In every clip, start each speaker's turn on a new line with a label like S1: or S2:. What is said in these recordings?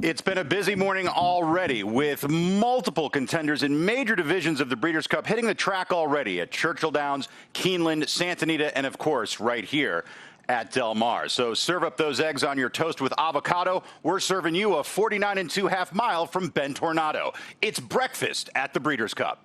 S1: It's been a busy morning already with multiple contenders in major divisions of the Breeders' Cup hitting the track already at Churchill Downs, Keeneland, Santa Anita, and of course right here at Del Mar. So serve up those eggs on your toast with avocado. We're serving you a 49 2/2 mile from Ben Tornado. It's breakfast at the Breeders' Cup.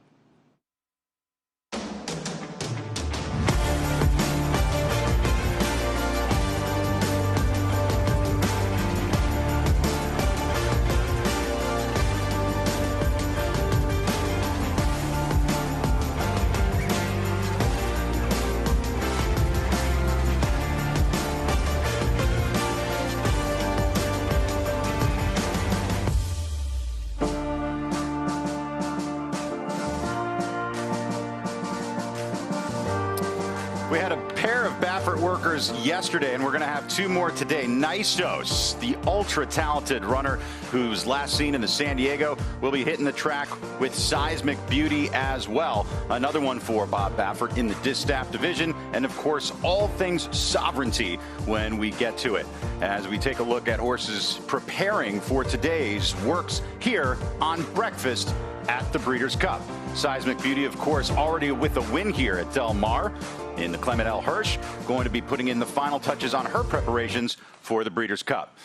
S1: We had a pair of Baffert workers yesterday, and we're going to have two more today. Nisos, the ultra-talented runner who's last seen in the San Diego, will be hitting the track with seismic beauty as well. Another one for Bob Baffert in the distaff division, and of course, all things sovereignty when we get to it. As we take a look at horses preparing for today's works here on Breakfast at the Breeders' Cup. Seismic Beauty, of course, already with a win here at Del Mar in the Clement L. Hirsch, going to be putting in the final touches on her preparations for the Breeders' Cup.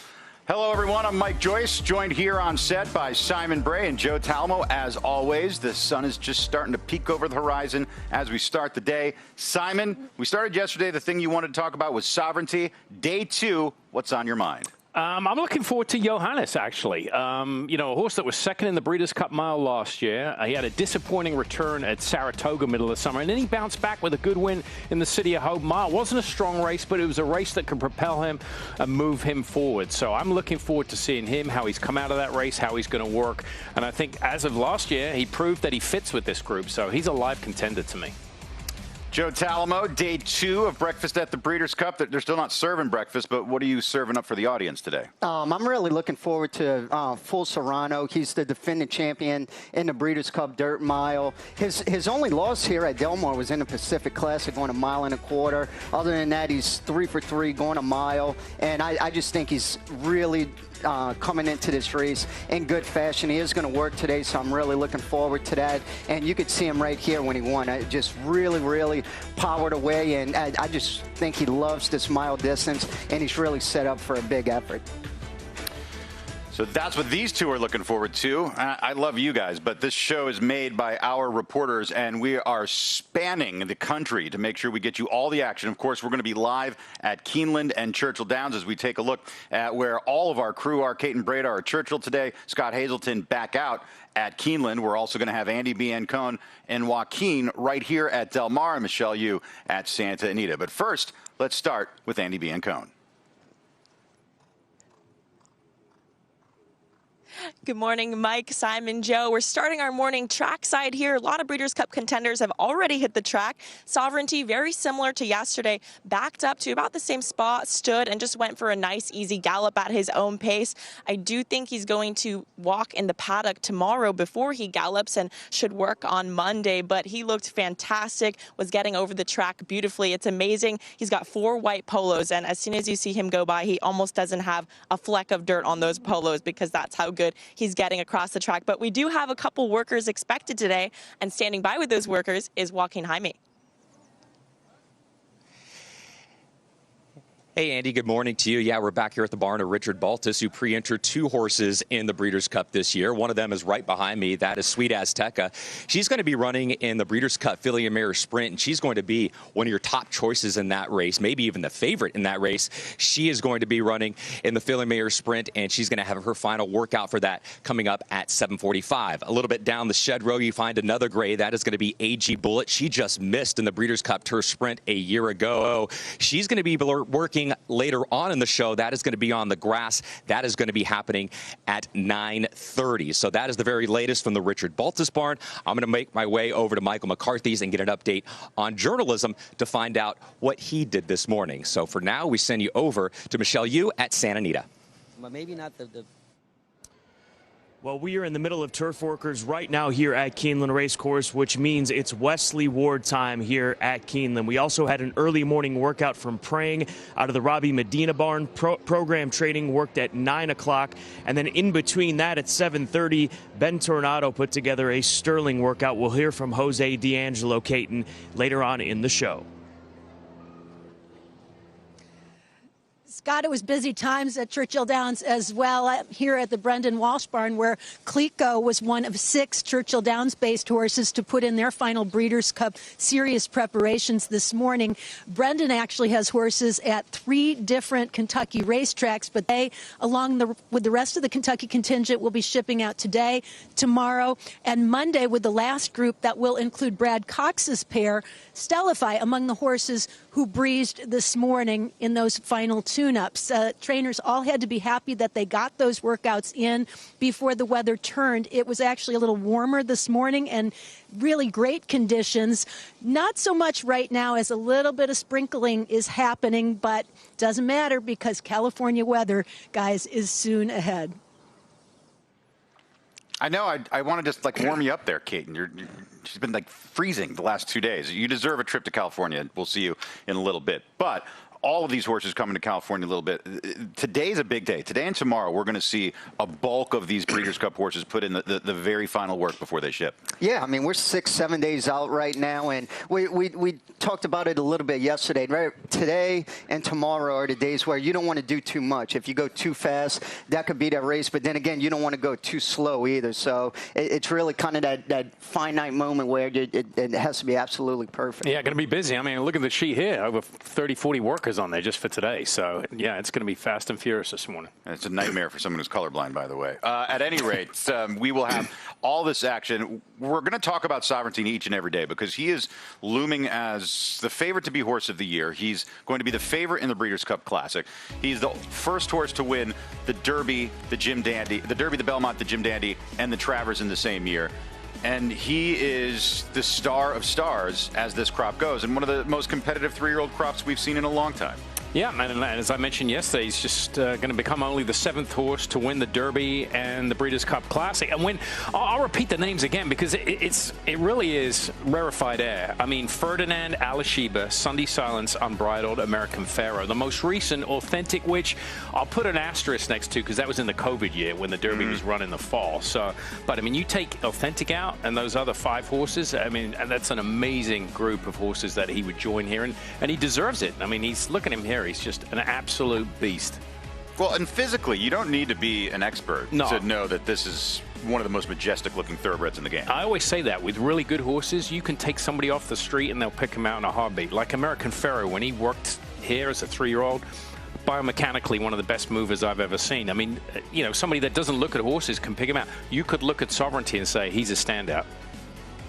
S1: Hello, everyone. I'm Mike Joyce, joined here on set by Simon Bray and Joe Talamo. As always, the sun is just starting to peek over the horizon as we start the day. Simon, we started yesterday. The thing you wanted to talk about was sovereignty. Day two, what's on your mind?
S2: I'm looking forward to Johannes, actually. You know, a horse that was second in the Breeders' Cup Mile last year. He had a disappointing return at Saratoga middle of the summer, and then he bounced back with a good win in the City of Hope Mile. It wasn't a strong race, but it was a race that could propel him and move him forward. So I'm looking forward to seeing him, how he's come out of that race, how he's going to work. And I think as of last year, he proved that he fits with this group. So he's a live contender to me.
S1: Joe Talamo, day two of Breakfast at the Breeders' Cup. They're still not serving breakfast, but what are you serving up for the audience today?
S3: I'm really looking forward to Full Serrano. He's the defending champion in the Breeders' Cup Dirt Mile. His only loss here at Del Mar was in the Pacific Classic, going a mile and a quarter. Other than that, he's 3 for 3, going a mile. And I just think he's really coming into this race in good fashion. He is going to work today, so I'm really looking forward to that. And you could see him right here when he won. I just really powered away, and I just think he loves this mile distance, and he's really set up for a big effort.
S1: So that's what these two are looking forward to. I love you guys, but this show is made by our reporters, and we are spanning the country to make sure we get you all the action. Of course, we're going to be live at Keeneland and Churchill Downs as we take a look at where all of our crew are. Kate and Brad are at Churchill today. Scott Hazelton back out at Keeneland. We're also going to have Andy Biancone and Joaquin right here at Del Mar, and Michelle Yu at Santa Anita. But first, let's start with Andy Biancone.
S4: Good morning, Mike, Simon, Joe. We're starting our morning trackside here. A lot of Breeders' Cup contenders have already hit the track. Sovereignty, very similar to yesterday, backed up to about the same spot, stood, and just went for a nice, easy gallop at his own pace. I do think he's going to walk in the paddock tomorrow before he gallops and should work on Monday, but he looked fantastic, was getting over the track beautifully. It's amazing. He's got 4 white polos, and as soon as you see him go by, he almost doesn't have a fleck of dirt on those polos because that's how good he's getting across the track. But we do have a couple workers expected today, and standing by with those workers is Joaquin Jaime.
S5: Hey, Andy, good morning to you. Yeah, we're back here at the barn of Richard Baltus, who pre-entered 2 horses in the Breeders' Cup this year. One of them is right behind me. That is Sweet Azteca. She's going to be running in the Breeders' Cup Filly and Mare Sprint, and she's going to be one of your top choices in that race, maybe even the favorite in that race. She is going to be running in the Filly and Mare Sprint, and she's going to have her final workout for that coming up at 7:45. A little bit down the shed row, you find another gray. That is going to be AG Bullet. She just missed in the Breeders' Cup Turf Sprint a year ago. She's going to be working later on in the show. That is going to be on the grass. That is going to be happening at 9:30. So that is the very latest from the Richard Baltus barn. I'm going to make my way over to Michael McCarthy's and get an update on journalism to find out what he did this morning. So for now, we send you over to Michelle Yu at Santa Anita.
S6: But maybe not the Well, we are in the middle of turf workers right now here at Keeneland Racecourse, which means it's Wesley Ward time here at Keeneland. We also had an early morning workout from Prang out of the Robbie Medina barn. Program training worked at 9 o'clock. And then in between that at 7:30, Ben Tornado put together a sterling workout. We'll hear from Jose D'Angelo Caton later on in the show.
S7: Scott, it was busy times at Churchill Downs as well here at the Brendan Walsh barn, where Cleico was one of 6 Churchill Downs-based horses to put in their final Breeders' Cup Series preparations this morning. Brendan actually has horses at 3 different Kentucky racetracks, but they, with the rest of the Kentucky contingent, will be shipping out today, tomorrow, and Monday with the last group that will include Brad Cox's pair, Stellifi, among the horses who breezed this morning in those final tune-ups. Trainers all had to be happy that they got those workouts in before the weather turned. It was actually a little warmer this morning and really great conditions. Not so much right now, as a little bit of sprinkling is happening, but doesn't matter because California weather, guys, is soon ahead.
S1: I know. I want to just warm you up there, Kate. She's been freezing the last 2 days. You deserve a trip to California. We'll see you in a little bit. But all of these horses coming to California a little bit. Today's a big day. Today and tomorrow, we're going to see a bulk of these Breeders' Cup horses put in the very final work before they ship. Yeah, I mean, we're 6-7 days out right now, and we talked about it a little bit yesterday. Right? Today and tomorrow are the days where you don't want to do too much. If you go too fast, that could be that race. But then again, you don't want to go too slow either. So it's really kind of that finite moment where it has to be absolutely perfect.
S2: Yeah, going to be busy. I mean, look at the sheet here. Over 30, 40 workers on there just for today. So, yeah, it's going to be fast and furious this morning. It's a nightmare for someone who's colorblind, by the way.
S1: At any rate, we will have all this action. We're going to talk about Sovereignty each and every day because he is looming as the favorite to be horse of the year. He's going to be the favorite in the Breeders' Cup Classic. He's the first horse to win the Derby, the Jim Dandy, the Derby, the Belmont, the Jim Dandy, and the Travers in the same year. And he is the star of stars as this crop goes, and one of the most competitive 3-year-old crops we've seen in a long time.
S2: Yeah, and as I mentioned yesterday, he's just going to become only the 7th horse to win the Derby and the Breeders' Cup Classic. And I'll repeat the names again because it really is rarefied air. I mean, Ferdinand, Alashiba, Sunday Silence, Unbridled, American Pharaoh. The most recent, Authentic, which I'll put an asterisk next to because that was in the COVID year when the Derby was run in the fall. So, but I mean, you take Authentic out and those other 5 horses, I mean, and that's an amazing group of horses that he would join here, and he deserves it. I mean, look at him here. He's just an absolute beast.
S1: Well, and physically, you don't need to be an expert to know that this is one of the most majestic-looking thoroughbreds in the game.
S2: I always say that. With really good horses, you can take somebody off the street and they'll pick him out in a heartbeat. Like American Pharaoh, when he worked here as a 3-year-old, biomechanically one of the best movers I've ever seen. I mean, you know, somebody that doesn't look at horses can pick him out. You could look at Sovereignty and say, he's a standout.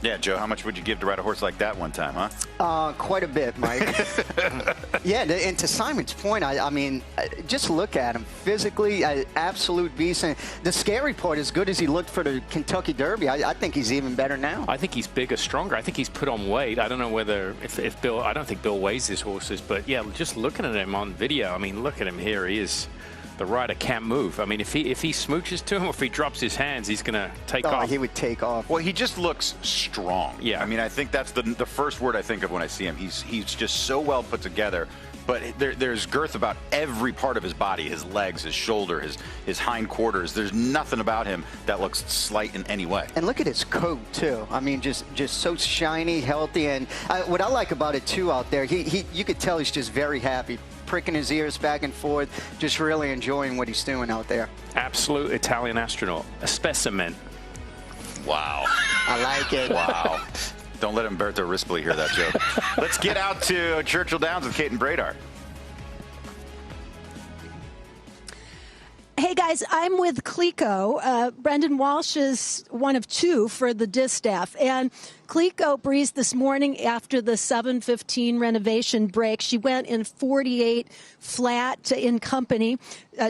S1: Yeah, Joe, how much would you give to ride a horse like that one time, huh?
S3: Quite a bit, Mike. Yeah, and to Simon's point, I mean, just look at him. Physically, absolute beast. And the scary part, as good as he looked for the Kentucky Derby, I think he's even better now.
S2: I think he's bigger, stronger. I think he's put on weight. I don't know whether, if Bill, I don't think Bill weighs his horses, but yeah, just looking at him on video, I mean, look at him here. He is... The rider can't move. I mean, if he smooches to him or if he drops his hands, he's going to take off.
S3: He would take off.
S1: Well, he just looks strong.
S2: Yeah.
S1: I mean, I think that's the first word I think of when I see him. He's just so well put together. But there's girth about every part of his body, his legs, his shoulder, his hindquarters. There's nothing about him that looks slight in any way.
S3: And look at his coat, too. I mean, just so shiny, healthy. And what I like about it, too, out there, you could tell he's just very happy, pricking his ears back and forth, just really enjoying what he's doing out there.
S2: Absolute Italian astronaut, a specimen.
S1: Wow.
S3: I like it.
S1: Wow. Don't let Umberto Rispoli hear that joke. Let's get out to Churchill Downs with Kate and Bradar.
S7: Hey, guys, I'm with Cleico. Brendan Walsh is one of 2 for the distaff. And Cleico breezed this morning after the 7:15 renovation break. She went in 48 flat in company.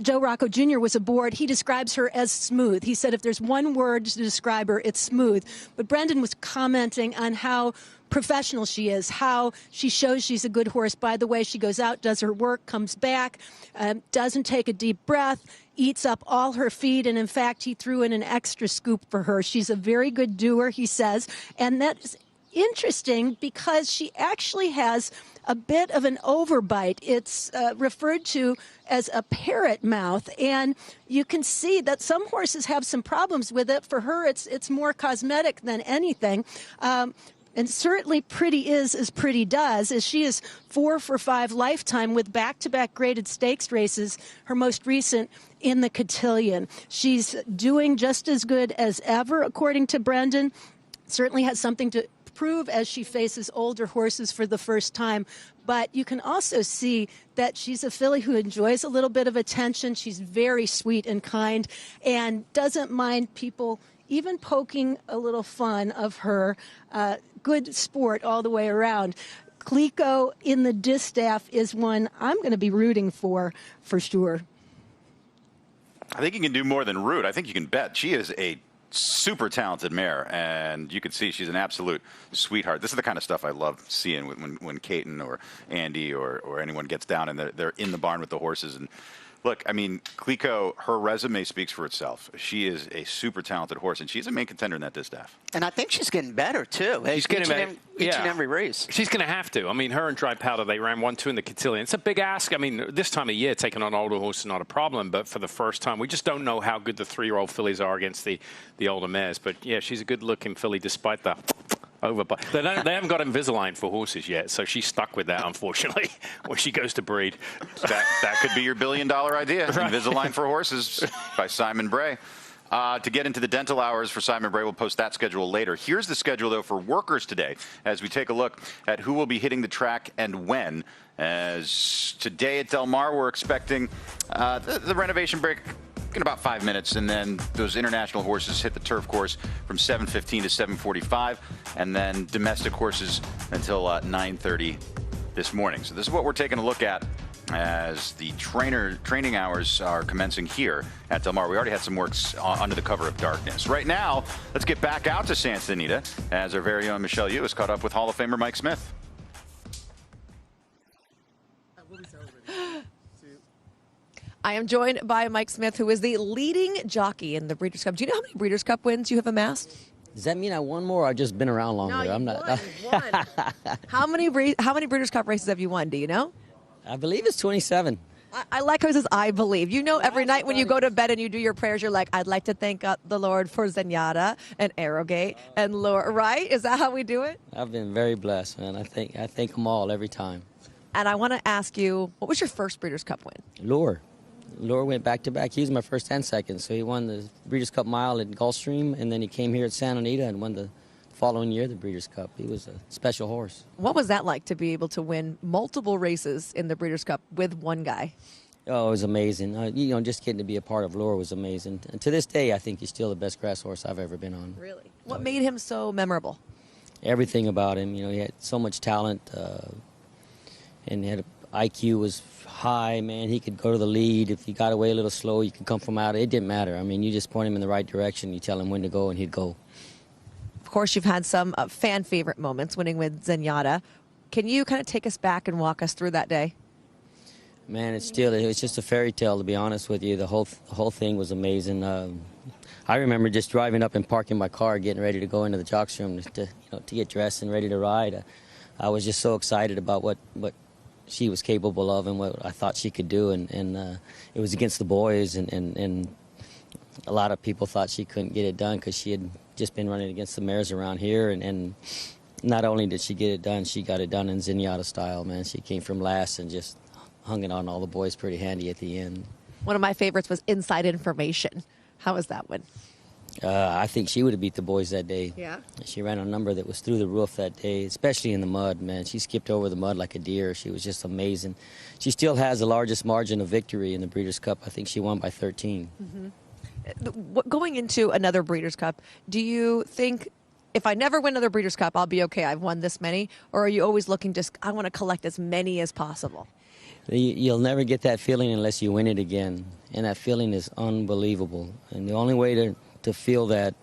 S7: Joe Rocco Jr. was aboard. He describes her as smooth. He said if there's one word to describe her, it's smooth. But Brendan was commenting on how professional she is, how she shows she's a good horse by the way she goes out, does her work, comes back, doesn't take a deep breath, eats up all her feed, and in fact, he threw in an extra scoop for her. She's a very good doer, he says, and that's interesting because she actually has a bit of an overbite. It's referred to as a parrot mouth, and you can see that some horses have some problems with it. For her, it's more cosmetic than anything. And certainly pretty is as pretty does, as she is 4 for 5 lifetime with back-to-back graded stakes races, her most recent in the cotillion. She's doing just as good as ever, according to Brendan. Certainly has something to prove as she faces older horses for the first time. But you can also see that she's a filly who enjoys a little bit of attention. She's very sweet and kind and doesn't mind people even poking a little fun of her. Good sport all the way around. Cleico in the distaff is one I'm going to be rooting for sure.
S1: I think you can do more than root. I think you can bet. She is a super talented mare, and you can see she's an absolute sweetheart. This is the kind of stuff I love seeing when Caton or Andy or anyone gets down and they're in the barn with the horses. And look, I mean, Cleico, her resume speaks for itself. She is a super talented horse, and she's a main contender in that distaff.
S3: And I think she's getting better, too.
S2: She's getting better.
S3: Each and every race.
S2: She's going to have to. I mean, her and Dry Powder, they ran 1-2 in the cotillion. It's a big ask. I mean, this time of year, taking on older horses is not a problem, but for the first time, we just don't know how good the 3-year-old fillies are against the older mares. But, yeah, she's a good-looking filly despite the overbite. They haven't got Invisalign for horses yet, so she's stuck with that, unfortunately, when she goes to breed.
S1: That could be your billion-dollar idea.
S2: Right.
S1: Invisalign for horses by Simon Bray. To get into the dental hours for Simon Bray, we'll post that schedule later. Here's the schedule, though, for workers today as we take a look at who will be hitting the track and when. As today at Del Mar, we're expecting the renovation break in about 5 minutes, and then those international horses hit the turf course from 7:15 to 7:45, and then domestic horses until 9:30 this morning. So this is what we're taking a look at as the training hours are commencing here at Del Mar. We already had some works under the cover of darkness. Right now, let's get back out to Santa Anita as our very own Michelle Yu is caught up with Hall of Famer Mike Smith.
S8: I am joined by Mike Smith, who is the leading jockey in the Breeders' Cup. Do you know how many Breeders' Cup wins you have amassed?
S9: Does that mean I won more, or I've just been around longer?
S8: No,
S9: I'm not.
S8: won. How many Breeders' Cup races have you won? Do you know?
S9: I believe it's 27.
S8: I like how it says, I believe. You know, every night when you go to bed and you do your prayers, you're like, I'd like to thank the Lord for Zenyatta and Arrogate and Lure, right? Is that how we do it?
S9: I've been very blessed, man. I thank them all every time.
S8: And I want to ask you, what was your first Breeders' Cup win?
S9: Lure went back-to-back. He was my first and second, so he won the Breeders' Cup Mile at Gulfstream, and then he came here at Santa Anita and won the following year the Breeders' Cup. He was a special horse.
S8: What was that like to be able to win multiple races in the Breeders' Cup with one guy?
S9: Oh, it was amazing. Just getting to be a part of Lure was amazing. And to this day, I think he's still the best grass horse I've ever been on.
S8: Really? What made him so memorable?
S9: Everything about him. He had so much talent, and he had IQ was high, man. He could go to the lead. If he got away a little slow, you could come from out. It didn't matter. I mean, you just point him in the right direction. You tell him when to go, and he'd go.
S8: Of course, you've had some fan favorite moments winning with Zenyatta. Can you kind of take us back and walk us through that day?
S9: Man, it was just a fairy tale, to be honest with you. The whole thing was amazing. I remember just driving up and parking my car, getting ready to go into the jocks room to get dressed and ready to ride. I was just so excited about what she was capable of and what I thought she could do, and it was against the boys, and a lot of people thought she couldn't get it done because she had just been running against the mares around here, and not only did she get it done, she got it done in Zenyatta style, man. She came from last and just hung it on all the boys pretty handy at the end.
S8: One of my favorites was Inside Information. How was that one?
S9: I think she would have beat the boys that day.
S8: Yeah.
S9: She ran a number that was through the roof that day, especially in the mud, man. She skipped over the mud like a deer. She was just amazing. She still has the largest margin of victory in the Breeders' Cup. I think she won by 13.
S8: Mm-hmm. Going into another Breeders' Cup, do you think, if I never win another Breeders' Cup, I'll be okay, I've won this many? Or are you always looking, I want to collect as many as possible?
S9: You'll never get that feeling unless you win it again. And that feeling is unbelievable. And the only way to feel that,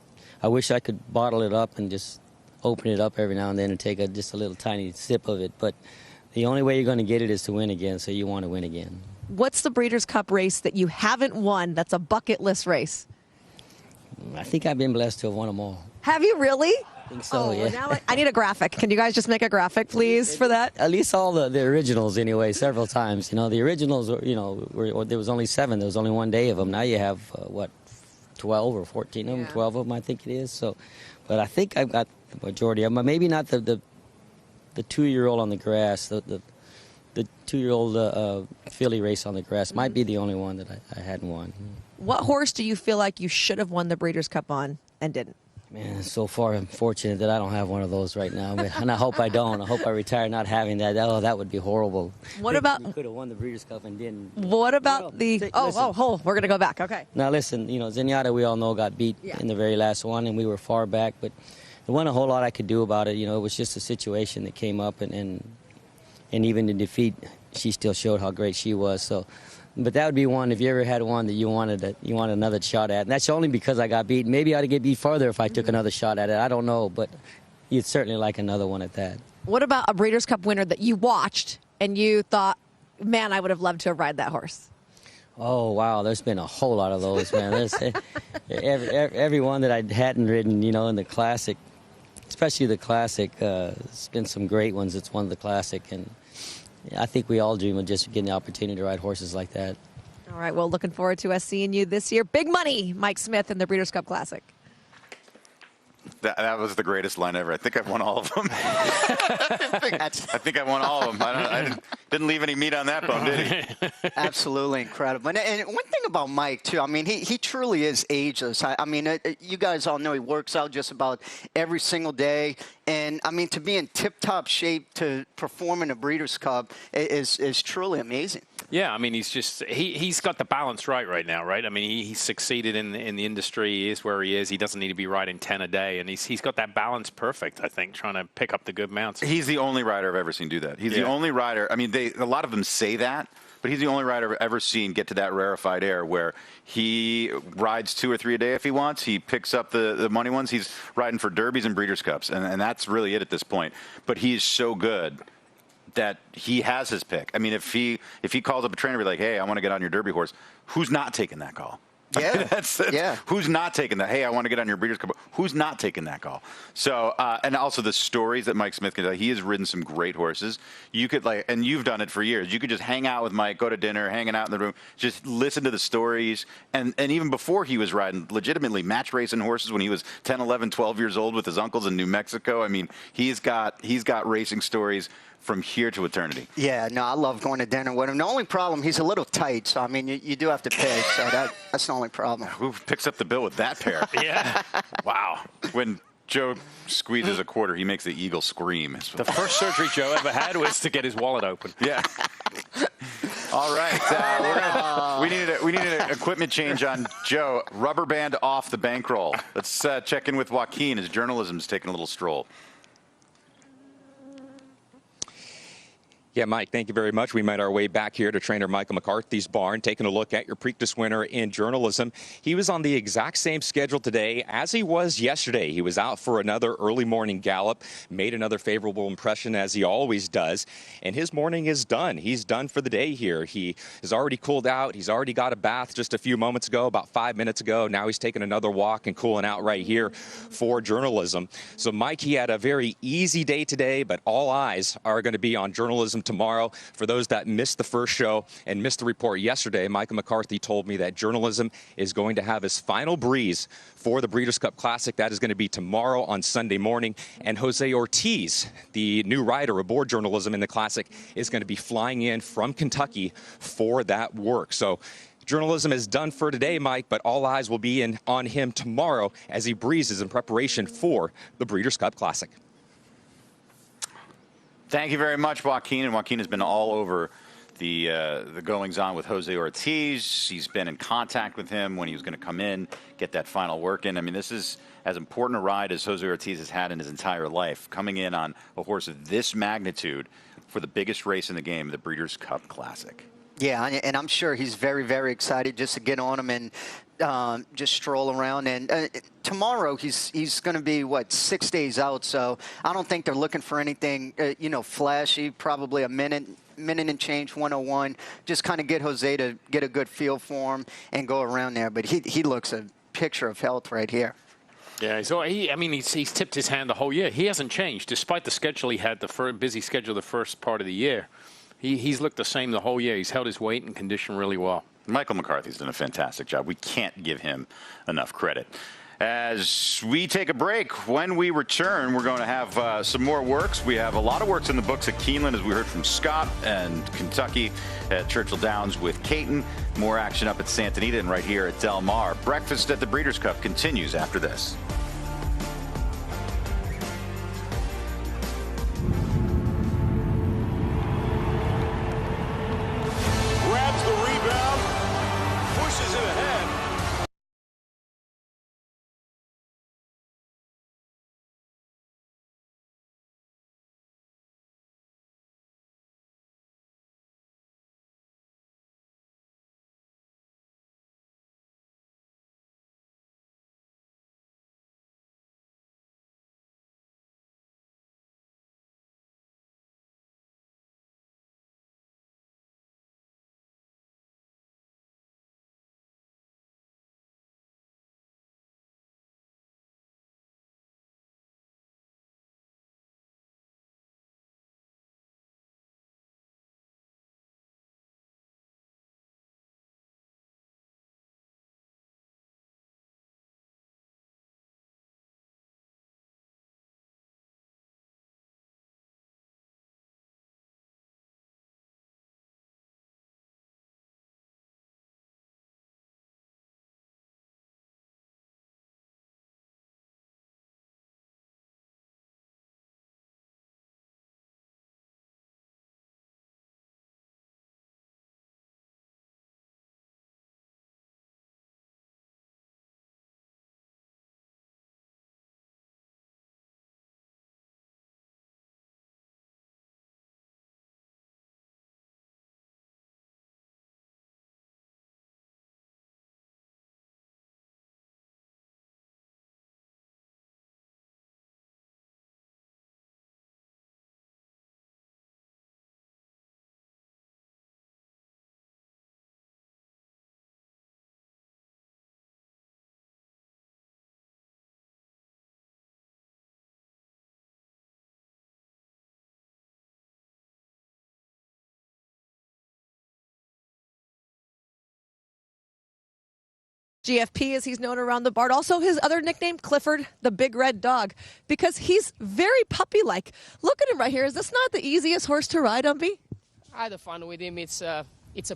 S9: I wish I could bottle it up and just open it up every now and then and take just a little tiny sip of it. But the only way you're going to get it is to win again, so you want to win again.
S8: What's the Breeders' Cup race that you haven't won that's a bucket list race?
S9: I think I've been blessed to have won them all.
S8: Have you really?
S9: I think so, yeah.
S8: Now I need a graphic. Can you guys just make a graphic, please, for that?
S9: At least all the originals, anyway, several times. You know, the originals, there was only 7. There was only one day of them. Now you have, 12 or 14 of them, 12 of them, I think it is. So, but I think I've got the majority of them. Maybe not the 2-year-old on the grass. The 2-year-old filly race on the grass might be the only one that I hadn't won.
S8: What horse do you feel like you should have won the Breeders' Cup on and didn't?
S9: Man, so far I'm fortunate that I don't have one of those right now, and I hope I don't. I hope I retire not having that. Oh, that would be horrible.
S8: What about?
S9: We could have won the Breeders' Cup and didn't.
S8: What about the? We're gonna go back. Okay.
S9: Now listen, Zenyatta, we all know, got beat in the very last one, and we were far back, but there wasn't a whole lot I could do about it. It was just a situation that came up, and even in defeat, she still showed how great she was. So. But that would be one, if you ever had one that you wanted another shot at. And that's only because I got beat. Maybe I'd get beat further if I took another shot at it. I don't know, but you'd certainly like another one at that.
S8: What about a Breeders' Cup winner that you watched and you thought, man, I would have loved to have ride that horse?
S9: Oh, wow, there's been a whole lot of those, man. There's every one that I hadn't ridden, in the Classic, especially the Classic. It's been some great ones. It's won the Classic, and I think we all dream of just getting the opportunity to ride horses like that.
S8: All right, well, looking forward to us seeing you this year. Big money, Mike Smith, in the Breeders' Cup Classic.
S1: That was the greatest line ever. I think I've won all of them. I think I won all of them. I didn't leave any meat on that bone, did he?
S3: Absolutely incredible. And one thing about Mike, too, I mean, he truly is ageless. I mean, you guys all know he works out just about every single day. And, I mean, to be in tip-top shape to perform in a Breeders' Cup is truly amazing.
S2: Yeah, I mean, he's got the balance right now, right? I mean, he's succeeded in the industry. He is where he is. He doesn't need to be riding 10 a day. And he's got that balance perfect, I think, trying to pick up the good mounts.
S1: He's the only rider I've ever seen do that. He's the only rider. I mean, a lot of them say that, but he's the only rider I've ever seen get to that rarefied air where he rides 2 or 3 a day if he wants. He picks up the money ones. He's riding for Derbies and Breeders' Cups, and that's really it at this point. But he is so good that he has his pick. I mean, if he calls up a trainer and be like, hey, I want to get on your Derby horse, who's not taking that call?
S3: Yeah.
S1: Who's not taking that? Hey, I want to get on your Breeders' Cup. Who's not taking that call? So, and also the stories that Mike Smith can tell. He has ridden some great horses. You could and you've done it for years. You could just hang out with Mike, go to dinner, hanging out in the room, just listen to the stories. And even before he was riding legitimately match racing horses when he was 10, 11, 12 years old with his uncles in New Mexico. I mean, he's got racing stories from here to eternity.
S3: Yeah, no, I love going to dinner with him. The only problem, he's a little tight, so, I mean, you do have to pay, so that's the only problem.
S1: Who picks up the bill with that pair?
S2: Yeah.
S1: Wow. When Joe squeezes a quarter, he makes the eagle scream.
S2: The first surgery Joe ever had was to get his wallet open.
S1: Yeah. All right. We needed an equipment change on Joe. Rubber band off the bankroll. Let's check in with Joaquin as journalism's taking a little stroll.
S5: Yeah, Mike, thank you very much. We made our way back here to trainer Michael McCarthy's barn, taking a look at your Preakness winner in journalism. He was on the exact same schedule today as he was yesterday. He was out for another early morning gallop, made another favorable impression as he always does, and his morning is done. He's done for the day here. He has already cooled out. He's already got a bath just a few moments ago, about 5 minutes ago. Now he's taking another walk and cooling out right here for journalism. So, Mike, he had a very easy day today, but all eyes are going to be on journalism tomorrow. For those that missed the first show and missed the report yesterday, Michael McCarthy told me that journalism is going to have his final breeze for the Breeders' Cup Classic. That is going to be tomorrow on Sunday morning. And Jose Ortiz, the new rider aboard journalism in the Classic, is going to be flying in from Kentucky for that work. So journalism is done for today, Mike, but all eyes will be on him tomorrow as he breezes in preparation for the Breeders' Cup Classic.
S1: Thank you very much, Joaquin. And Joaquin has been all over the goings-on with Jose Ortiz. He's been in contact with him when he was going to come in, get that final work in. I mean, this is as important a ride as Jose Ortiz has had in his entire life, coming in on a horse of this magnitude for the biggest race in the game, the Breeders' Cup Classic.
S3: Yeah, and I'm sure he's very, very excited just to get on him and just stroll around. And tomorrow he's going to be, what, 6 days out. So I don't think they're looking for anything, flashy, probably a minute and change 101. Just kind of get Jose to get a good feel for him and go around there. But he looks a picture of health right here.
S2: Yeah, he's tipped his hand the whole year. He hasn't changed, despite the schedule he had, the busy schedule the first part of the year. He's looked the same the whole year. He's held his weight and condition really well.
S1: Michael McCarthy's done a fantastic job. We can't give him enough credit. As we take a break, when we return, we're going to have some more works. We have a lot of works in the books at Keeneland, as we heard from Scott, and Kentucky at Churchill Downs with Caton. More action up at Santa Anita and right here at Del Mar. Breakfast at the Breeders' Cup continues after this.
S10: Grabs the rebound, pushes it ahead.
S8: GFP, as he's known around the barn. Also, his other nickname, Clifford, the Big Red Dog, because he's very puppy-like. Look at him right here. Is this not the easiest horse to ride, Umbie?
S11: I had fun with him. It's a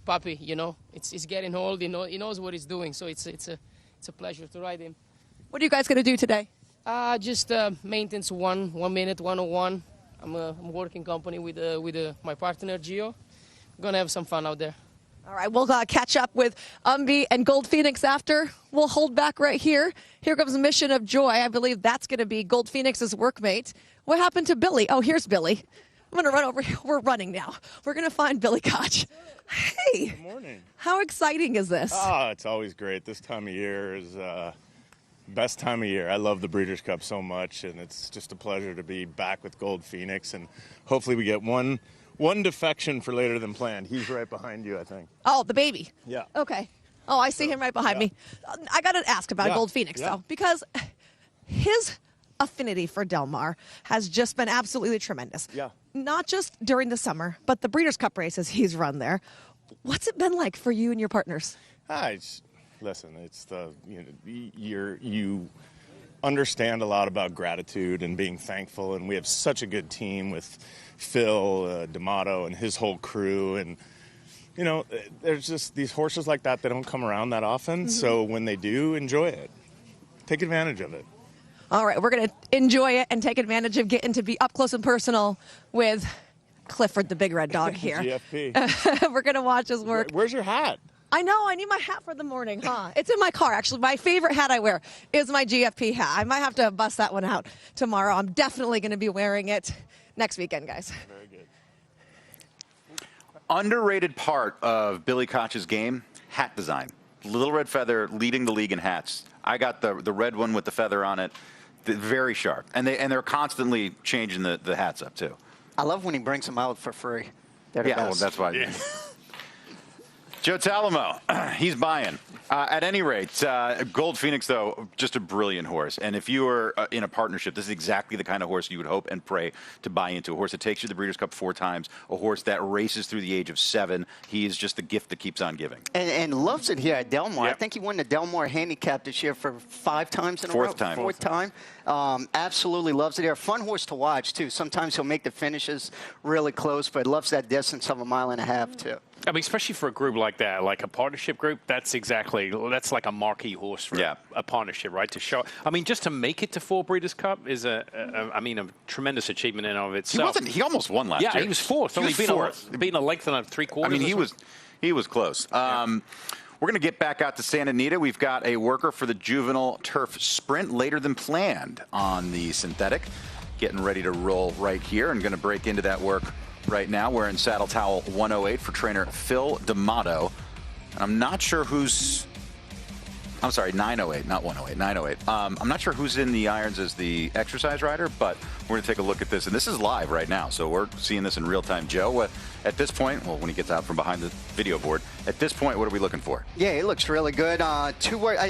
S11: puppy, He's getting old. He knows what he's doing, so it's a pleasure to ride him.
S8: What are you guys going to do today?
S11: Just maintenance 1 minute 101. I'm a working company with my partner Gio. We're gonna have some fun out there.
S8: All right, we'll catch up with Umbie and Gold Phoenix after. We'll hold back right here. Here comes Mission of Joy. I believe that's going to be Gold Phoenix's workmate. What happened to Billy? Oh, here's Billy. I'm going to run over here. We're running now. We're going to find Billy Koch. Hey.
S12: Good morning.
S8: How exciting is this?
S12: Oh, it's always great. This time of year is best time of year. I love the Breeders' Cup so much, and it's just a pleasure to be back with Gold Phoenix, and hopefully we get one defection for later than planned. He's right behind you, I think.
S8: Oh, the baby.
S12: Yeah.
S8: Okay. Oh, I see him right behind me. I got to ask about Gold Phoenix, though, because his affinity for Del Mar has just been absolutely tremendous.
S12: Yeah.
S8: Not just during the summer, but the Breeders' Cup races he's run there. What's it been like for you and your partners?
S12: Listen, it's you understand a lot about gratitude and being thankful, and we have such a good team with Phil D'Amato and his whole crew, and there's just these horses like that don't come around that often. Mm-hmm. So when they do, enjoy it, take advantage of it.
S8: All right, we're going to enjoy it and take advantage of getting to be up close and personal with Clifford, the Big Red Dog here.
S12: GFP.
S8: We're going to watch his work.
S12: Where's your hat?
S8: I know, I need my hat for the morning, huh? It's in my car, actually. My favorite hat I wear is my GFP hat. I might have to bust that one out tomorrow. I'm definitely going to be wearing it next weekend, guys.
S12: Very good.
S1: underrated part of Billy Koch's game, hat design. Little Red Feather leading the league in hats. I got the red one with the feather on it. Very sharp. And they're constantly changing the hats up, too.
S3: I love when he brings them out for free.
S1: Well, that's why. Yeah. Joe Talamo, he's buying. At any rate, Gold Phoenix, though, just a brilliant horse. And if you are in a partnership, this is exactly the kind of horse you would hope and pray to buy into. A horse that takes you to the Breeders' Cup 4 times, a horse that races through the age of 7. He is just the gift that keeps on giving. And loves it here at Del Mar. Yep. I think he won the Del Mar handicap this year for 5 times in a row. Fourth time. Absolutely loves it here. Fun horse to watch, too. Sometimes he'll make the finishes really close, but loves that distance of 1.5 miles, too.
S2: I mean, especially for a group like that, like a partnership group, that's like a marquee horse for a partnership, right? To show, I mean, just to make it to 4 Breeders' Cup is a tremendous achievement in and of itself.
S1: He almost won last year.
S2: Yeah, he was fourth. Only being a length and a 3/4.
S1: I mean, he was close. We're going to get back out to Santa Anita. We've got a worker for the juvenile turf sprint later than planned on the synthetic. Getting ready to roll right here and going to break into that work right now. We're in saddle towel 108 for trainer Phil D'Amato. And I'm not sure who's... I'm sorry, 908, not 108, 908. I'm not sure who's in the irons as the exercise rider, but we're going to take a look at this. And this is live right now, so we're seeing this in real time. Joe, at this point, well, when he gets out from behind the video board, at this point, what are we looking for? Yeah, he looks really good.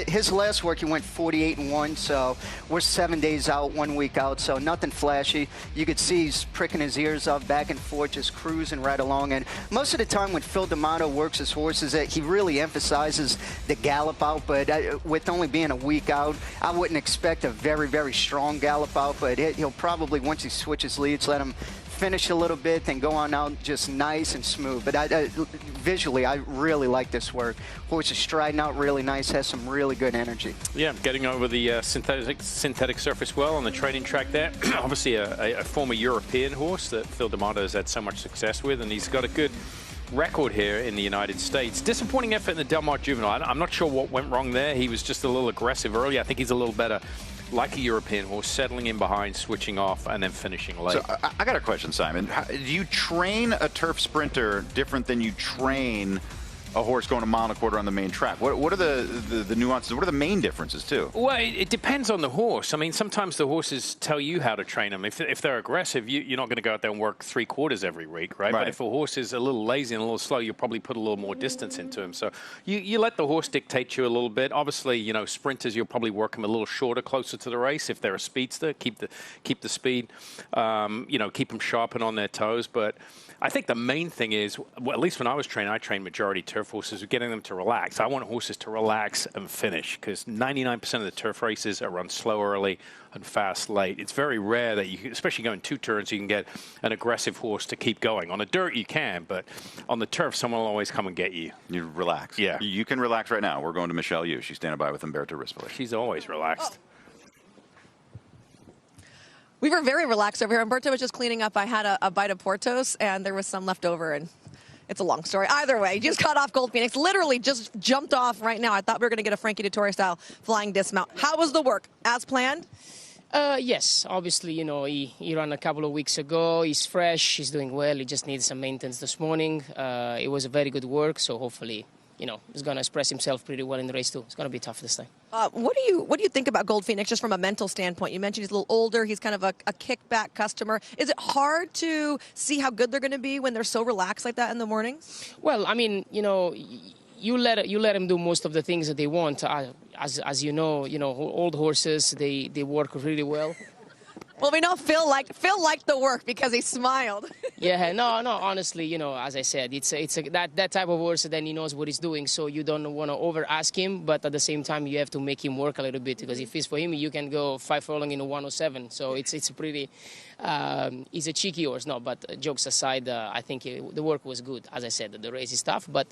S1: His last work, he went 48-1, so we're 7 days out, 1 week out, so nothing flashy. You could see he's pricking his ears up back and forth, just cruising right along. And most of the time when Phil D'Amato works his horses, he really emphasizes the gallop out, but with only being a week out, I wouldn't expect a very, very strong gallop out, but he'll probably, once he switches leads, let him finish a little bit, then go on out just nice and smooth. But visually, I really like this work. Horse is striding out really nice, has some really good energy.
S2: Yeah, getting over the synthetic surface well on the training track there. Obviously, a former European horse that Phil D'Amato has had so much success with, and he's got a good record here in the United States. Disappointing effort in the Del Mar Juvenile. I'm not sure what went wrong there. He was just a little aggressive early. I think he's a little better like a European horse, settling in behind, switching off, and then finishing late. So I got a question, Simon. Do you train a turf sprinter different than you train a horse going 1.25 miles on the main track? What are the nuances? What are the main differences, too? Well, it depends on the horse. I mean, sometimes the horses tell you how to train them. If they're aggressive, you're not going to go out there and work 3/4 every week, right? But if a horse is a little lazy and a little slow, you'll probably put a little more distance into him. So you let the horse dictate you a little bit. Obviously, sprinters, you'll probably work them a little shorter, closer to the race. If they're a speedster, keep the speed, keep them sharp and on their toes. But I think the main thing is, well, at least when I was training, I trained majority turf horses, getting them to relax. I want horses to relax and finish, because 99% of the turf races are run slow early and fast late. It's very rare that you, especially going 2 turns, you can get an aggressive horse to keep going. On the dirt, you can, but on the turf, someone will always come and get you. You relax. Yeah. You can relax right now. We're going to Michelle Yu. She's standing by with Umberto Rispoli. She's always relaxed.
S8: We were very relaxed over here. Umberto was just cleaning up. I had a bite of Portos, and there was some left over, and it's a long story. Either way, he just cut off Gold Phoenix. Literally just jumped off right now. I thought we were going to get a Frankie Dettori-style flying dismount. How was the work? As planned?
S11: Yes, obviously, he ran a couple of weeks ago. He's fresh. He's doing well. He just needs some maintenance this morning. It was a very good work, so hopefully, he's going to express himself pretty well in the race, too. It's going to be tough this time.
S8: What do you think about Gold Phoenix just from a mental standpoint? You mentioned he's a little older. He's kind of a kickback customer. Is it hard to see how good they're going to be when they're so relaxed like that in the mornings?
S11: Well, I mean, you let him do most of the things that they want. As you know, old horses, they work really well.
S8: Well, we know Phil liked the work because he smiled.
S11: Yeah, no, honestly, as I said, it's that type of horse, then he knows what he's doing, so you don't want to over-ask him, but at the same time, you have to make him work a little bit, because if it's for him, you can go 5 furlong in a 107, so it's pretty, he's a cheeky horse, no, but jokes aside, I think the work was good. As I said, the race is tough, but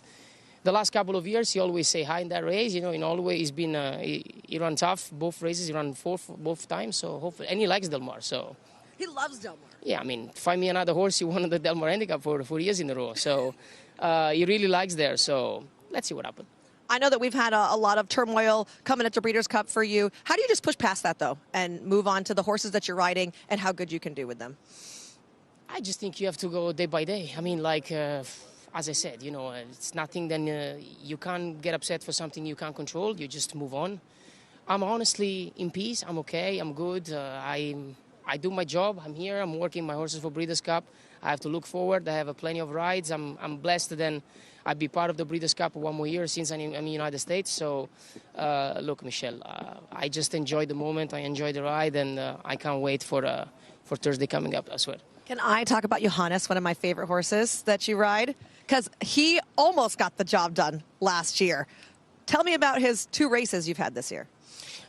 S11: the last couple of years, he always say hi in that race. In Allway, he's been he ran tough both races. He ran 4th both times. So hopefully, and he likes Del Mar. So
S8: he loves Del Mar.
S11: Yeah, I mean, find me another horse. He won the Del Mar handicap for 4 years in a row. So he really likes there. So let's see what happens.
S8: I know that we've had a lot of turmoil coming into Breeders' Cup for you. How do you just push past that though and move on to the horses that you're riding and how good you can do with them?
S11: I just think you have to go day by day. I mean, as I said, you know, it's nothing. Then you can't get upset for something you can't control. You just move on. I'm honestly in peace. I'm okay. I'm good. I do my job. I'm here. I'm working my horses for Breeders' Cup. I have to look forward. I have plenty of rides. I'm blessed. Then I'd be part of the Breeders' Cup one more year since I'm in the United States. So, look, Michelle, I just enjoy the moment. I enjoy the ride, and I can't wait for Thursday coming up as well.
S8: Can I talk about Johannes, one of my favorite horses that you ride? Because he almost got the job done last year. Tell me about his 2 races you've had this year.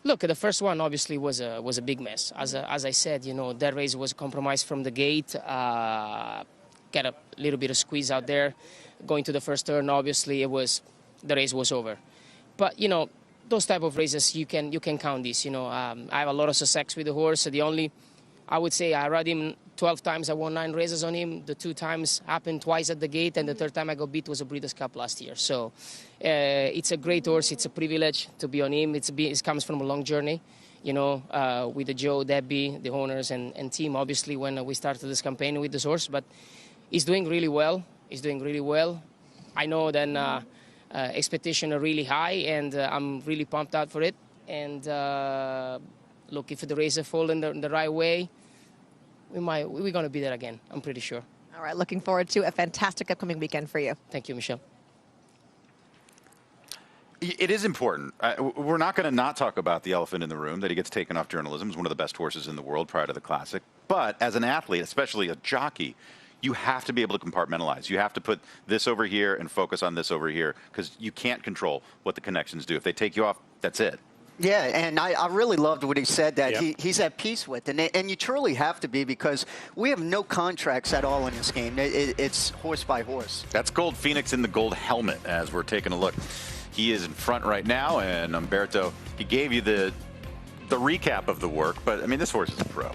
S11: Look, the first one obviously was a big mess. As I said, you know, that race was compromised from the gate. Got a little bit of squeeze out there. Going to the first turn, obviously, the race was over. But, you know, those type of races, you can count this. You know, I have a lot of success with the horse. I would say I rode him 12 times. I won 9 races on him. The 2 times happened twice at the gate, and the 3rd time I got beat was a Breeders' Cup last year. So it's a great horse. It's a privilege to be on him. It comes from a long journey, you know, with the Joe, Debbie, the owners, and team, obviously, when we started this campaign with this horse. But he's doing really well. He's doing really well. I know that expectations are really high, and I'm really pumped out for it. And look, if the races fall in the right way, we're going to be there again, I'm pretty sure.
S8: All right, looking forward to a fantastic upcoming weekend for you.
S11: Thank you, Michelle.
S1: It is important. We're not going to not talk about the elephant in the room, that he gets taken off journalism. He's one of the best horses in the world prior to the Classic. But as an athlete, especially a jockey, you have to be able to compartmentalize. You have to put this over here and focus on this over here, because you can't control what the connections do. If they take you off, that's it.
S3: Yeah, and I really loved what he said, that
S1: Yep.
S3: he's at peace with. And you truly have to be, because we have no contracts at all in this game. It's horse by horse.
S1: That's Gold Phoenix in the gold helmet as we're taking a look. He is in front right now, and Umberto, he gave you the recap of the work, but, I mean, this horse is a pro.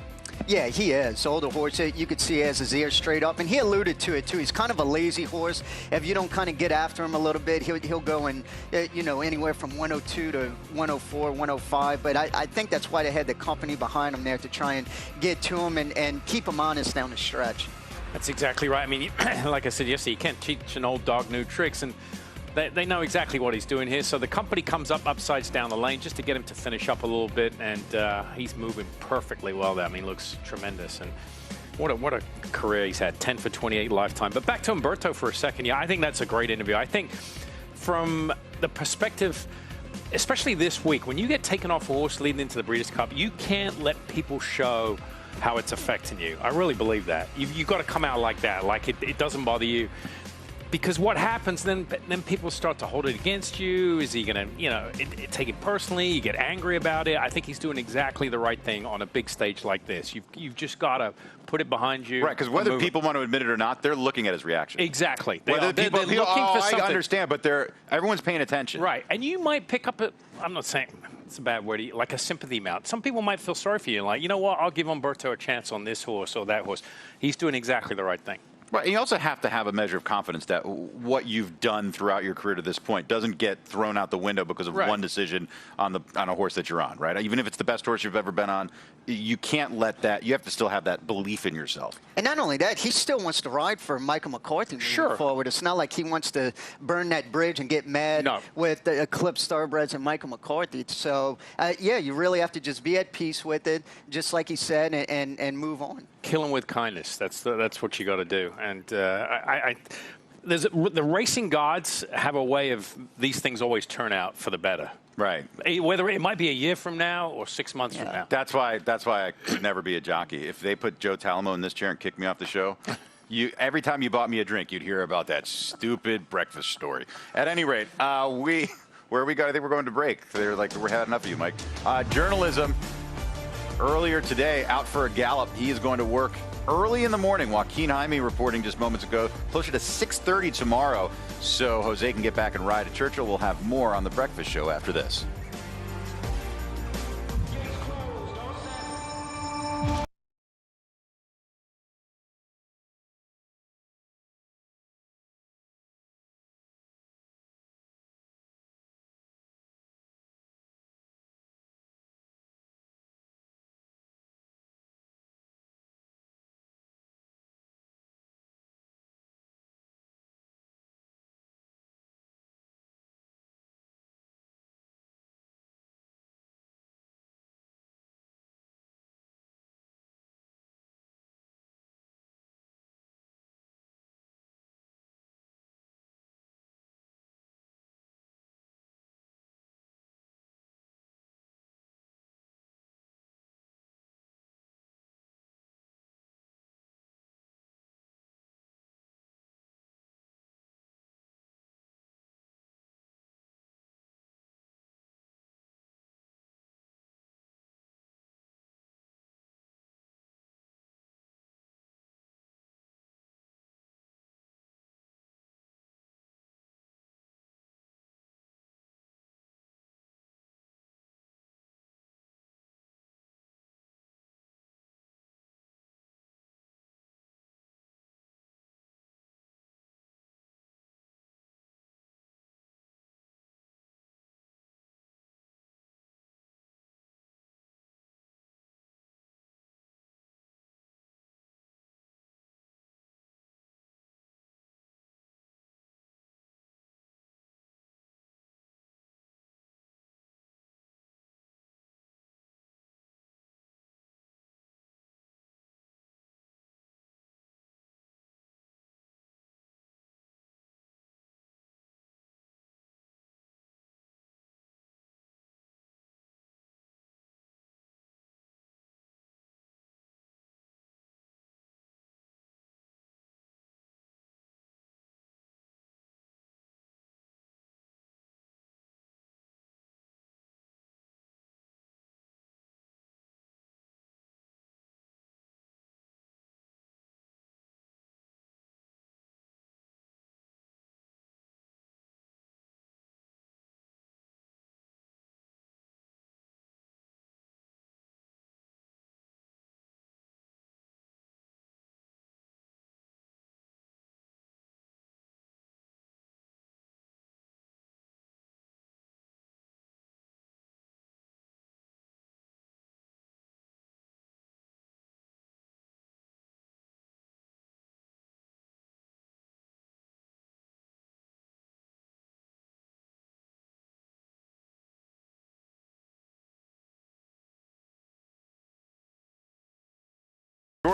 S3: Yeah, he is. Older horse, you could see he has his ears straight up, and he alluded to it too. He's kind of a lazy horse. If you don't kind of get after him a little bit, he'll go in, you know, anywhere from 102 to 104, 105. But I think that's why they had the company behind him there to try and get to him and keep him honest down the stretch.
S2: That's exactly right. I mean, like I said yesterday, you can't teach an old dog new tricks, and they know exactly what he's doing here. So the company comes up upsides down the lane just to get him to finish up a little bit, and he's moving perfectly well there. I mean, he looks tremendous, and what a career he's had, 10 for 28 lifetime. But back to Umberto for a second. Yeah, I think that's a great interview. I think from the perspective, especially this week, when you get taken off a horse leading into the Breeders' Cup, you can't let people show how it's affecting you. I really believe that. You've got to come out like that, like it doesn't bother you. Because what happens, then people start to hold it against you. Is he going to, you know, take it personally? You get angry about it. I think he's doing exactly the right thing on a big stage like this. You've just got to put it behind you.
S1: Right, because whether people want to admit it or not, they're looking at his reaction.
S2: Exactly.
S1: They're looking for something. I understand, but everyone's paying attention.
S2: Right, and you might pick up I'm not saying it's a bad word, like a sympathy amount. Some people might feel sorry for you, like, you know what, I'll give Umberto a chance on this horse or that horse. He's doing exactly the right thing.
S1: Right, and you also have to have a measure of confidence that what you've done throughout your career to this point doesn't get thrown out the window because of one decision on a horse that you're on, right? Even if it's the best horse you've ever been on, you can't let that. You have to still have that belief in yourself.
S3: And not only that, he still wants to ride for Michael McCarthy moving forward. It's not like he wants to burn that bridge and get mad with the Eclipse Thoroughbreds and Michael McCarthy. So, yeah, you really have to just be at peace with it, just like he said, and move on.
S2: Kill him with kindness. That's what you got to do. And the racing gods have a way of these things always turn out for the better.
S1: Right.
S2: Whether it might be a year from now or 6 months from now.
S1: That's why I could never be a jockey. If they put Joe Talamo in this chair and kicked me off the show, every time you bought me a drink, you'd hear about that stupid breakfast story. At any rate, where we go, I think we're going to break. They're like, we're had enough of you, Mike. Journalism. Earlier today, out for a gallop. He is going to work early in the morning. Joaquin Jaime reporting just moments ago, closer to 6:30 tomorrow, so Jose can get back and ride at Churchill. We'll have more on The Breakfast Show after this.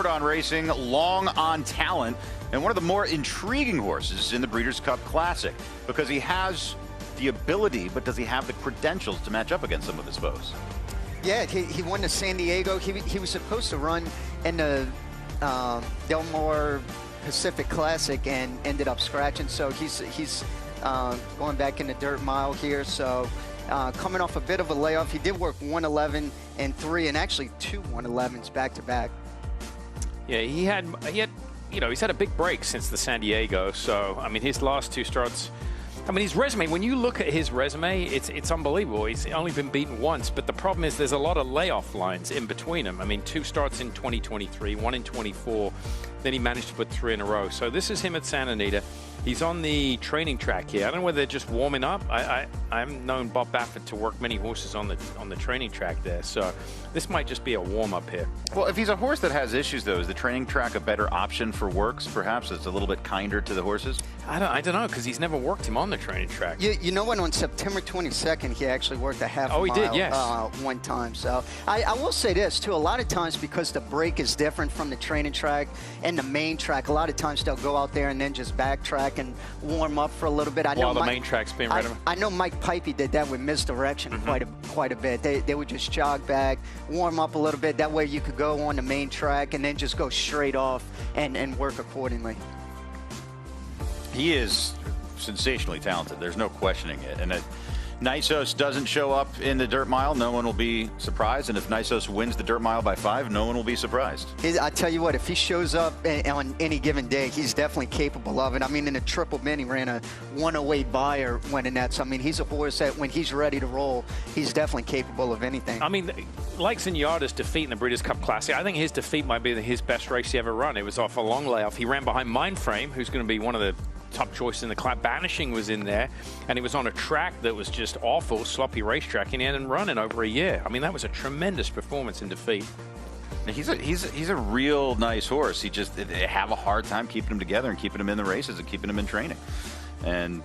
S1: short on racing, long on talent, and one of the more intriguing horses in the Breeders' Cup Classic because he has the ability, but does he have the credentials to match up against some of his foes?
S3: Yeah, he won the San Diego. He was supposed to run in the Del Mar Pacific Classic and ended up scratching. So he's going back in the dirt mile here. So coming off a bit of a layoff, he did work 111 and 3, and actually 2 111s back to back.
S2: Yeah, he had he's had a big break since the San Diego. So I mean, his last 2 starts. I mean, his resume, when you look at his resume, it's unbelievable. He's only been beaten once, but the problem is there's a lot of layoff lines in between him. I mean, 2 starts in 2023, 1 in 24, then he managed to put 3 in a row. So this is him at Santa Anita. He's on the training track here. I don't know whether they're just warming up. I've known Bob Baffert to work many horses on the training track there, so this might just be a warm-up here.
S1: Well, if he's a horse that has issues, though, is the training track a better option for works, perhaps? It's a little bit kinder to the horses?
S2: I don't know, because he's never worked him on the training track.
S3: You know what? On September 22nd, he actually worked a half a mile.
S2: Oh, he did, yes.
S3: One time. So I will say this, too. A lot of times, because the break is different from the training track and the main track, a lot of times they'll go out there and then just backtrack and warm up for a little bit.
S2: While the main track's being ready.
S3: I know Mike Pipey did that with Misdirection quite a bit. They would just jog back, warm up a little bit. That way you could go on the main track and then just go straight off and work accordingly.
S1: He is sensationally talented. There's no questioning it. And Nisos doesn't show up in the dirt mile, no one will be surprised. And if Nisos wins the dirt mile by 5, no one will be surprised.
S3: I tell you what, if he shows up on any given day, he's definitely capable of it. I mean, in the Triple Bin, he ran a 108 buyer winning that. So, I mean, he's a horse that when he's ready to roll, he's definitely capable of anything.
S2: I mean, like Zenyatta's defeat in the Breeders' Cup Classic, I think his defeat might be his best race he ever run. It was off a long layoff. He ran behind Mindframe, who's going to be one of the top choice in the class. Banishing was in there, and he was on a track that was just awful, sloppy racetrack, and he hadn't run in over a year. I mean, that was a tremendous performance in defeat.
S1: He's a real nice horse. They have a hard time keeping him together and keeping him in the races and keeping him in training. And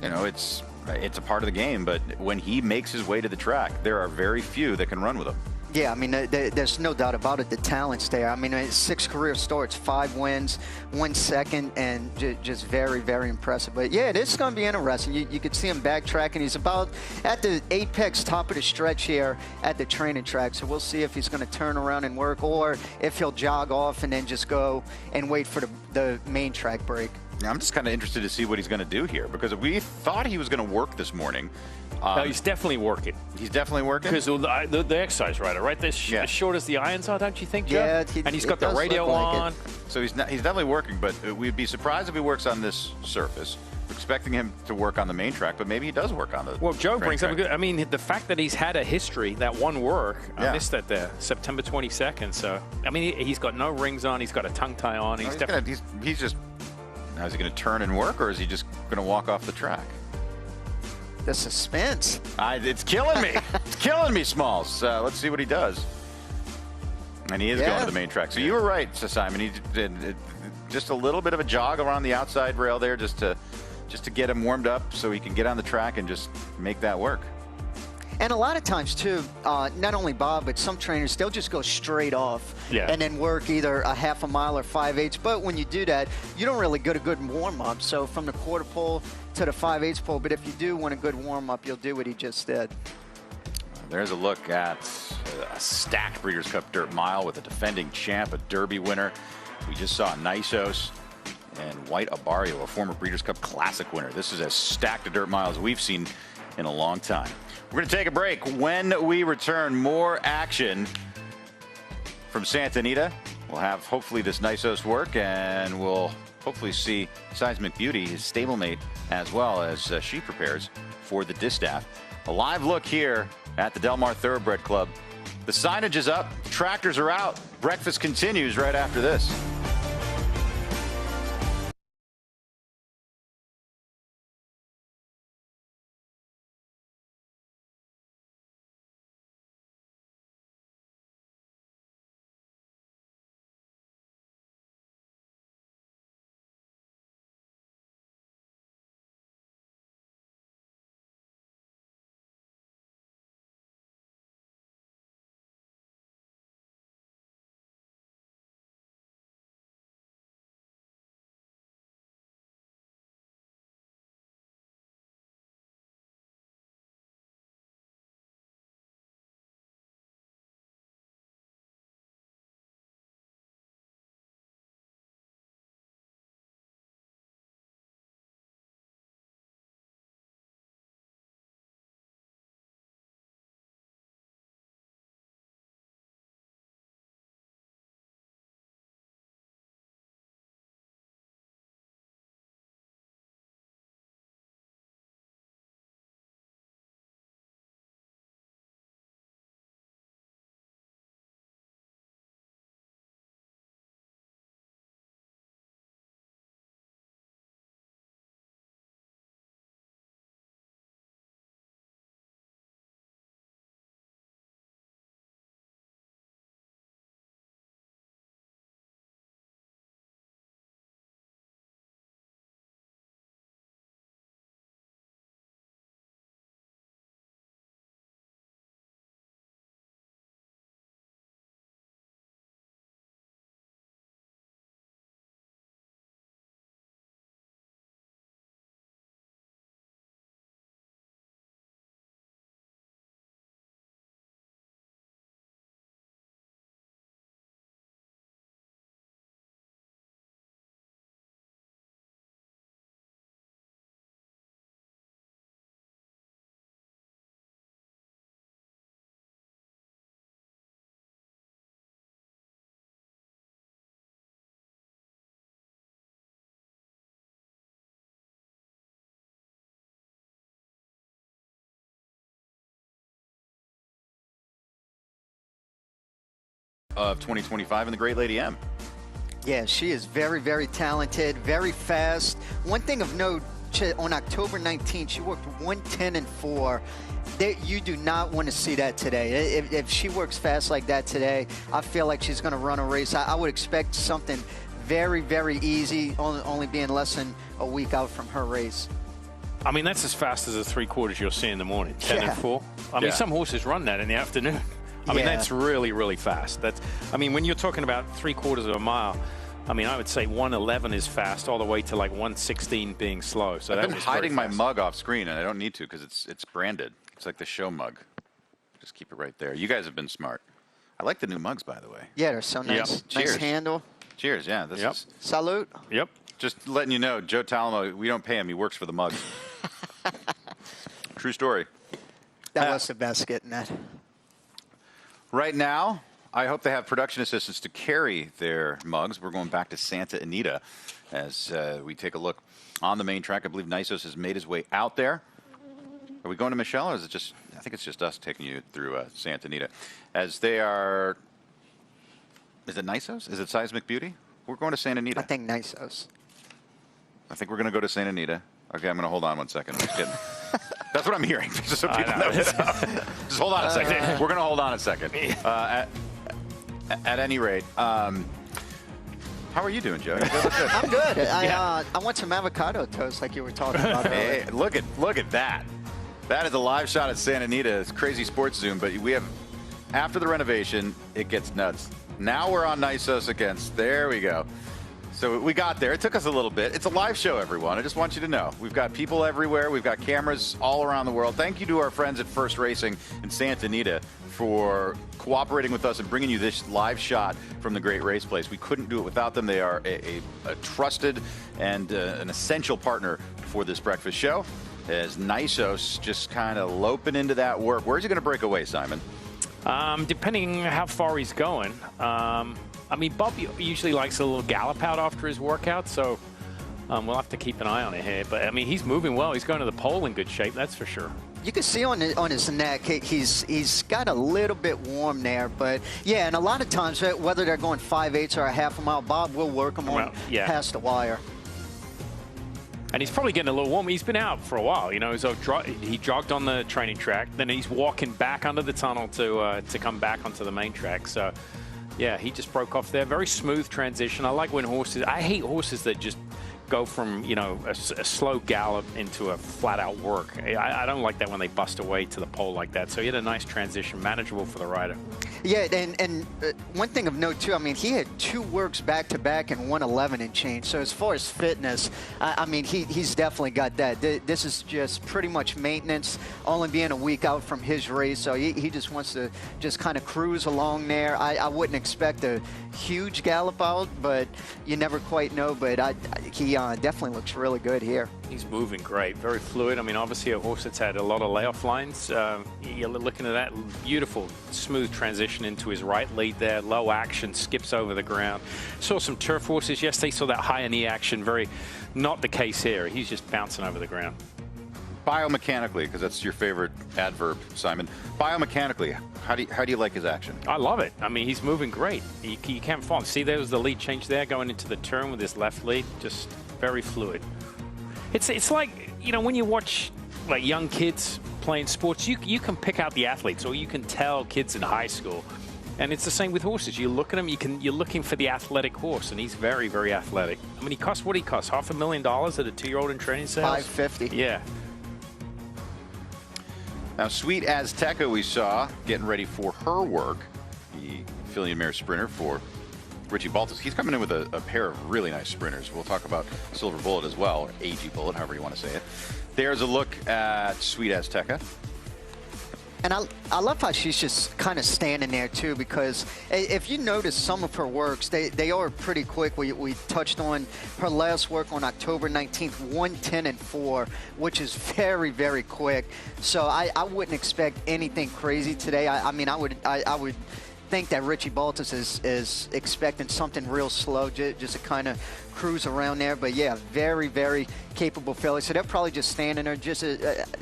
S1: it's a part of the game. But when he makes his way to the track, there are very few that can run with him.
S3: Yeah, I mean, there's no doubt about it. The talent's there. I mean, 6 career starts, 5 wins, 1 second, and just very, very impressive. But yeah, this is going to be interesting. You could see him backtracking. He's about at the apex top of the stretch here at the training track. So we'll see if he's going to turn around and work, or if he'll jog off and then just go and wait for the main track break.
S1: I'm just kind of interested to see what he's going to do here, because we thought he was going to work this morning.
S2: No, he's definitely working.
S1: He's definitely working?
S2: Because the exercise rider, right? As short as the irons are, don't you think, Joe?
S3: Yeah.
S2: And he's got the radio on.
S1: So he's definitely working, but we'd be surprised if he works on this surface. We're expecting him to work on the main track, but maybe he does work on the
S2: Well, Joe brings
S1: track.
S2: up a good, I mean, the fact that he's had a history, that one work, I missed that there, September 22nd. So, I mean, he's got no rings on. He's got a tongue tie on.
S1: He's just, now is he going to turn and work, or is he just going to walk off the track?
S3: The suspense.
S1: It's killing me. It's killing me, Smalls. Let's see what he does. And he is going to the main track. So you were right, Simon. He did just a little bit of a jog around the outside rail there just to get him warmed up so he can get on the track and just make that work.
S3: And a lot of times, too, not only Bob, but some trainers, they'll just go straight off and then work either a half a mile or 5/8. But when you do that, you don't really get a good warm-up. So from the quarter pole to the 5/8 pole, but if you do want a good warm-up, you'll do what he just did.
S1: There's a look at a stacked Breeders' Cup Dirt Mile with a defending champ, a Derby winner. We just saw Nisos and White Abarrio, a former Breeders' Cup Classic winner. This is as stacked a dirt mile as we've seen in a long time. We're going to take a break. When we return, more action from Santa Anita. We'll have hopefully this Nisos work, and we'll hopefully see Seismic Beauty, his stablemate, as well as she prepares for the distaff. A live look here at the Del Mar Thoroughbred Club. The signage is up, tractors are out. Breakfast continues right after this. of 2025 in the Great Lady M.
S3: Yeah, she is very, very talented, very fast. One thing of note, on October 19th, she worked 1:10.4. You do not want to see that today. If she works fast like that today, I feel like she's going to run a race. I would expect something very, very easy, only being less than a week out from her race.
S2: I mean, that's as fast as the 3/4 you'll see in the morning, 10:4. I mean, some horses run that in the afternoon. I mean, that's really, really fast. I mean, when you're talking about 3/4 of a mile, I mean, I would say 1:11 is fast, all the way to like 1:16 being slow. So
S1: I've been hiding my mug off screen, and I don't need to because it's branded. It's like the show mug. Just keep it right there. You guys have been smart. I like the new mugs, by the way.
S3: Yeah, they're so nice.
S1: Yep.
S3: Nice
S1: Cheers.
S3: handle.
S1: Cheers. Yeah. This is
S3: Salute.
S2: Yep.
S1: Just letting you know, Joe Talamo, we don't pay him. He works for the mugs. True story.
S3: That was the best getting that.
S1: Right now, I hope they have production assistants to carry their mugs. We're going back to Santa Anita as we take a look on the main track. I believe Nisos has made his way out there. Are we going to Michelle, or is it just, I think it's just us taking you through Santa Anita. As they are, is it Nisos? Is it Seismic Beauty? We're going to Santa Anita.
S3: I think Nisos.
S1: I think we're going to go to Santa Anita. Okay, I'm going to hold on one second. I'm just kidding. That's what I'm hearing. Just so people know. Just hold on a second. We're going to hold on a second. At any rate, how are you doing, Joe?
S3: I'm good. I want some avocado toast like you were talking about earlier.
S1: Hey, look at that. That is a live shot at Santa Anita. It's crazy sports zoom, but we have, after the renovation, it gets nuts. Now we're on Nisos against, there we go. So we got there. It took us a little bit. It's a live show, everyone. I just want you to know. We've got people everywhere. We've got cameras all around the world. Thank you to our friends at First Racing in Santa Anita for cooperating with us and bringing you this live shot from the great race place. We couldn't do it without them. They are a trusted and an essential partner for this breakfast show. As Nisos just kind of loping into that work. Where's he going to break away, Simon?
S2: Depending how far he's going. I mean, Bob usually likes a little gallop out after his workout, so we'll have to keep an eye on it here. But, I mean, he's moving well. He's going to the pole in good shape, that's for sure.
S3: You can see on his neck, he's got a little bit warm there. But, yeah, and a lot of times, whether they're going 5/8 or a half a mile, Bob will work them on past the wire.
S2: And he's probably getting a little warm. He's been out for a while, you know. So he jogged on the training track. Then he's walking back under the tunnel to come back onto the main track. So, yeah, he just broke off there. Very smooth transition. I like when horses – I hate horses that just go from, you know, a slow gallop into a flat-out work. I don't like that when they bust away to the pole like that. So he had a nice transition, manageable for the rider.
S3: Yeah, and one thing of note, too, I mean, he had 2 works back-to-back and 1:11 and change. So as far as fitness, I mean, he's definitely got that. This is just pretty much maintenance, only being a week out from his race. So he just wants to just kind of cruise along there. I wouldn't expect a huge gallop out, but you never quite know. But he definitely looks really good here.
S2: He's moving great, very fluid. I mean, obviously a horse that's had a lot of layoff lines. You're looking at that beautiful, smooth transition into his right lead there. Low action, skips over the ground. Saw some turf horses yesterday, saw that higher knee action. Very not the case here. He's just bouncing over the ground.
S1: Biomechanically, because that's your favorite adverb, Simon. Biomechanically, how do you like his action?
S2: I love it. I mean, he's moving great. You can't fault him. See, there was the lead change there going into the turn with his left lead. Just very fluid. It's like, you know, when you watch like young kids playing sports, you can pick out the athletes, or you can tell kids in high school. And it's the same with horses. You look at them, you're looking for the athletic horse, and he's very, very athletic. I mean, he costs what he costs, $500,000 at a 2-year-old in training sales?
S3: $550,000.
S2: Yeah.
S1: Now, Sweet Azteca we saw getting ready for her work, the Filly and Mare sprinter for Richie Baltas. He's coming in with a pair of really nice sprinters. We'll talk about Silver Bullet as well, or AG Bullet, however you want to say it. There's a look at Sweet Azteca.
S3: And I love how she's just kind of standing there, too, because if you notice some of her works, they are pretty quick. We touched on her last work on October 19th, 1:10.4, which is very, very quick. So I wouldn't expect anything crazy today. I mean, I would think that Richie Baltus is expecting something real slow, just to kind of cruise around there. But yeah, very, very capable filly. So they're probably just standing there. Just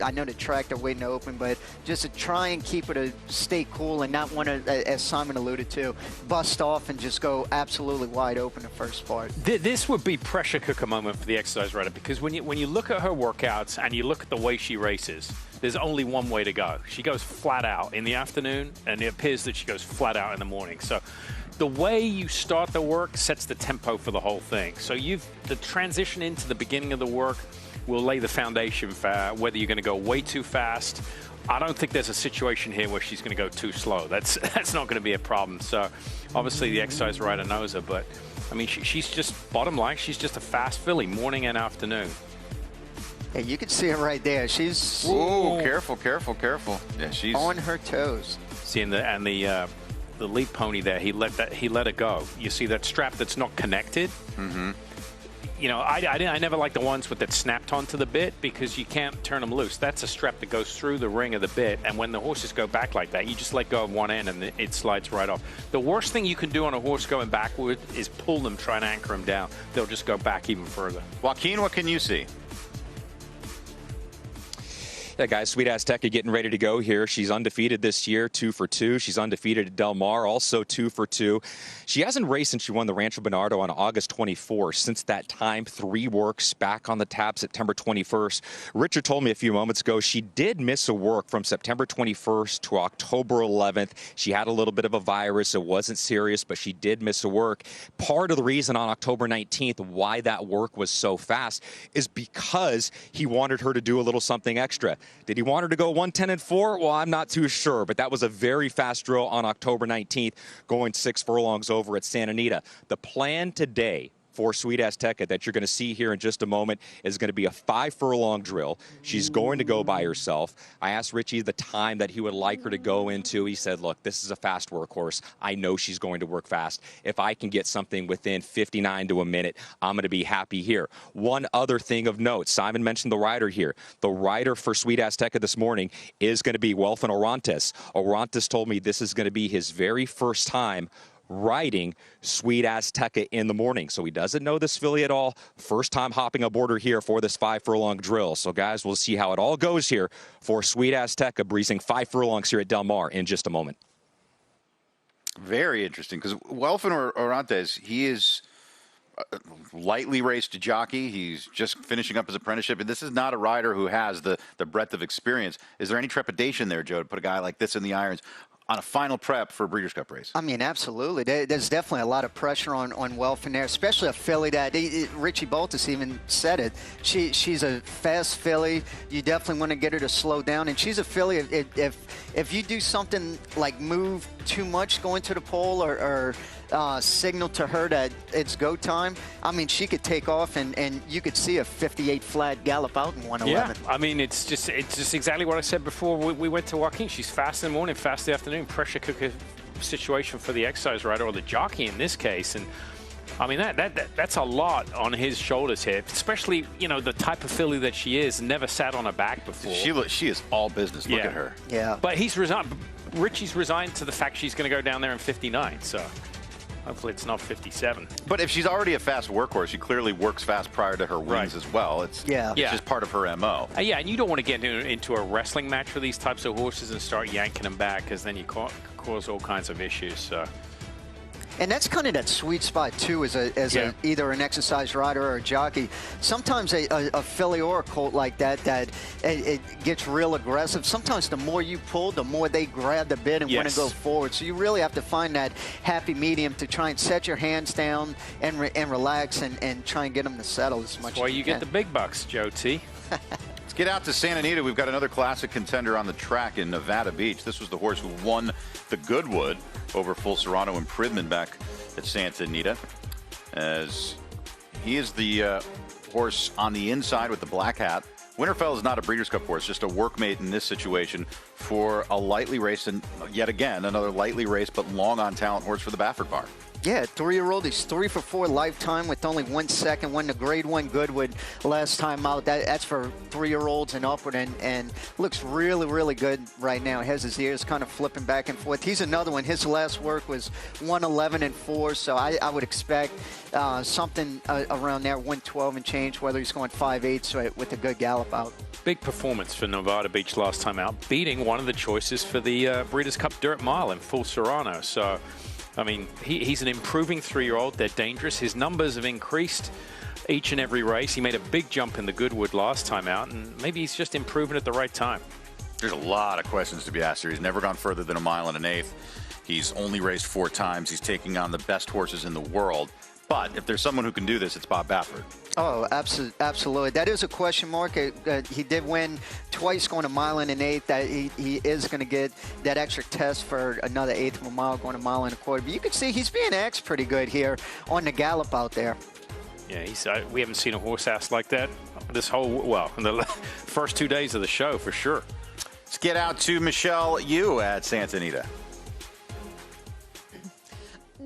S3: I know the track they're waiting to open, but just to try and keep it to stay cool and not want to, as Simon alluded to, bust off and just go absolutely wide open the first part.
S2: This would be pressure cooker moment for the exercise rider, because when you look at her workouts and you look at the way she races, there's only one way to go. She goes flat out in the afternoon, and it appears that she goes flat out in the morning. So the way you start the work sets the tempo for the whole thing. So the transition into the beginning of the work will lay the foundation for whether you're going to go way too fast. I don't think there's a situation here where she's going to go too slow. That's not going to be a problem. So obviously the exercise rider knows her, but I mean, she's just, bottom line, she's just a fast filly, morning and afternoon.
S3: Hey, you can see it right there. She's
S1: careful, careful, careful. Yeah, she's
S3: on her toes.
S2: See, the lead pony there, he let her go. You see that strap that's not connected? Mm-hmm. You know, I never like the ones with that snapped onto the bit, because you can't turn them loose. That's a strap that goes through the ring of the bit, and when the horses go back like that, you just let go of one end and it slides right off. The worst thing you can do on a horse going backward is pull them, try and anchor them down. They'll just go back even further.
S1: Joaquin, what can you see?
S5: Yeah, guys, Sweet Azteca getting ready to go here. She's undefeated this year, 2 for 2. She's undefeated at Del Mar, also 2 for 2. She hasn't raced since she won the Rancho Bernardo on August 24th. Since that time, 3 works, back on the tab September 21st. Richard told me a few moments ago she did miss a work from September 21st to October 11th. She had a little bit of a virus. It wasn't serious, but she did miss a work. Part of the reason on October 19th why that work was so fast is because he wanted her to do a little something extra. Did he want her to go 110-4? Well, I'm not too sure, but that was a very fast drill on October 19th, going 6 furlongs over at Santa Anita. The plan today for Sweet Azteca that you're going to see here in just a moment is going to be a 5 furlong drill. She's going to go by herself. I asked Richie the time that he would like her to go into. He said, look, this is a fast workhorse. I know she's going to work fast. If I can get something within 59 to a minute, I'm going to be happy here. One other thing of note, Simon mentioned the rider here. The rider for Sweet Azteca this morning is going to be Welfin Orantes. Orantes told me this is going to be his very first time riding Sweet Azteca in the morning. So he doesn't know this filly at all. First time hopping aboard her here for this 5 furlong drill. So guys, we'll see how it all goes here for Sweet Azteca, breezing 5 furlongs here at Del Mar in just a moment.
S1: Very interesting, because Welfin Orantes, he is lightly raced jockey. He's just finishing up his apprenticeship, and this is not a rider who has the breadth of experience. Is there any trepidation there, Joe, to put a guy like this in the irons on a final prep for a Breeders' Cup race?
S3: I mean, absolutely. There's definitely a lot of pressure on Welfin there, especially a filly that Richie Baltus even said it. She's a fast filly. You definitely want to get her to slow down, and she's a filly. If you do something like move too much going to the pole or signal to her that it's go time, I mean, she could take off and you could see a 58 flat gallop out in 111.
S2: Yeah, I mean, it's just exactly what I said before we went to Joaquin. She's fast in the morning, fast in the afternoon, pressure cooker situation for the exercise rider, or the jockey in this case. And I mean, that's a lot on his shoulders here, especially, you know, the type of filly that she is, never sat on her back before.
S1: She is all business. Look at her.
S3: Yeah.
S2: But Richie's resigned to the fact she's going to go down there in 59, so hopefully it's not 57.
S1: But if she's already a fast workhorse, she clearly works fast prior to her wings as well. It's just part of her MO.
S2: Yeah, and you don't want to get into a wrestling match for these types of horses and start yanking them back, because then you cause all kinds of issues. So.
S3: And that's kind of that sweet spot, too, as either an exercise rider or a jockey. Sometimes a filly or a colt like that it gets real aggressive. Sometimes the more you pull, the more they grab the bit and want to go forward. So you really have to find that happy medium to try and set your hands down and relax and try and get them to settle as much as you can.
S2: That's why you get the big bucks, Joe T.
S1: Let's get out to Santa Anita. We've got another classic contender on the track in Nevada Beach. This was the horse who won the Goodwood over Full Serrano and Pridman back at Santa Anita, as he is the horse on the inside with the black hat. Winterfell is not a Breeders' Cup horse, just a workmate in this situation for a lightly raced, and yet again, another lightly raced but long on talent horse for the Baffert bar.
S3: Yeah, 3-year-old. He's 3 for 4 lifetime with only 1 second. Won the Grade 1 Goodwood last time out. That's for 3-year-olds and upward, and looks really, really good right now. Has his ears kind of flipping back and forth. He's another one. His last work was 111 and 4, so I would expect something around there, 112 and change, whether he's going 5/8 with a good gallop out.
S2: Big performance for Nevada Beach last time out, beating one of the choices for the Breeders' Cup Dirt Mile in Full Serrano. So, I mean, he's an improving 3-year-old. They're dangerous. His numbers have increased each and every race. He made a big jump in the Goodwood last time out, and maybe he's just improving at the right time.
S1: There's a lot of questions to be asked here. He's never gone further than 1 1/8 miles. He's only raced 4 times. He's taking on the best horses in the world. But if there's someone who can do this, it's Bob Baffert.
S3: Oh, absolutely. That is a question mark. He did win twice going 1 1/8 miles. That he is going to get that extra test for another 1/8 of a mile, going 1 1/4 miles. But you can see he's being axed pretty good here on the gallop out there.
S2: Yeah, we haven't seen a horse ass like that this whole, well, in the first 2 days of the show for sure.
S1: Let's get out to Michelle Yu at Santa Anita.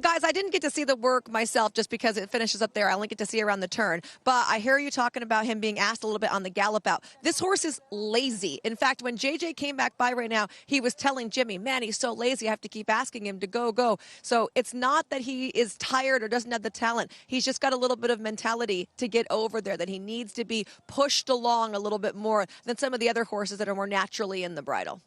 S8: Guys, I didn't get to see the work myself just because it finishes up there. I only get to see around the turn. But I hear you talking about him being asked a little bit on the gallop out. This horse is lazy. In fact, when JJ came back by right now, he was telling Jimmy, man, he's so lazy. I have to keep asking him to go. So it's not that he is tired or doesn't have the talent. He's just got a little bit of mentality to get over there, that he needs to be pushed along a little bit more than some of the other horses that are more naturally in the bridle.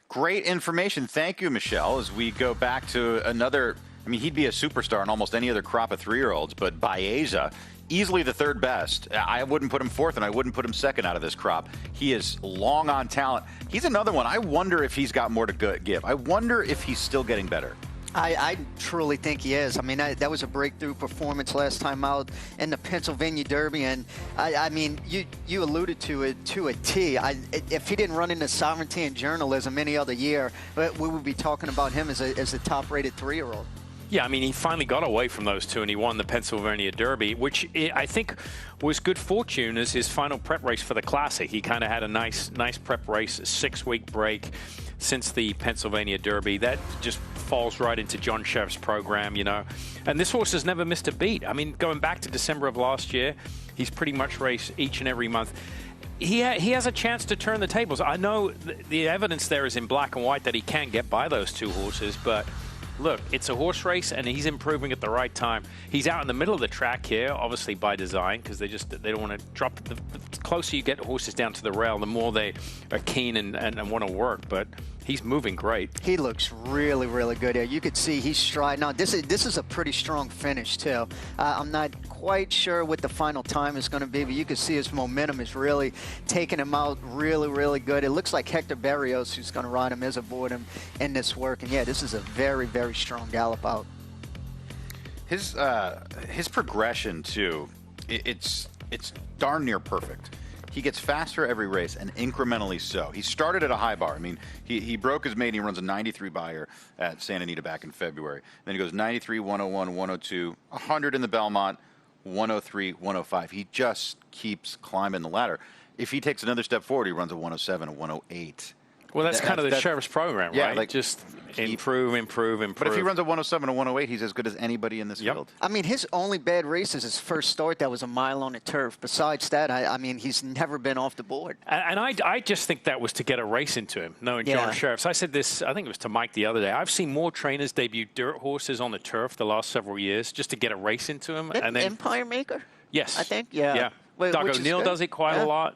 S1: Great information. Thank you, Michelle. As we go back to another, I mean, he'd be a superstar in almost any other crop of 3-year-olds, but Baeza, easily the 3rd best. I wouldn't put him 4th, and I wouldn't put him 2nd out of this crop. He is long on talent. He's another one. I wonder if he's got more to give. I wonder if he's still getting better.
S3: I truly think he is. I mean, that was a breakthrough performance last time out in the Pennsylvania Derby, and I mean, you alluded to it to a T. If he didn't run into sovereignty and journalism any other year, we would be talking about him as a top-rated 3-year-old.
S2: Yeah, I mean, he finally got away from those two, and he won the Pennsylvania Derby, which I think was good fortune as his final prep race for the Classic. He kind of had a nice prep race, a 6-week break since the Pennsylvania Derby. That just falls right into John Shirreffs' program, you know. And this horse has never missed a beat. I mean, going back to December of last year, he's pretty much raced each and every month. He has a chance to turn the tables. I know the evidence there is in black and white that he can get by those 2 horses, but look, it's a horse race, and he's improving at the right time. He's out in the middle of the track here, obviously by design, because they don't want to drop. The closer you get horses down to the rail, the more they are keen and want to work. But he's moving great.
S3: He looks really, really good here. You could see he's striding. Now, this is a pretty strong finish, too. I'm not quite sure what the final time is going to be, but you can see his momentum is really taking him out really, really good. It looks like Hector Berrios, who's going to ride him, is aboard him in this work. And, yeah, this is a very, very strong gallop out.
S1: His progression, too, it's darn near perfect. He gets faster every race, and incrementally so. He started at a high bar. I mean, he broke his maiden. He runs a 93 Beyer at Santa Anita back in February. Then he goes 93, 101, 102, 100 in the Belmont, 103, 105. He just keeps climbing the ladder. If he takes another step forward, he runs a 107, a 108.
S2: Well, that's kind of the Sheriff's program,
S1: yeah,
S2: right?
S1: Like,
S2: just improve.
S1: But if he runs a 107 and a 108, he's as good as anybody in this field.
S3: I mean, his only bad race is his first start. That was a mile on the turf. Besides that, I mean, he's never been off the board.
S2: And I just think that was to get a race into him, knowing John Shirreffs. I said this, I think it was to Mike the other day. I've seen more trainers debut dirt horses on the turf the last several years just to get a race into him. And then
S3: Empire Maker?
S2: Yes.
S3: I think, yeah.
S2: Doug O'Neill does it quite a lot.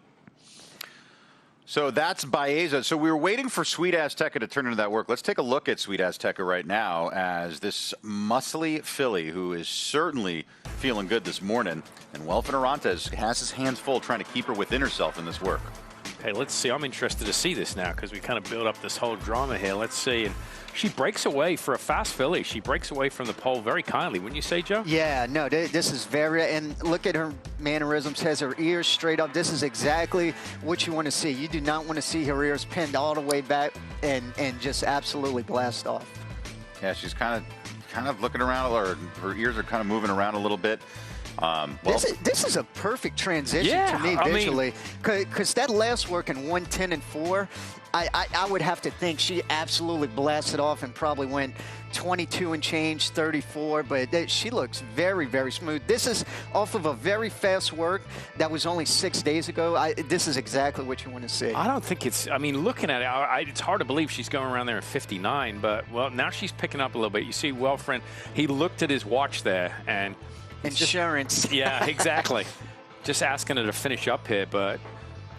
S1: So that's Baeza. So we were waiting for Sweet Azteca to turn into that work. Let's take a look at Sweet Azteca right now as this muscly filly who is certainly feeling good this morning. And Welfin Arantes has his hands full trying to keep her within herself in this work.
S2: Okay, let's see. I'm interested to see this now because we kind of build up this whole drama here. Let's see. And she breaks away for a fast filly. She breaks away from the pole very kindly, wouldn't you say, Joe?
S3: Yeah, no, this is very, and look at her mannerisms, has her ears straight up. This is exactly what you want to see. You do not want to see her ears pinned all the way back and just absolutely blast off.
S1: Yeah, she's kind of looking around, or her ears are kind of moving around a little bit. Well,
S3: this is a perfect transition to me visually, because that last work in 1:10 and 4, I would have to think she absolutely blasted off and probably went 22 and change, 34, but she looks very, very smooth. This is off of a very fast work that was only 6 days ago. This is exactly what you want to see.
S2: I don't think it's, I mean, looking at it, it's hard to believe she's going around there at 59, but, well, now she's picking up a little bit. You see, Welfren, he looked at his watch there and...
S3: Insurance.
S2: Yeah, exactly. Just asking her to finish up here, but...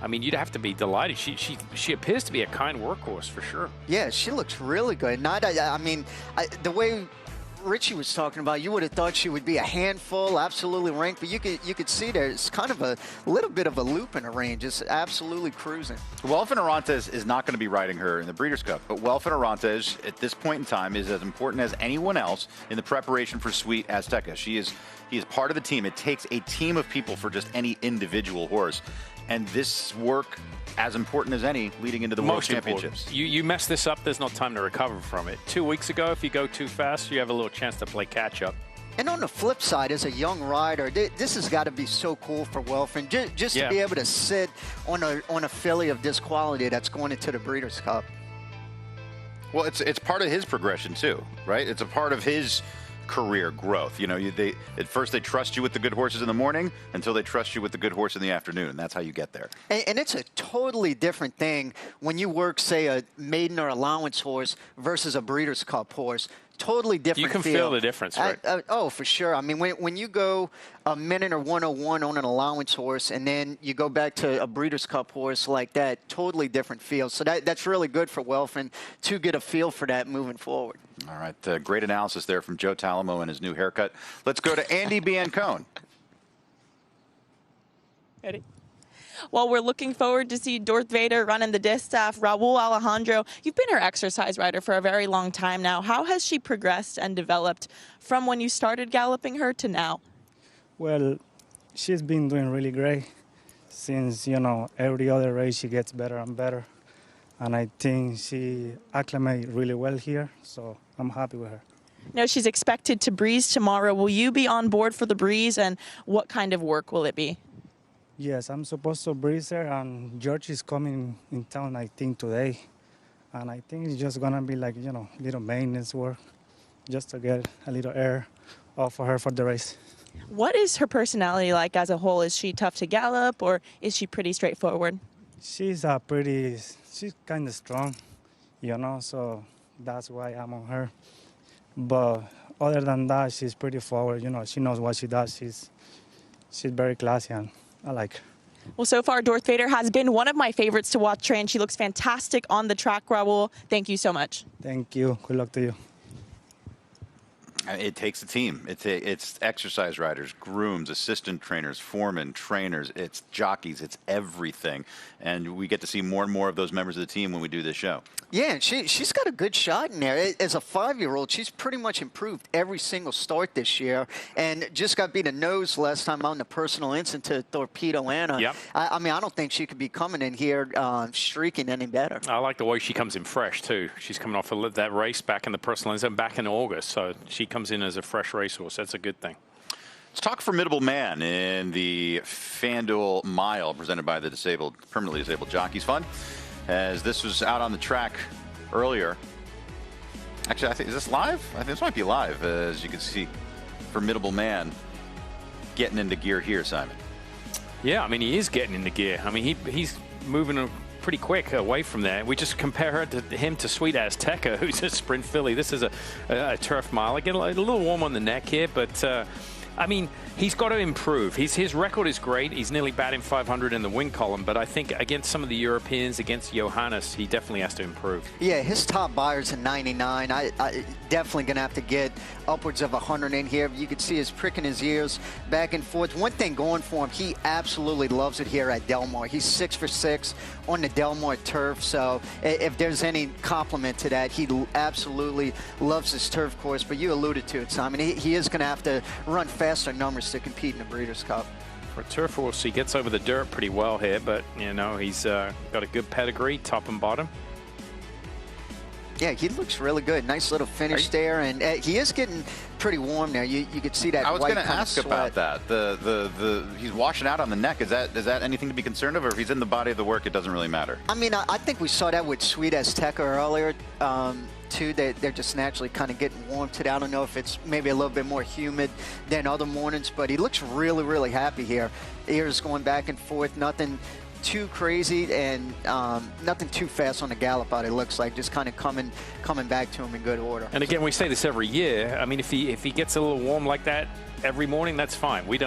S2: I mean, you'd have to be delighted. She appears to be a kind workhorse for sure.
S3: Yeah, she looks really good. The way Richie was talking about, you would have thought she would be a handful, absolutely ranked, but you could see there's kind of a little bit of a loop in her range. It's absolutely cruising.
S1: Welfren Arantes is not going to be riding her in the Breeders' Cup, but Welfren Arantes at this point in time is as important as anyone else in the preparation for Sweet Azteca. He is part of the team. It takes a team of people for just any individual horse. And this work, as important as any, leading into the World Championships.
S2: You mess this up, there's no time to recover from it. 2 weeks ago, if you go too fast, you have a little chance to play catch-up.
S3: And on the flip side, as a young rider, this has got to be so cool for Welfren, just to be able to sit on a filly of this quality that's going into the Breeders' Cup.
S1: Well, it's part of his progression too, right? It's a part of his career growth. You know, at first they trust you with the good horses in the morning until they trust you with the good horse in the afternoon. That's how you get there.
S3: And it's a totally different thing when you work, say, a maiden or allowance horse versus a Breeders' Cup horse. Totally different.
S2: You can feel the difference, right?
S3: Oh, for sure. I mean, when you go a minute or 101 on an allowance horse and then you go back to a Breeders' Cup horse like that, totally different feel. So that's really good for Welfren to get a feel for that moving forward.
S1: All right. Great analysis there from Joe Talamo and his new haircut. Let's go to Andy Biancone.
S4: Eddie. Well, we're looking forward to see Dorth Vader running the distaff. Raul Alejandro, you've been her exercise rider for a very long time now. How has she progressed and developed from when you started galloping her to now?
S13: Well, she's been doing really great since, every other race she gets better and better. And I think she acclimated really well here, so I'm happy with her.
S4: Now she's expected to breeze tomorrow. Will you be on board for the breeze, and what kind of work will it be?
S13: Yes, I'm supposed to breeze her, and George is coming in town, I think, today. And I think it's just going to be like, little maintenance work, just to get a little air off of her for the race.
S4: What is her personality like as a whole? Is she tough to gallop, or is she pretty straightforward?
S13: She's kind of strong, so that's why I'm on her. But other than that, she's pretty forward. She knows what she does. She's very classy, and I like her.
S4: Well, so far, Dorth Vader has been one of my favorites to watch train. She looks fantastic on the track, Raul. Thank you so much.
S13: Thank you. Good luck to you.
S1: It takes a team. It's exercise riders, grooms, assistant trainers, foremen, trainers. It's jockeys. It's everything. And we get to see more and more of those members of the team when we do this show.
S3: Yeah, and she's got a good shot in there. As a 5-year-old, she's pretty much improved every single start this year, and just got beat a nose last time out in the personal instant to Torpedo Anna.
S2: Yep.
S3: I mean, I don't think she could be coming in here streaking any better.
S2: I like the way she comes in fresh, too. She's coming off that race back in the personal instant back in August, so she comes in as a fresh racehorse. That's a good thing.
S1: Let's talk Formidable Man in the FanDuel Mile presented by the permanently disabled Jockeys Fund. As this was out on the track earlier. Actually, I think, is this live? I think this might be live. As you can see, Formidable Man getting into gear here, Simon.
S2: Yeah, I mean, he is getting into gear. I mean, he's moving pretty quick away from there. We just compare him to Sweet Azteca, who's a sprint filly. This is a turf mile. I get a little warm on the neck here, but I mean, he's got to improve. His record is great. He's nearly batting 500 in the win column, but I think against some of the Europeans, against Johannes, he definitely has to improve.
S3: Yeah, his top buyer's in 99. I definitely going to have to get upwards of 100 in here. You can see his pricking his ears back and forth. One thing going for him, he absolutely loves it here at Del Mar. He's 6 for 6 on the Del Mar turf, so if there's any compliment to that, he absolutely loves his turf course. But you alluded to it, Simon. He is going to have to run faster numbers to compete in the Breeders' Cup.
S2: For a turf horse, he gets over the dirt pretty well here, but, he's got a good pedigree, top and bottom.
S3: Yeah, he looks really good. Nice little finish there, and he is getting pretty warm there. You could see that.
S1: I was
S3: going
S1: to ask about that. He's washing out on the neck. Is that anything to be concerned of, or if he's in the body of the work, it doesn't really matter?
S3: I mean, I think we saw that with Sweet Azteca earlier. Too, they're just naturally kind of getting warm today. I don't know if it's maybe a little bit more humid than other mornings, but he looks really, really happy here. Ears going back and forth, nothing too crazy and nothing too fast on the gallop out. It looks like just kind of coming back to him in good order.
S2: And again, we say this every year. I mean, if he gets a little warm like that every morning, that's fine. We've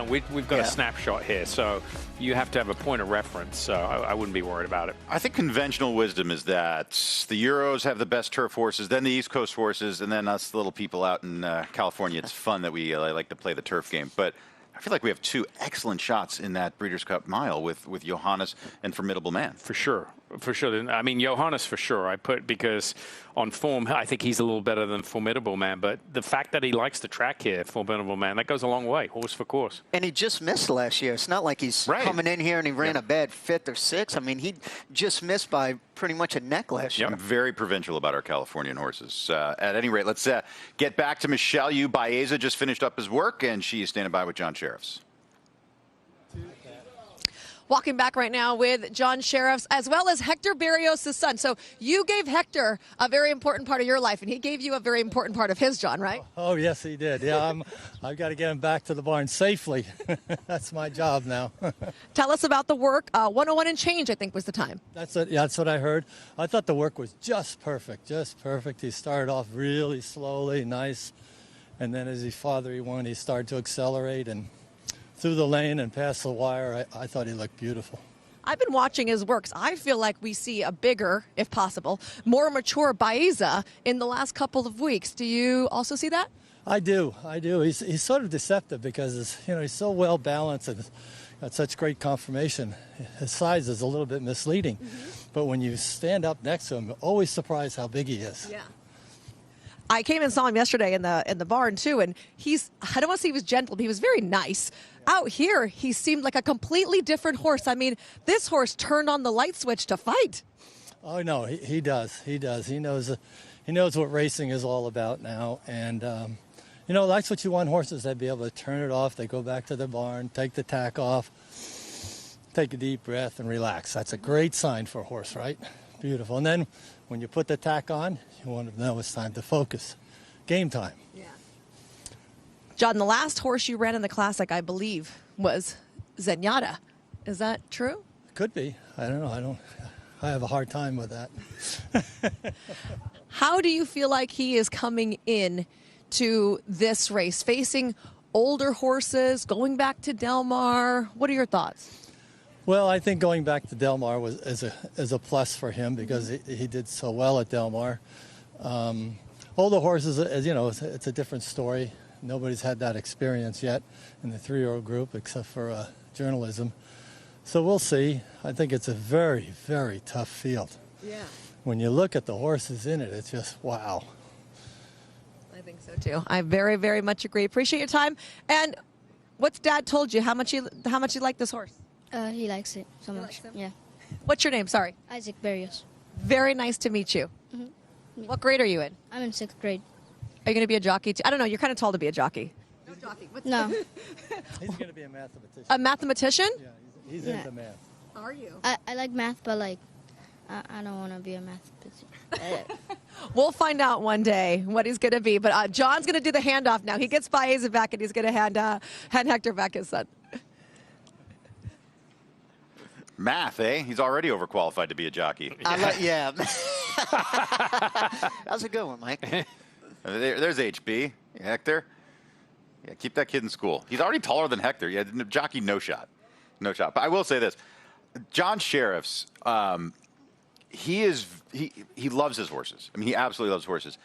S2: got a snapshot here, so you have to have a point of reference. So I wouldn't be worried about it.
S1: I think conventional wisdom is that the Euros have the best turf horses, then the East Coast horses, and then us little people out in California. It's fun that we like to play the turf game, but I feel like we have 2 excellent shots in that Breeders' Cup Mile with Johannes and Formidable Man.
S2: For sure. I mean, Johannes for sure. Because on form, I think he's a little better than Formidable Man. But the fact that he likes the track here, Formidable Man, that goes a long way, horse for course.
S3: And he just missed last year. It's not like he's coming in here and he ran a bad 5th or 6th. I mean, he just missed by pretty much a neck last year.
S1: I'm very provincial about our Californian horses. At any rate, let's get back to Michelle Yu. Baeza just finished up his work, and she is standing by with John Shirreffs.
S8: Walking back right now with John Shirreffs, as well as Hector Barrios' son. So you gave Hector a very important part of your life, and he gave you a very important part of his, John, right?
S14: Oh, yes, he did. Yeah, I've got to get him back to the barn safely. That's my job now.
S8: Tell us about the work. 101 and change, I think, was the time.
S14: That's it. Yeah, that's what I heard. I thought the work was just perfect, He started off really slowly, nice, and then as he won, he started to accelerate and through the lane and past the wire. I thought he looked beautiful.
S8: I've been watching his works. I feel like we see a bigger, if possible, more mature Baeza in the last couple of weeks. Do you also see that?
S14: I do. He's sort of deceptive because he's so well balanced and got such great conformation. His size is a little bit misleading, but when you stand up next to him, you're always surprised how big he is.
S8: Yeah. I came and saw him yesterday in the barn too, and I don't want to say he was gentle, but he was very nice. Out here, he seemed like a completely different horse. I mean, this horse turned on the light switch to fight.
S14: Oh no, he does. He knows what racing is all about now, and that's what you want horses. They'd be able to turn it off. They go back to the barn, take the tack off, take a deep breath, and relax. That's a great sign for a horse, right? Beautiful. And then when you put the tack on, you want to know it's time to focus. Game time.
S8: Yeah. John, the last horse you ran in the Classic, I believe, was Zenyatta. Is that true?
S14: Could be. I don't know. I have a hard time with that.
S8: How do you feel like he is coming in to this race, facing older horses, going back to Del Mar? What are your thoughts?
S14: Well, I think going back to Del Mar is a plus for him because he did so well at Del Mar. Older horses, as you know, it's a different story. Nobody's had that experience yet in the 3-year-old group except for journalism. So we'll see. I think it's a very, very tough field.
S8: Yeah.
S14: When you look at the horses in it, it's just wow.
S8: I think so too. I very, very much agree. Appreciate your time. And what's Dad told you? How much you like this horse?
S15: He likes it so much. Yeah.
S8: What's your name? Sorry.
S15: Isaac Barrios.
S8: Very nice to meet you.
S15: Mm-hmm.
S8: What grade are you in?
S15: I'm in 6th grade.
S8: Are you going to be a jockey too? I don't know. You're kind of tall to be a jockey. No jockey.
S15: No.
S14: He's going to be a mathematician.
S8: A mathematician?
S14: Yeah, he's into math.
S8: Are you?
S15: I like math, but I don't want to be a mathematician.
S8: We'll find out one day what he's going to be. But John's going to do the handoff now. He gets Baeza back, and he's going to hand Hector back his son.
S1: Math, eh? He's already overqualified to be a jockey.
S3: Yeah. That was a good one, Mike.
S1: There's HB. Hector. Yeah, keep that kid in school. He's already taller than Hector. Yeah, jockey, no shot. No shot. But I will say this. John Shirreffs, he loves his horses. I mean, he absolutely loves horses.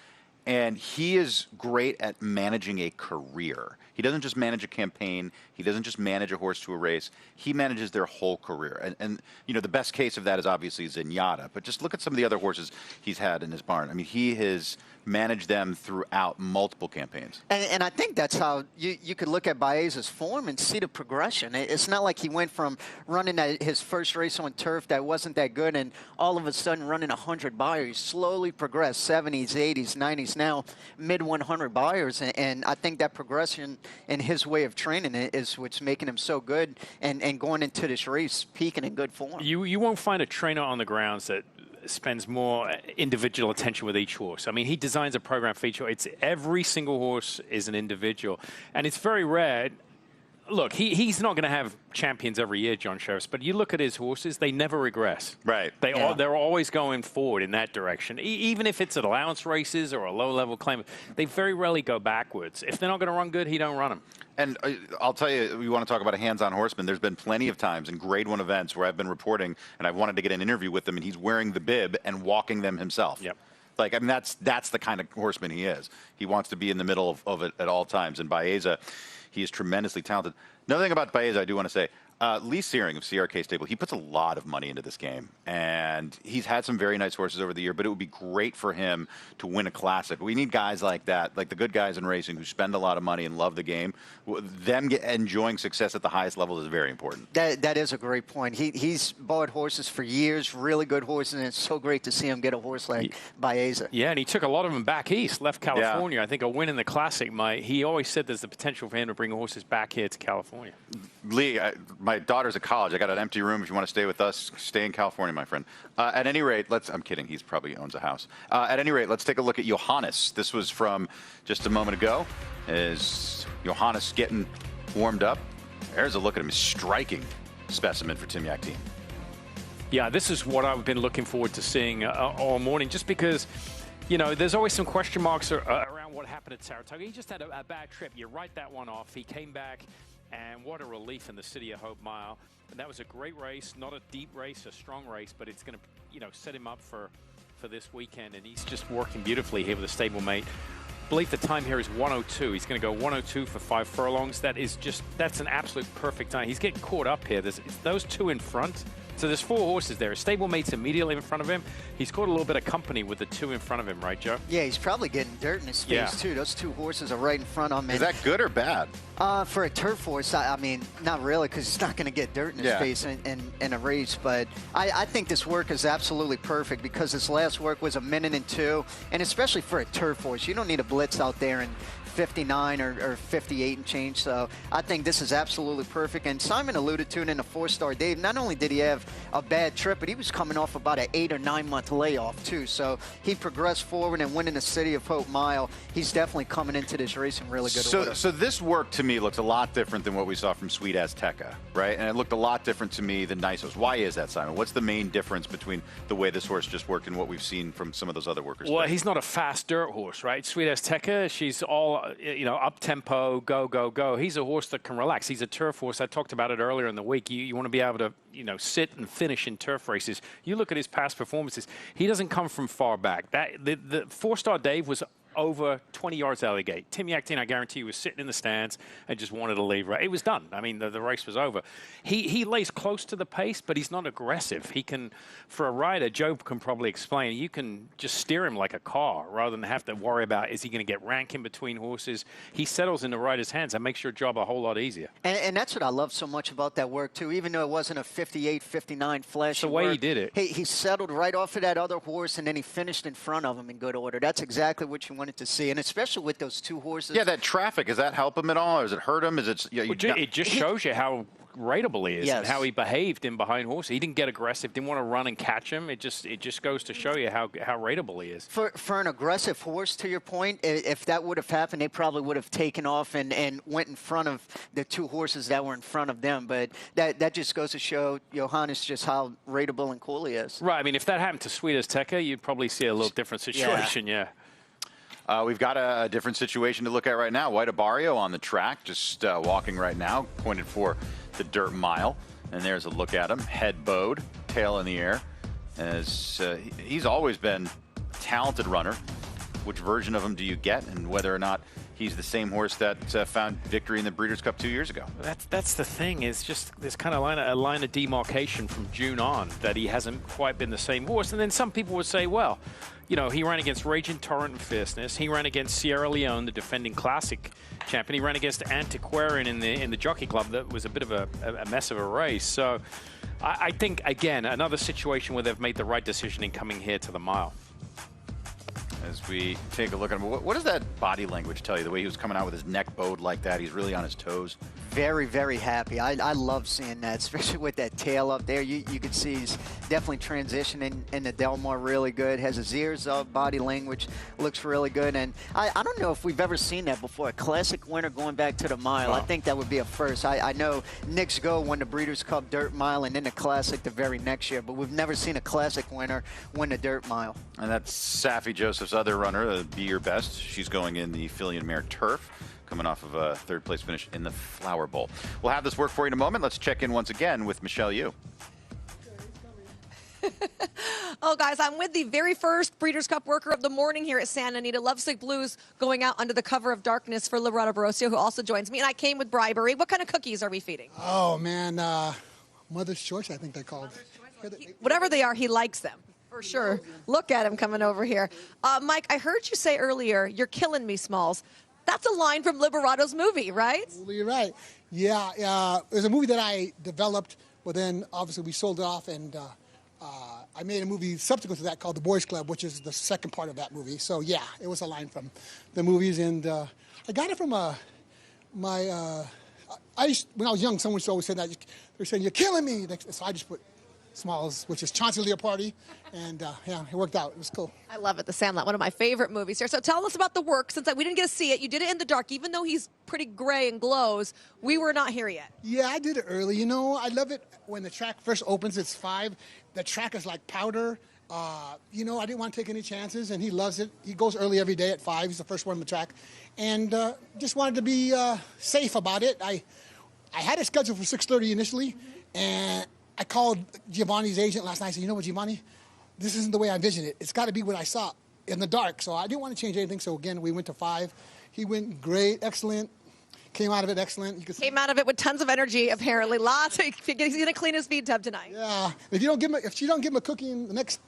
S1: And he is great at managing a career. He doesn't just manage a campaign. He doesn't just manage a horse to a race. He manages their whole career. And the best case of that is obviously Zenyatta. But just look at some of the other horses he's had in his barn. I mean, he has managed them throughout multiple campaigns.
S3: And I think that's how you could look at Baeza's form and see the progression. It's not like he went from running his first race on turf that wasn't that good and all of a sudden running 100 by. He slowly progressed, 70s, 80s, 90s, He's now mid-100 buyers, and I think that progression in his way of training is what's making him so good and going into this race peaking in good form.
S2: You won't find a trainer on the grounds that spends more individual attention with each horse. I mean, he designs a program for each horse. It's every single horse is an individual, and it's very rare. Look, he's not going to have champions every year, John Shirreffs, but you look at his horses, they never regress.
S1: Right.
S2: They're always going forward in that direction. Even if it's at allowance races or a low-level claim, they very rarely go backwards. If they're not going to run good, he don't run them.
S1: And I'll tell you, we want to talk about a hands-on horseman. There's been plenty of times in Grade 1 events where I've been reporting, and I've wanted to get an interview with him, and he's wearing the bib and walking them himself.
S2: Yep.
S1: Like, I mean, that's the kind of horseman he is. He wants to be in the middle of it at all times. And Baeza, he is tremendously talented. Another thing about Baeza I do want to say, Lee Searing of CRK Stable, he puts a lot of money into this game, and he's had some very nice horses over the year, but it would be great for him to win a classic. We need guys like that, like the good guys in racing who spend a lot of money and love the game. Them enjoying success at the highest level is very important.
S3: That is a great point. He's bought horses for years, really good horses, and it's so great to see him get a horse like Baeza.
S2: Yeah, and he took a lot of them back east, left California. Yeah. I think a win in the Classic he always said there's the potential for him to bring horses back here to California.
S1: Lee, my daughter's at college. I got an empty room. If you want to stay with us, stay in California, my friend. At any rate, I'm kidding. He's probably owns a house. At any rate, let's take a look at Johannes. This was from just a moment ago. Is Johannes getting warmed up? There's a look at him. Striking specimen for Tim Yak team.
S2: Yeah, this is what I've been looking forward to seeing all morning, just because, you know, there's always some question marks around what happened at Saratoga. He just had a bad trip. You write that one off. He came back. And what a relief in the City of Hope Mile. And that was a great race, not a deep race, a strong race, but it's going to, you know, set him up for this weekend. And he's just working beautifully here with a stablemate. I believe the time here is 1:02. He's going to go 1:02 for 5 furlongs. That's an absolute perfect time. He's getting caught up here. It's those two in front. So there's 4 horses there. His stablemate's immediately in front of him. He's got a little bit of company with the 2 in front of him, right, Joe?
S3: Yeah, he's probably getting dirt in his face, too. Those 2 horses are right in front of him.
S1: Is that good or bad?
S3: For a turf horse, I mean, not really, because he's not going to get dirt in his face in a race. But I think this work is absolutely perfect, because his last work was 1 minute and 2. And especially for a turf horse, you don't need a blitz out there in 59 or 58 and change. So I think this is absolutely perfect. And Simon alluded to it in the 4-star Dave. Not only did he have a bad trip, but he was coming off about an 8 or 9 month layoff too. So he progressed forward and winning the City of Hope Mile. He's definitely coming into this race in really good order.
S1: So this work to me looks a lot different than what we saw from Sweet Azteca, right? And it looked a lot different to me than Nisos. Why is that, Simon? What's the main difference between the way this horse just worked and what we've seen from some of those other workers?
S2: Well, he's not a fast dirt horse, right? Sweet Azteca, she's all, you know, up tempo, go, go, go. He's a horse that can relax. He's a turf horse. I talked about it earlier in the week. You want to be able to, you know, sit and finish in turf races. You look at his past performances. He doesn't come from far back. The 4-star Dave was over 20 yards out of the gate. Tim Yakteen, I guarantee you, was sitting in the stands and just wanted to leave. Right? It was done. I mean, the race was over. He lays close to the pace, but he's not aggressive. He can, for a rider, Joe can probably explain, you can just steer him like a car rather than have to worry about, is he going to get rank in between horses? He settles in the rider's hands and makes your job a whole lot easier.
S3: And that's what I love so much about that work, too. Even though it wasn't a 58, 59 flash.
S2: The way he did it.
S3: He settled right off of that other horse, and then he finished in front of him in good order. That's exactly what you wanted to see, and especially with those 2 horses.
S1: Yeah, that traffic, does that help him at all, or does it hurt him? Is it?
S2: It just shows you how rateable he is and how he behaved in behind horses. He didn't get aggressive, didn't want to run and catch him. It just goes to show you how rateable he is.
S3: For an aggressive horse, to your point, if that would have happened, they probably would have taken off and went in front of the 2 horses that were in front of them. But that just goes to show Johannes just how rateable and cool he is.
S2: Right. I mean, if that happened to Sweet Azteca, you'd probably see a little different situation. Yeah.
S1: We've got a different situation to look at right now. White Abarrio on the track, just walking right now, pointed for the dirt mile. And there's a look at him, head bowed, tail in the air. As he's always been a talented runner. Which version of him do you get, and whether or not he's the same horse that found victory in the Breeders' Cup 2 years ago?
S2: That's the thing. It's just this kind of a line of demarcation from June on that he hasn't quite been the same horse. And then some people would say, well, you know, he ran against Raging Torrent and Fierceness. He ran against Sierra Leone, the defending Classic champion. He ran against Antiquarian in the Jockey Club. That was a bit of a mess of a race. So I think, again, another situation where they've made the right decision in coming here to the mile.
S1: as we take a look at him. What does that body language tell you? The way he was coming out with his neck bowed like that, he's really on his toes.
S3: Very, very happy. I love seeing that, especially with that tail up there. You can see he's definitely transitioning into Del Mar really good. Has his ears up, body language looks really good. And I don't know if we've ever seen that before. A classic winner going back to the mile. I think that would be a first. I know Nick's Go won the Breeders' Cup Dirt Mile and then the Classic the very next year, but we've never seen a Classic winner win the Dirt Mile.
S1: And that's Safi Joseph's other runner, Be Your Best. She's going in the Filly and Mare Turf, coming off of a third-place finish in the Flower Bowl. We'll have this work for you in a moment. Let's check in once again with Michelle Yu.
S8: Oh, guys, I'm with the very first Breeders' Cup worker of the morning here at Santa Anita. Lovesick Blues going out under the cover of darkness for Liberato Barossio, who also joins me. And I came with bribery. What kind of cookies are we feeding?
S16: Oh, man, Mother's Choice, I think they're called.
S8: Whatever they are, he likes them. For sure. Look at him coming over here. Mike, I heard you say earlier, you're killing me, Smalls. That's a line from Liberato's movie, right?
S16: You're right. Yeah, it was a movie that I developed, but then obviously we sold it off, and I made a movie subsequent to that called The Boys Club, which is the second part of that movie. So, yeah, it was a line from the movies, and I got it from when I was young, someone always said that. They were saying, "You're killing me." So I just put Smalls, which is Chauncey Leopardi, and yeah, it worked out. It was cool.
S8: I love it, The Sandlot, one of my favorite movies here. So tell us about the work, since we didn't get to see it. You did it in the dark, even though he's pretty gray and glows. We were not here yet.
S16: Yeah, I did it early. You know, I love it when the track first opens. It's 5. The track is like powder. You know, I didn't want to take any chances, and he loves it. He goes early every day at 5. He's the first one on the track, and just wanted to be safe about it. I had it scheduled for 6:30 initially, and I called Giovanni's agent last night. I said, "You know what, Giovanni? This isn't the way I envisioned it. It's got to be what I saw in the dark." So I didn't want to change anything. So again, we went to 5. He went great, excellent. Came out of it excellent.
S8: Came out of it with tons of energy, apparently. Lots. He's going to clean his feed tub tonight.
S16: Yeah. If you don't give him a cookie in the next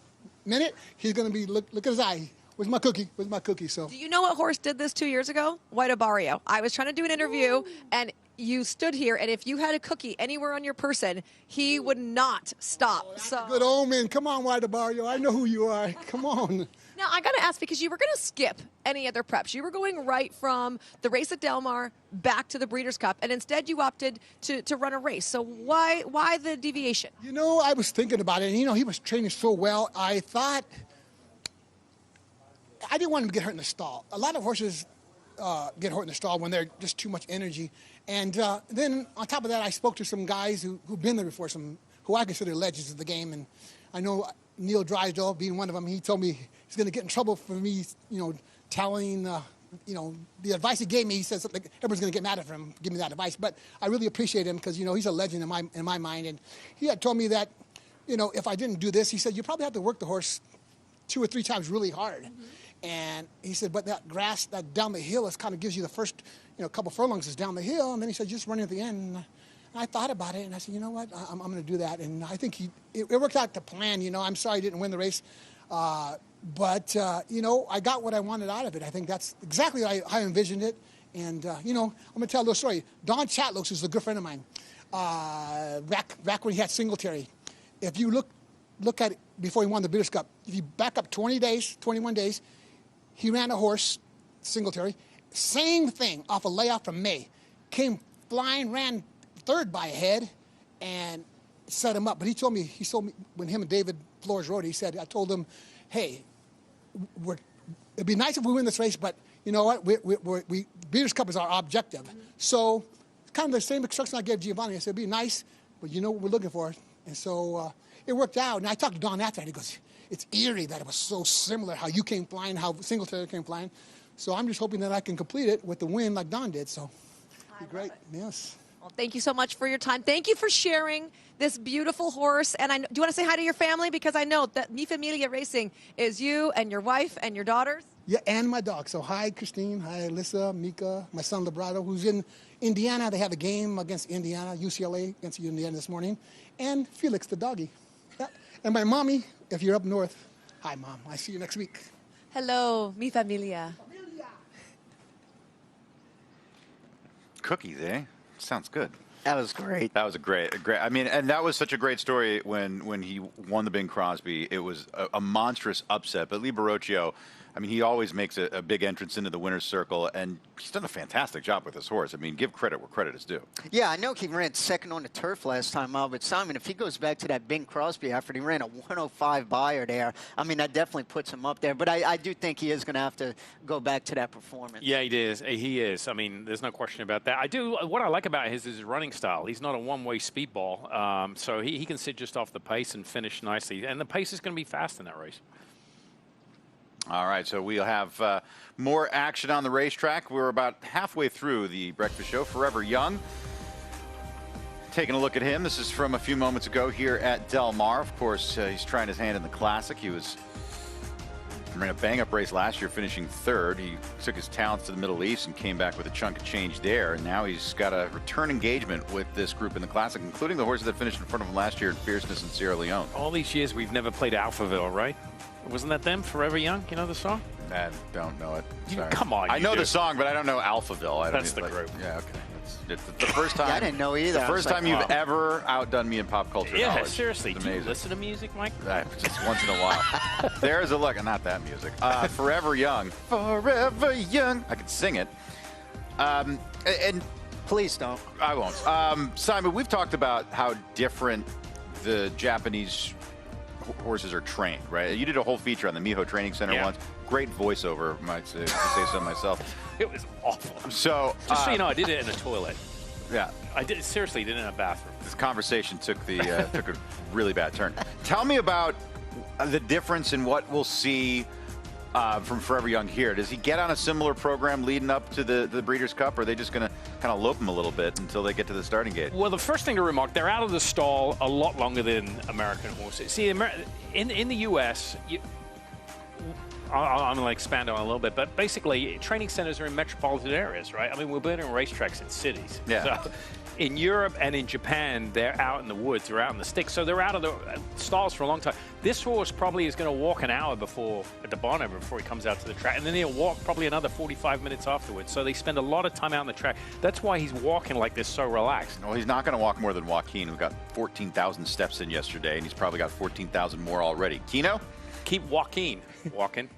S16: minute, he's going to be look at his eye. Where's my cookie? Where's my cookie? So.
S8: Do you know what horse did this 2 years ago? White Abarrio. I was trying to do an interview, and you stood here, and if you had a cookie anywhere on your person, he would not stop. So
S16: good omen. Come on, White Abarrio. I know who you are. Come on.
S8: Now, I got to ask, because you were going to skip any other preps. You were going right from the race at Del Mar back to the Breeders' Cup, and instead you opted to run a race. So why the deviation?
S16: You know, I was thinking about it, and, you know, he was training so well. I thought I didn't want him to get hurt in the stall. A lot of horses get hurt in the stall when they're just too much energy. And then on top of that, I spoke to some guys who've been there before, who I consider legends of the game. And I know Neil Drysdale being one of them. He told me he's going to get in trouble for me, you know, telling, you know, the advice he gave me. He says something, everyone's going to get mad at him, give me that advice. But I really appreciate him because, you know, he's a legend in my mind. And he had told me that, you know, if I didn't do this, he said, you probably have to work the horse 2 or 3 times really hard. Mm-hmm. And he said, but that grass, that down the hill, kind of gives you the first, you know, couple furlongs is down the hill. And then he said, just run at the end. And I thought about it, and I said, you know what, I'm going to do that. And I think it worked out to plan. You know, I'm sorry I didn't win the race. But, you know, I got what I wanted out of it. I think that's exactly how I envisioned it. And, you know, I'm going to tell a little story. Don Chatlocks is a good friend of mine. Back when he had Singletary. If you look at it before he won the Breeders' Cup, if you back up 21 days, he ran a horse, Singletary, same thing off a layoff from May. Came flying, ran third by a head, and set him up. But he told me when him and David Flores rode, he said, I told him, hey, it'd be nice if we win this race, but you know what? Breeders' Cup is our objective. Mm-hmm. So it's kind of the same instruction I gave Giovanni. I said, it'd be nice, but you know what we're looking for. And so it worked out. And I talked to Don after, and he goes, it's eerie that it was so similar, how you came flying, how Singletary came flying. So I'm just hoping that I can complete it with the win like Don did. So it'd be great. Yes.
S8: Well, thank you so much for your time. Thank you for sharing this beautiful horse. And do you want to say hi to your family? Because I know that Mi Familia Racing is you and your wife and your daughters.
S16: Yeah, and my dog. So hi, Christine. Hi, Alyssa, Mika, my son, Liberato, who's in Indiana. They have a game against Indiana, UCLA against Indiana this morning. And Felix, the doggy. Yeah. And my mommy, if you're up north. Hi, Mom. I see you next week.
S8: Hello, Mi Familia.
S1: Cookies, eh? Sounds good.
S3: That was great.
S1: That was a great. I mean, and that was such a great story when he won the Bing Crosby. It was a monstrous upset. But Lee Barocchio, I mean, he always makes a big entrance into the winner's circle, and he's done a fantastic job with this horse. I mean, give credit where credit is due.
S3: Yeah, I know he ran second on the turf last time out, but Simon, if he goes back to that Bing Crosby effort, he ran a 105 buyer there. I mean, that definitely puts him up there, but I do think he is going to have to go back to that performance.
S2: Yeah, he is. He is. I mean, there's no question about that. What I like about his running style. He's not a one-way speedball, so he can sit just off the pace and finish nicely, and the pace is going to be fast in that race.
S1: All right, so we'll have more action on the racetrack. We're about halfway through the breakfast show. Forever Young. Taking a look at him. This is from a few moments ago here at Del Mar. Of course, he's trying his hand in the Classic. He ran a bang-up race last year, finishing third. He took his talents to the Middle East and came back with a chunk of change there. And now he's got a return engagement with this group in the Classic, including the horses that finished in front of him last year in Fierceness in Sierra Leone.
S2: All these years, we've never played Alphaville, right? Wasn't that them, Forever Young? You know the song?
S1: I don't know it. Sorry.
S2: Come on,
S1: I know the song, but I don't know Alphaville.
S2: That's the group.
S1: Yeah, okay. It's the first time.
S3: Yeah, I didn't know either.
S1: The first time you've ever outdone me in pop culture knowledge.
S2: Yeah, seriously.
S1: It's
S2: Do you
S1: amazing.
S2: listen to music, Mike?
S1: Just once in a while. There's a look. Not that music. Forever Young. Forever Young. I could sing it. And
S3: please don't.
S1: I won't. Simon, we've talked about how different the Japanese horses are trained, right? You did a whole feature on the Miho Training Center once. Great voiceover, might say so myself.
S2: It was awful.
S1: So,
S2: just so you know, I did it in a toilet.
S1: Yeah,
S2: I did. Seriously, did it in a bathroom.
S1: This conversation took a really bad turn. Tell me about the difference in what we'll see from Forever Young here. Does he get on a similar program leading up to the Breeders' Cup, or are they just going to kind of lope him a little bit until they get to the starting gate?
S2: Well, the first thing to remark, they're out of the stall a lot longer than American horses. See, in the U.S., I'm going to expand on it a little bit, but basically, training centers are in metropolitan areas, right? I mean, we're building racetracks in cities.
S1: Yeah.
S2: So, in Europe and in Japan, they're out in the woods, they're out in the sticks, so they're out of the stalls for a long time. This horse probably is going to walk an hour at the barn before he comes out to the track, and then he'll walk probably another 45 minutes afterwards. So they spend a lot of time out on the track. That's why he's walking like this, so relaxed.
S1: Well, he's not going to walk more than Joaquin, who got 14,000 steps in yesterday, and he's probably got 14,000 more already. Kino?
S2: Keep Joaquin walking.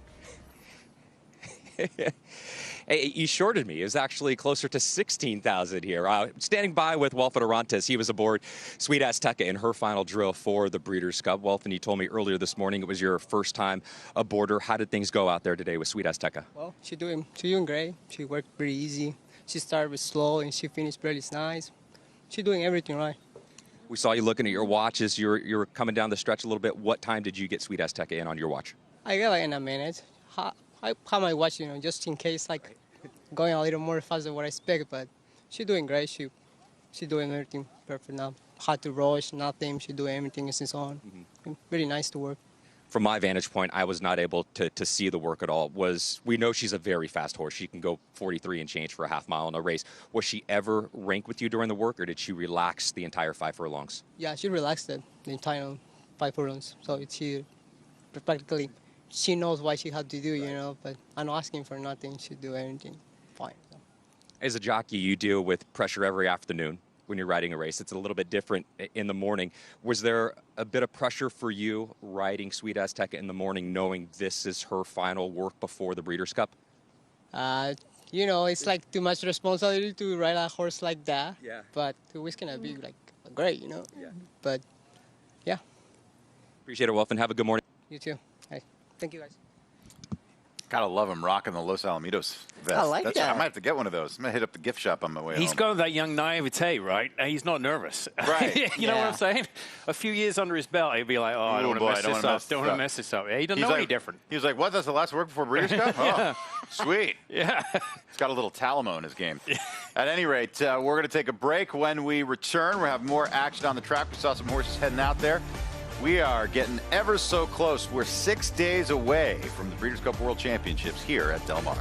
S5: Hey, you shorted me. It was actually closer to 16,000 here. Standing by with Welfin Orantes. He was aboard Sweet Azteca in her final drill for the Breeders' Cup. Welfin, you told me earlier this morning it was your first time aboard her. How did things go out there today with Sweet Azteca?
S17: Well, she's doing great. She worked pretty easy. She started with slow and she finished pretty nice. She's doing everything right.
S5: We saw you looking at your watch as you're coming down the stretch a little bit. What time did you get Sweet Azteca in on your watch?
S17: I got like in a minute. I have my watch, just in case, like going a little more faster than what I expect. But she's doing great. She's doing everything perfect now. Hard to rush, nothing. She's doing everything is his own. Really nice to work.
S5: From my vantage point, I was not able to see the work at all. We know she's a very fast horse. She can go 43 and change for a half mile in a race. Was she ever rank with you during the work, or did she relax the entire 5 furlongs?
S17: Yeah, she relaxed the entire 5 furlongs. So she practically, she knows what she had to do, but I'm not asking for nothing. She do everything fine. So.
S5: As a jockey, you deal with pressure every afternoon when you're riding a race. It's a little bit different in the morning. Was there a bit of pressure for you riding Sweet Azteca in the morning, knowing this is her final work before the Breeders' Cup?
S17: It's like too much responsibility to ride a horse like that.
S5: Yeah.
S17: But it was going to be like great, Yeah. But, yeah.
S5: Appreciate it, Wolf, and have a good morning.
S17: You too. Hey, thank you, guys.
S1: Gotta love him rocking the Los Alamitos vest.
S3: I like that.
S1: I might have to get one of those. I'm gonna hit up the gift shop on my way home.
S2: He's got that young naivete, right? He's not nervous.
S1: Right.
S2: You know what I'm saying? A few years under his belt, he'd be like, oh, I don't want to mess this up. Don't want to mess this up. He doesn't know any different.
S1: He was like, what? That's the last work before Breeders' Cup?
S2: Yeah.
S1: Oh, sweet.
S2: Yeah.
S1: He's got a little Talamo in his game. At any rate, we're going to take a break. When we return, we'll have more action on the track. We saw some horses heading out there. We are getting ever so close. We're 6 days away from the Breeders' Cup World Championships here at Del Mar.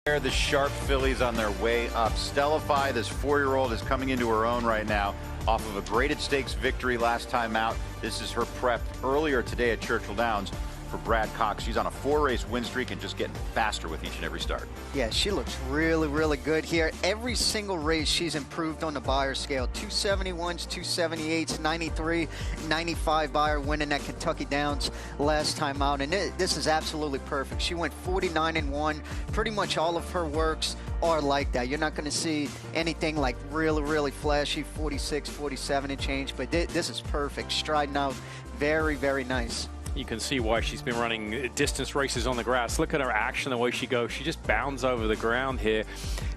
S1: The Sharp fillies on their way up. Stellifi, this 4-year-old, is coming into her own right now off of a graded stakes victory last time out. This is her prep earlier today at Churchill Downs for Brad Cox. She's on a 4-race win streak and just getting faster with each and every start.
S3: Yeah, she looks really, really good here. Every single race she's improved on the Beyer scale. 271s, 278s, 93, 95 Beyer, winning at Kentucky Downs last time out. And this is absolutely perfect. She went 49-1. Pretty much all of her works are like that. You're not going to see anything like really, really flashy, 46, 47 and change. But this is perfect. Striding out very, very nice.
S2: You can see why she's been running distance races on the grass. Look at her action, the way she goes. She just bounds over the ground here.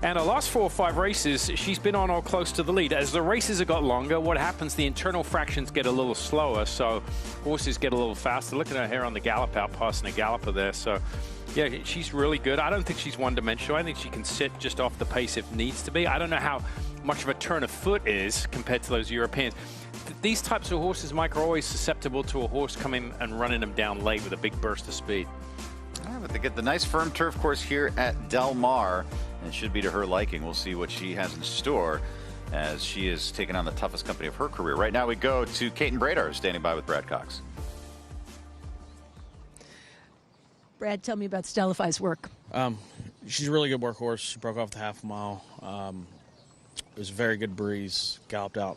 S2: And her last 4 or 5 races, she's been on or close to the lead. As the races have got longer, what happens, the internal fractions get a little slower, so horses get a little faster. Look at her here on the gallop out, passing a galloper there. So, yeah, she's really good. I don't think she's one-dimensional. I think she can sit just off the pace if needs to be. I don't know how much of a turn of foot is compared to those Europeans. These types of horses, Mike, are always susceptible to a horse coming and running them down late with a big burst of speed.
S1: Yeah, but they get the nice firm turf course here at Del Mar, and it should be to her liking. We'll see what she has in store as she is taking on the toughest company of her career. Right now we go to Kate and Bradar, standing by with Brad Cox.
S7: Brad, tell me about Stellifi's work.
S18: She's a really good workhorse. She broke off the half mile. It was a very good breeze, galloped out.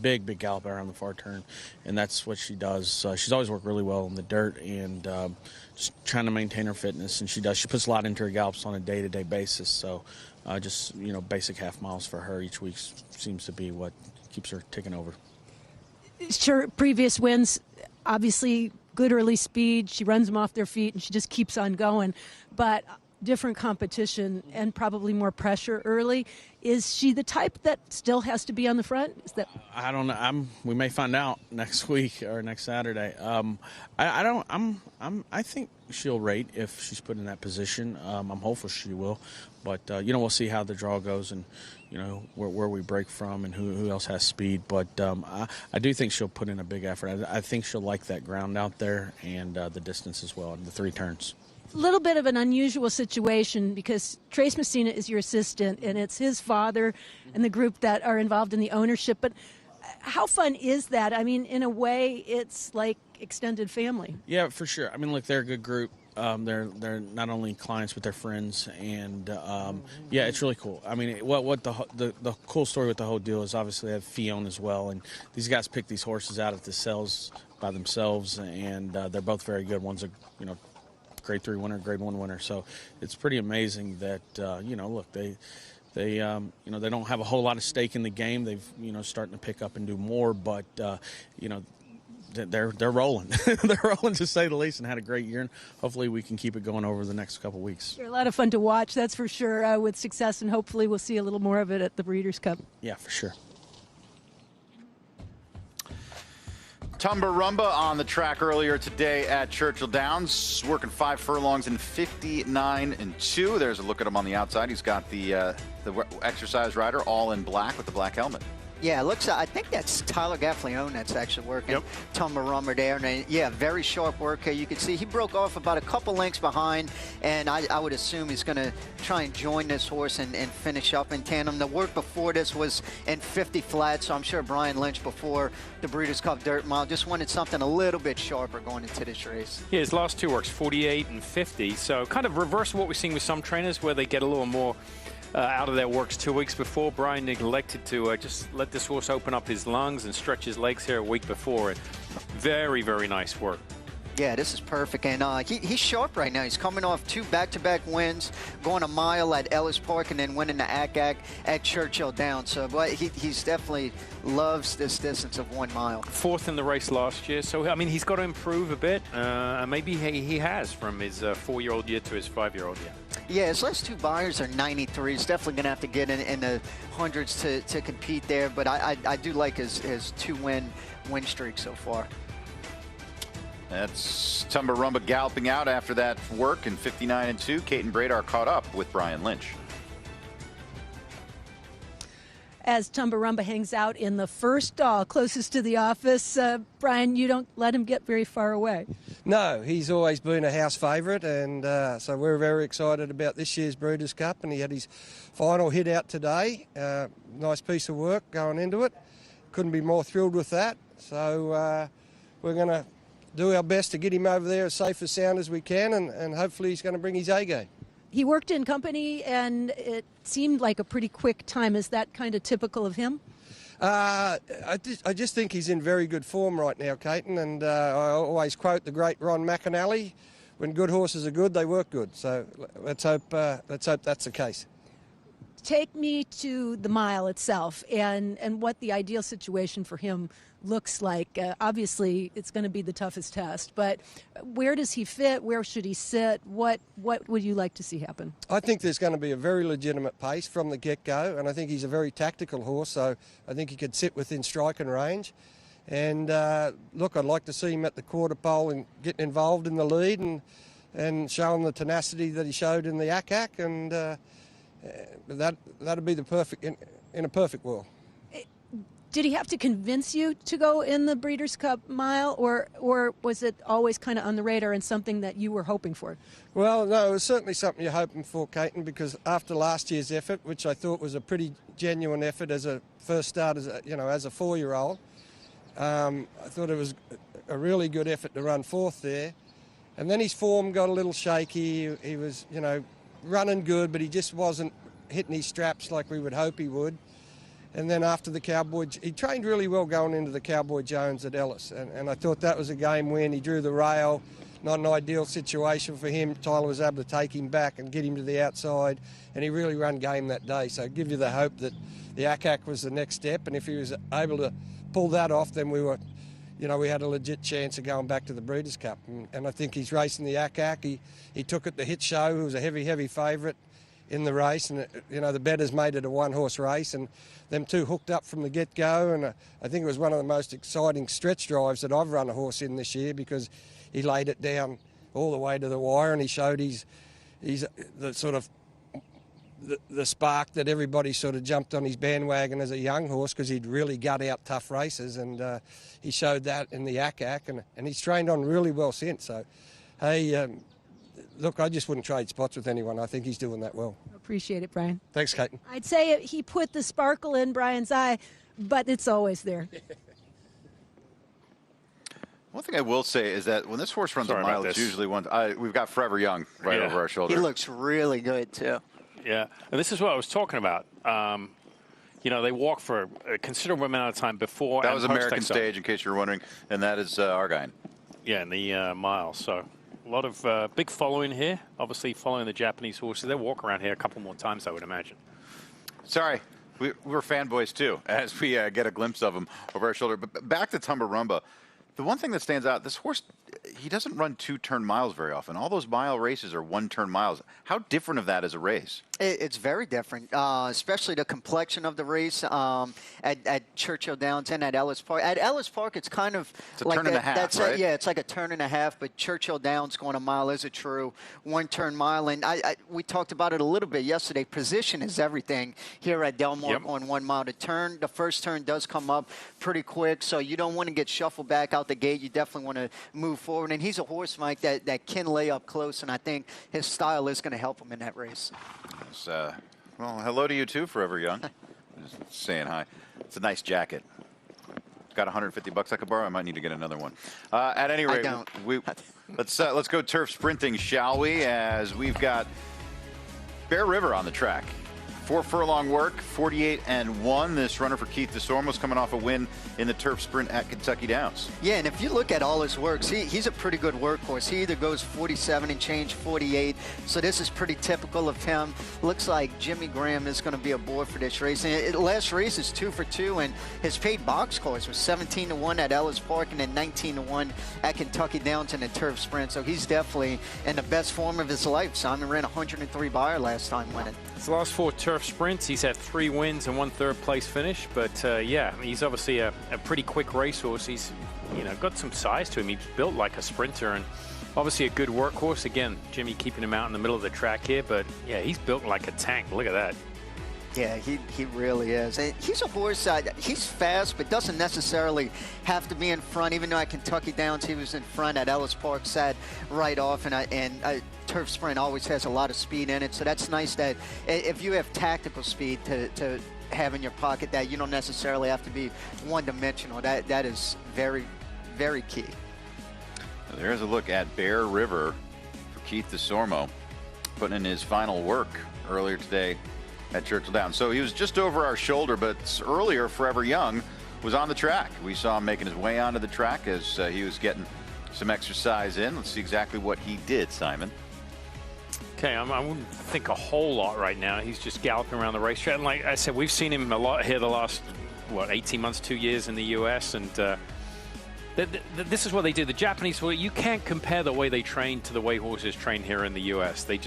S18: Big gallop around the far turn, and that's what she does. She's always worked really well in the dirt and just trying to maintain her fitness, and she does. She puts a lot into her gallops on a day-to-day basis, so just, basic half miles for her each week seems to be what keeps her ticking over.
S7: Sure, previous wins, obviously good early speed. She runs them off their feet, and she just keeps on going, but different competition and probably more pressure early. Is she the type that still has to be on the front? Is that?
S18: I don't know. We may find out next week or next Saturday. I think she'll rate if she's put in that position. I'm hopeful she will, but we'll see how the draw goes and where we break from and who else has speed. But I do think she'll put in a big effort. I think she'll like that ground out there and the distance as well, and the 3 turns.
S7: A little bit of an unusual situation because Trace Messina is your assistant, and it's his father and the group that are involved in the ownership. But how fun is that? I mean, in a way, it's like extended family.
S18: Yeah, for sure. I mean, look, they're a good group. They're not only clients, but they're friends, and yeah, it's really cool. I mean, what the cool story with the whole deal is obviously they have Fion as well, and these guys pick these horses out at the sales by themselves, and they're both very good. One's a Grade 3 winner, Grade 1 winner. So it's pretty amazing that look, they don't have a whole lot of stake in the game. They've starting to pick up and do more, but they're rolling. They're rolling, to say the least, and had a great year. And hopefully we can keep it going over the next couple weeks.
S7: They're a lot of fun to watch, that's for sure, with success, and hopefully we'll see a little more of it at the Breeders' Cup.
S18: Yeah, for sure.
S1: Tumbr Rumba on the track earlier today at Churchill Downs, working 5 furlongs in 59-2. There's a look at him on the outside. He's got the exercise rider all in black with the black helmet.
S3: Yeah, it looks. I think that's Tyler Gaffleone that's actually working.
S1: Yep.
S3: Tumbr Rumba there, and yeah, very sharp work. You can see he broke off about a couple lengths behind, and I would assume he's going to try and join this horse and finish up in tandem. The work before this was in 50 flat, so I'm sure Brian Lynch before the Breeders' Cup Dirt Mile just wanted something a little bit sharper going into this race.
S2: Yeah, his last 2 works 48 and 50, so kind of reverse what we're seeing with some trainers where they get a little more out of their works 2 weeks before. Brian neglected to just let this horse open up his lungs and stretch his legs here a week before. And very, very nice work.
S3: Yeah, this is perfect, and he's sharp right now. He's coming off 2 back-to-back wins, going a mile at Ellis Park and then winning the ACAC at Churchill Downs. So, but he's definitely loves this distance of 1 mile.
S2: 4th in the race last year, so I mean he's got to improve a bit. Maybe he has from his 4-year-old year to his 5-year-old year.
S3: Yeah, his last 2 Beyers are 93. He's definitely going to have to get in the hundreds to compete there. But I do like his 2-win streak so far.
S1: That's Tumbr Rumba galloping out after that work in 59-2. Kate and Bradar caught up with Brian Lynch.
S7: as Tumbr Rumba hangs out in the first stall closest to the office. Brian, you don't let him get very far away.
S19: No, he's always been a house favourite, and so we're very excited about this year's Breeders' Cup, and he had his final hit out today. Nice piece of work going into it. Couldn't be more thrilled with that. So we're going to do our best to get him over there as safe and sound as we can, and hopefully he's going to bring his A game.
S7: He worked in company, and it seemed like a pretty quick time. Is that kind of typical of him?
S19: I just think he's in very good form right now, Caton, and I always quote the great Ron McAnally, when good horses are good, they work good. So let's hope that's the case.
S7: Take me to the mile itself and what the ideal situation for him looks like. Obviously, it's going to be the toughest test, but where does he fit? Where should he sit? What would you like to see happen?
S19: I think there's going to be a very legitimate pace from the get-go, and I think he's a very tactical horse, so I think he could sit within striking range. And look, I'd like to see him at the quarter pole and getting involved in the lead and showing the tenacity that he showed in the ACAC, and that'd be the perfect in a perfect world.
S7: Did he have to convince you to go in the Breeders' Cup mile, or was it always kind of on the radar and something that you were hoping for?
S19: Well, no, it was certainly something you're hoping for, Caton, because after last year's effort, which I thought was a pretty genuine effort as a first start, as a 4-year-old, I thought it was a really good effort to run fourth there. And then his form got a little shaky. He was, running good, but he just wasn't hitting his straps like we would hope he would. And then after the Cowboy, he trained really well going into the Cowboy Jones at Ellis. And I thought that was a game win. He drew the rail, not an ideal situation for him. Tyler was able to take him back and get him to the outside. And he really ran game that day. So give you the hope that the ACAC was the next step. And if he was able to pull that off, then we had a legit chance of going back to the Breeders' Cup. And I think he's racing the ACAC. He took it to Hit Show, who was a heavy favourite in the race, and the betters made it a one-horse race, and them two hooked up from the get-go, and I think it was one of the most exciting stretch drives that I've run a horse in this year, because he laid it down all the way to the wire, and he showed he's the sort of the spark that everybody sort of jumped on his bandwagon as a young horse, because he'd really gut out tough races, and he showed that in the ACAC, and he's trained on really well since. So, hey, look, I just wouldn't trade spots with anyone. I think he's doing that well.
S7: Appreciate it, Brian.
S19: Thanks, Caton.
S7: I'd say he put the sparkle in Brian's eye, but it's always there.
S1: One thing I will say is that when this horse runs a mile, it's usually one. We've got Forever Young right over our shoulder.
S3: He looks really good, too.
S2: Yeah, and this is what I was talking about. They walk for a considerable amount of time before.
S1: That was American Stage, in case you're wondering, and that is our guy.
S2: Yeah, in the mile. So a lot of big following here. Obviously, following the Japanese horses. They'll walk around here a couple more times, I would imagine.
S1: Sorry, we're fanboys too, as we get a glimpse of him over our shoulder. But back to Tumbr Rumba. The one thing that stands out, this horse, he doesn't run 2-turn miles very often. All those mile races are 1-turn miles. How different of that is a race?
S3: It's very different, especially the complexion of the race at Churchill Downs and at Ellis Park. At Ellis Park, it's kind of
S1: like a turn and a half, right?
S3: Yeah, it's like a turn and a half, but Churchill Downs going a mile is a true 1-turn mile. And we talked about it a little bit yesterday. Position is everything here at Del Mar on 1 mile. The first turn does come up pretty quick, so you don't want to get shuffled back out the gate. You definitely want to move forward. And he's a horse, Mike, that can lay up close, and I think his style is going to help him in that race.
S1: Well, hello to you too, Forever Young. Just saying hi. It's a nice jacket. Got $150 I could borrow. I might need to get another one. At any rate, let's go turf sprinting, shall we? As we've got Bear River on the track. 4 furlong work, 48-1. This runner for Keith DeSormo's coming off a win in the turf sprint at Kentucky Downs.
S3: Yeah, and if you look at all his works, he's a pretty good workhorse. He either goes 47 and change, 48. So this is pretty typical of him. Looks like Jimmy Graham is going to be aboard for this race. And last race is 2 for 2, and his paid box course was 17-1 at Ellis Park and then 19-1 at Kentucky Downs in the turf sprint. So he's definitely in the best form of his life. Simon ran 103 Beyer last time winning.
S2: His last 4 turf sprints, he's had 3 wins and 1 third-place finish. But yeah, he's obviously a pretty quick racehorse. He's got some size to him. He's built like a sprinter and obviously a good workhorse. Again, Jimmy keeping him out in the middle of the track here, but yeah, he's built like a tank. Look at that.
S3: Yeah, he really is. And he's a horse, he's fast, but doesn't necessarily have to be in front. Even though at Kentucky Downs he was in front, at Ellis Park sat right off, and Turf Sprint always has a lot of speed in it. So that's nice that if you have tactical speed to have in your pocket, that you don't necessarily have to be one-dimensional. That is very, very key.
S1: There's a look at Bear River for Keith DeSormo, putting in his final work earlier today at Churchill Downs. So he was just over our shoulder, but earlier Forever Young was on the track. We saw him making his way onto the track as he was getting some exercise in. Let's see exactly what he did, Simon.
S2: Okay, I wouldn't think a whole lot right now. He's just galloping around the racetrack. And like I said, we've seen him a lot here the last, 18 months, 2 years in the U.S. And this is what they do. The Japanese, you can't compare the way they train to the way horses train here in the U.S. They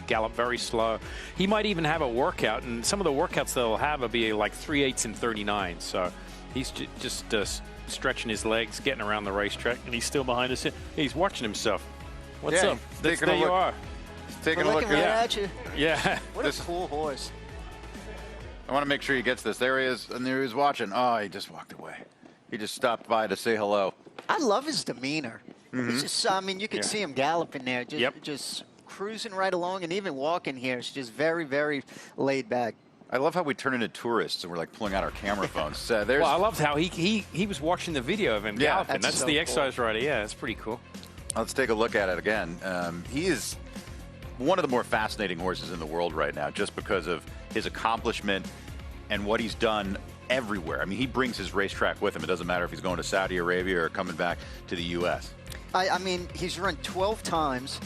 S2: gallop very slow. He might even have a workout, and some of the workouts they'll have will be like 3/8 and 39. So he's just stretching his legs, getting around the racetrack, and he's still behind us. He's watching himself. What's up? There you are.
S1: Taking a look
S3: at you.
S2: Yeah.
S3: What a cool horse.
S1: I want to make sure he gets this. There he is, and there he is watching. Oh, he just walked away. He just stopped by to say hello.
S3: I love his demeanor. It's just, I mean, you can see him galloping there, just cruising right along, and even walking here. It's just very, very laid back.
S1: I love how we turn into tourists and we're like pulling out our camera phones. Well,
S2: I loved how he was watching the video of him galloping. That's
S3: so
S2: the
S3: cool.
S2: exercise rider. Yeah, that's pretty cool.
S1: Let's take a look at it again. He is one of the more fascinating horses in the world right now, just because of his accomplishment and what he's done everywhere. I mean, he brings his racetrack with him. It doesn't matter if he's going to Saudi Arabia or coming back to the U.S.
S3: I mean, he's run 12 times.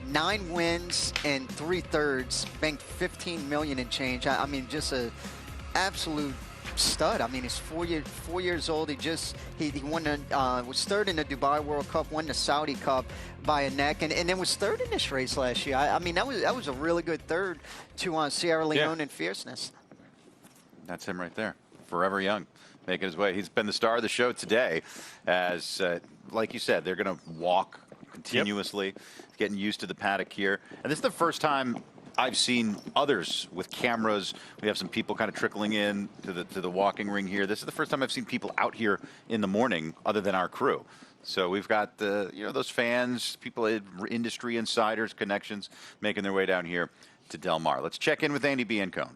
S3: 9 wins and 3/3, banked 15 million and change. I mean, just a absolute stud. I mean, he's 4 years old. He won was third in the Dubai World Cup, won the Saudi Cup by a neck, and then was third in this race last year. I mean, that was a really good third to Sierra Leone and Fierceness.
S1: That's him right there, Forever Young, making his way. He's been the star of the show today, as like you said, they're going to walk continuously, getting used to the paddock here. And this is the first time I've seen others with cameras. We have some people kind of trickling in to the walking ring here. This is the first time I've seen people out here in the morning other than our crew. So we've got those fans, people, industry insiders, connections, making their way down here to Del Mar. Let's check in with Andy Biancone.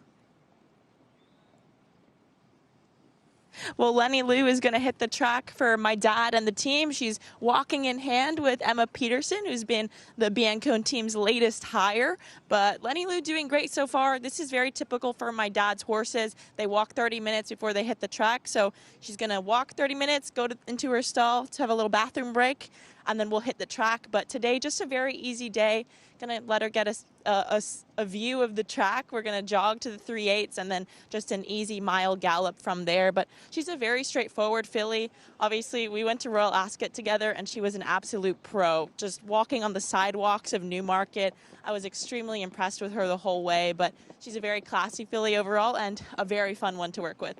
S4: Well, Lenny Lou is going to hit the track for my dad and the team. She's walking in hand with Emma Peterson, who's been the Biancone team's latest hire. But Lenny Lou doing great so far. This is very typical for my dad's horses. They walk 30 minutes before they hit the track. So she's going to walk 30 minutes, go into her stall to have a little bathroom break, and then we'll hit the track. But today, just a very easy day. Going to let her get a view of the track. We're going to jog to the 3/8 and then just an easy mile gallop from there. But she's a very straightforward filly. Obviously, we went to Royal Ascot together, and she was an absolute pro. Just walking on the sidewalks of Newmarket, I was extremely impressed with her the whole way. But she's a very classy filly overall and a very fun one to work with.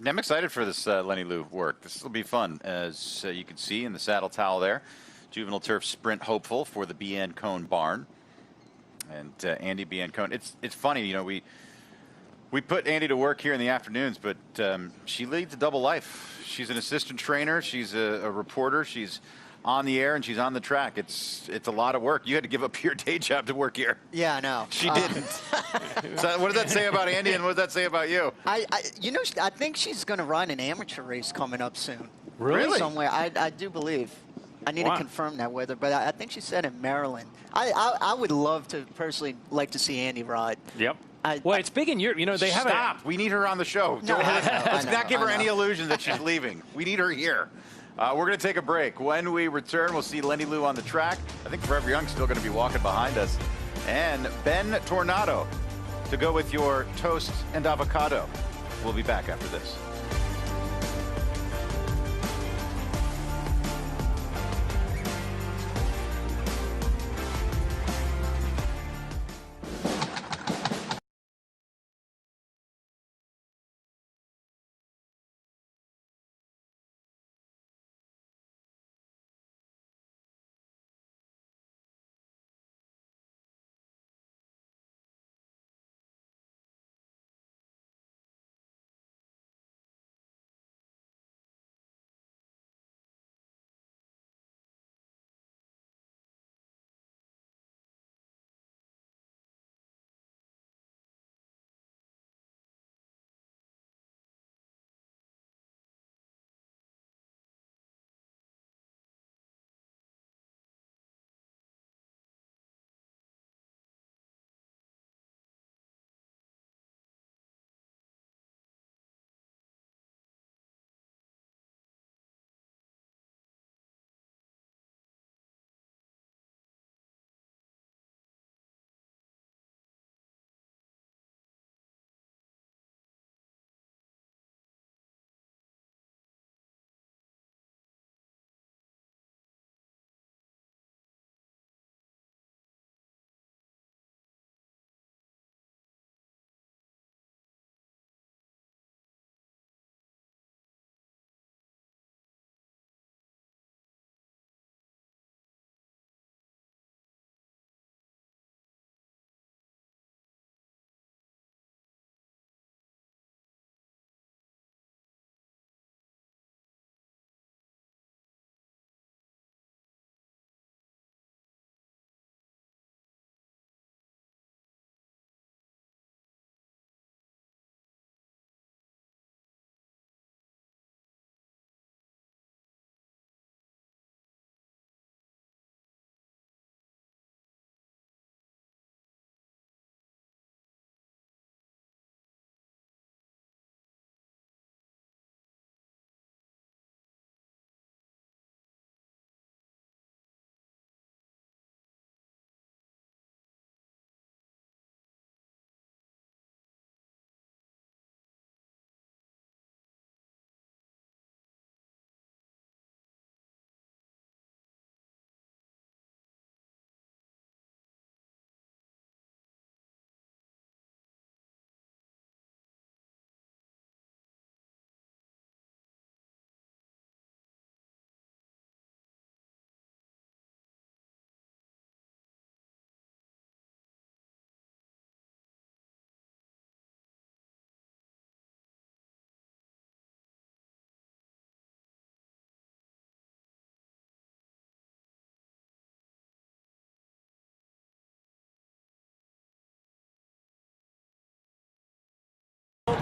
S1: I'm excited for this Lenny Lou work. This will be fun, as you can see in the saddle towel there. Juvenile Turf Sprint hopeful for the Biancone barn. And Andy Biancone. It's funny, you know, we put Andy to work here in the afternoons, but she leads a double life. She's an assistant trainer. She's a reporter. She's on the air and she's on the track. It's a lot of work. You had to give up your day job to work here.
S3: Yeah, I know.
S1: She didn't. So what does that say about Andy, and what does that say about you?
S3: I think she's going to run an amateur race coming up soon.
S1: Really?
S3: Somewhere. I do believe. I need to confirm that with her, but I think she said in Maryland. I would love to personally like to see Andy ride.
S2: Yep. Well, it's big in Europe. You know, they have
S1: Stop. We need her on the show.
S3: No,
S1: Let's not give her any illusion that she's leaving. We need her here. We're going to take a break. When we return, we'll see Lenny Lou on the track. I think Forever Young's still going to be walking behind us. And Ben Tornado to go with your toast and avocado. We'll be back after this.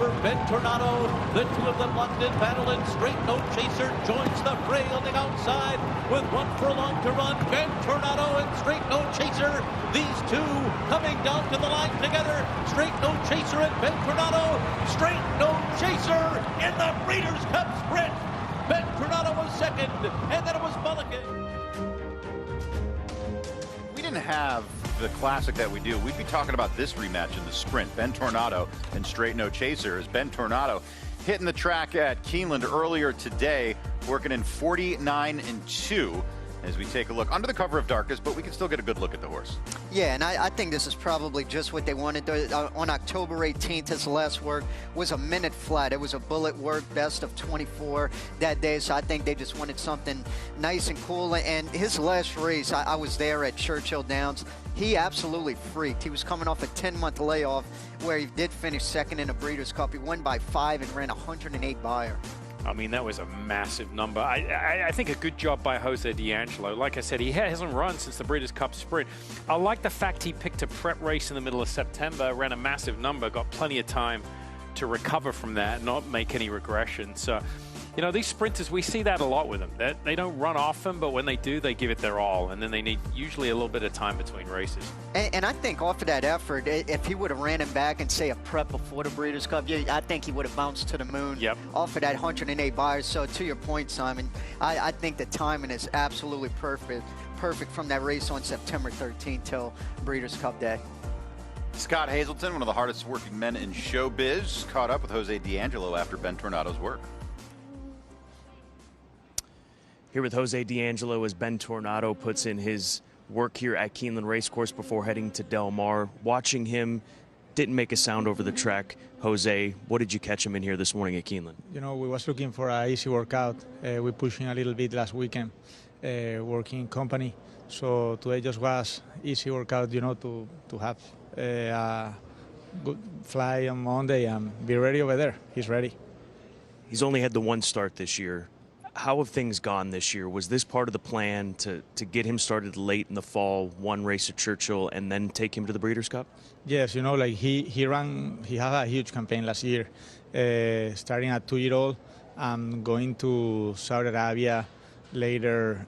S20: over Ben Tornado. The two of them locked in battle, and Straight No Chaser joins the fray on the outside with 1 furlong to run. Ben Tornado and Straight No Chaser, these two coming down to the line together. Straight No Chaser and Ben Tornado. Straight No Chaser in the Breeders' Cup Sprint. Ben Tornado was second, and then it was Mulligan.
S1: We didn't have the classic that we do. We'd be talking about this rematch in the sprint. Ben Tornado and Straight No Chaser. As Ben Tornado hitting the track at Keeneland earlier today, working in 49-2. As we take a look under the cover of darkness, but we can still get a good look at the horse.
S3: Yeah, and I think this is probably just what they wanted. On October 18th, his last work was a minute flat. It was a bullet work, best of 24 that day, so I think they just wanted something nice and cool. And his last race, I was there at Churchill Downs. He absolutely freaked. He was coming off a 10-month layoff where he did finish second in a Breeders' Cup. He won by 5 and ran 108 Beyer.
S2: I mean, that was a massive number. I think a good job by Jose D'Angelo. Like I said, he hasn't run since the Breeders' Cup Sprint. I like the fact he picked a prep race in the middle of September, ran a massive number, got plenty of time to recover from that, not make any regression. So, you know, these sprinters, we see that a lot with them. They don't run often, but when they do, they give it their all. And then they need usually a little bit of time between races.
S3: And I think off of that effort, if he would have ran him back and, say, a prep before the Breeders' Cup, I think he would have bounced to the moon off of that 108 Beyers. So to your point, Simon, I think the timing is absolutely perfect from that race on September 13th till Breeders' Cup Day.
S1: Scott Hazelton, one of the hardest working men in showbiz, caught up with Jose D'Angelo after Ben Tornado's work.
S6: Here with Jose D'Angelo as Ben Tornado puts in his work here at Keeneland Racecourse before heading to Del Mar. Watching him, didn't make a sound over the track. Jose, what did you catch him in here this morning at Keeneland?
S21: You know, we was looking for an easy workout. We pushed him a little bit last weekend, working in company. So today just was easy workout, you know, to have a good fly on Monday and be ready over there. He's ready.
S6: He's only had the one start this year. How have things gone this year? Was this part of the plan to get him started late in the fall, one race at Churchill, and then take him to the Breeders' Cup?
S21: Yes, you know, like he had a huge campaign last year, starting at 2-year-old, going to Saudi Arabia, later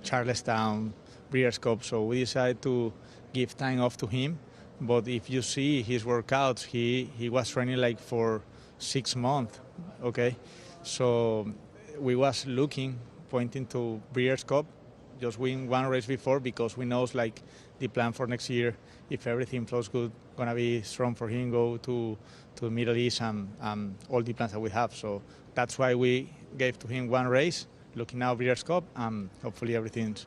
S21: Charlestown, Breeders' Cup. So we decided to give time off to him. But if you see his workouts, he was training like for 6 months, okay? So we was looking, pointing to Breeders' Cup, just win one race before, because we know like the plan for next year, if everything flows good, gonna be strong for him, go to the Middle East and all the plans that we have. So that's why we gave to him one race, looking now Breeders' Cup, and hopefully everything's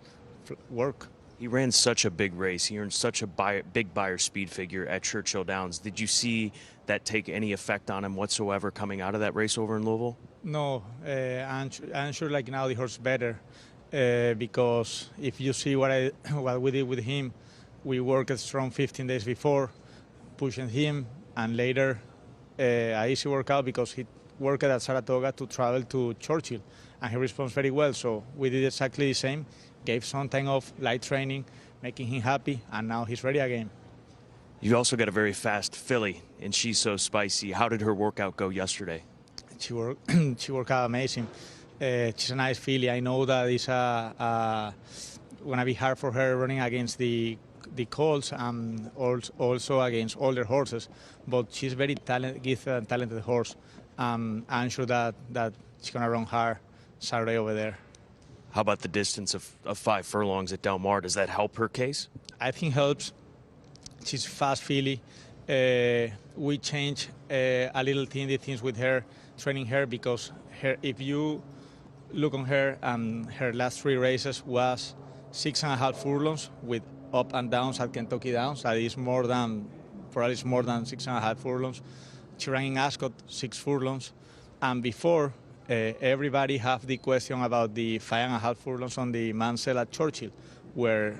S21: work.
S6: He ran such a big race. He earned such a big Beyer speed figure at Churchill Downs. Did you see that take any effect on him whatsoever coming out of that race over in Louisville?
S21: No, I'm sure like now the horse is better because if you see what we did with him, we worked strong 15 days before, pushing him, and later a easy workout because he worked at Saratoga to travel to Churchill, and he responds very well. So we did exactly the same, gave some time off, light training, making him happy, and now he's ready again.
S6: You also got a very fast filly, and she's so spicy. How did her workout go yesterday?
S21: She worked out amazing. She's a nice filly. I know that it's gonna be hard for her running against the colts and also against older horses, but she's very talented horse. I'm sure that she's gonna run hard Saturday over there.
S6: How about the distance of 5 furlongs at Del Mar? Does that help her case?
S21: I think helps. She's fast filly. We change a little the things with her, training her, because if you look on her, her last 3 races was 6.5 furlongs with up and downs at Kentucky Downs. That is probably more than 6.5 furlongs. She ran in Ascot 6 furlongs, and before everybody have the question about the 5.5 furlongs on the Mansell at Churchill, where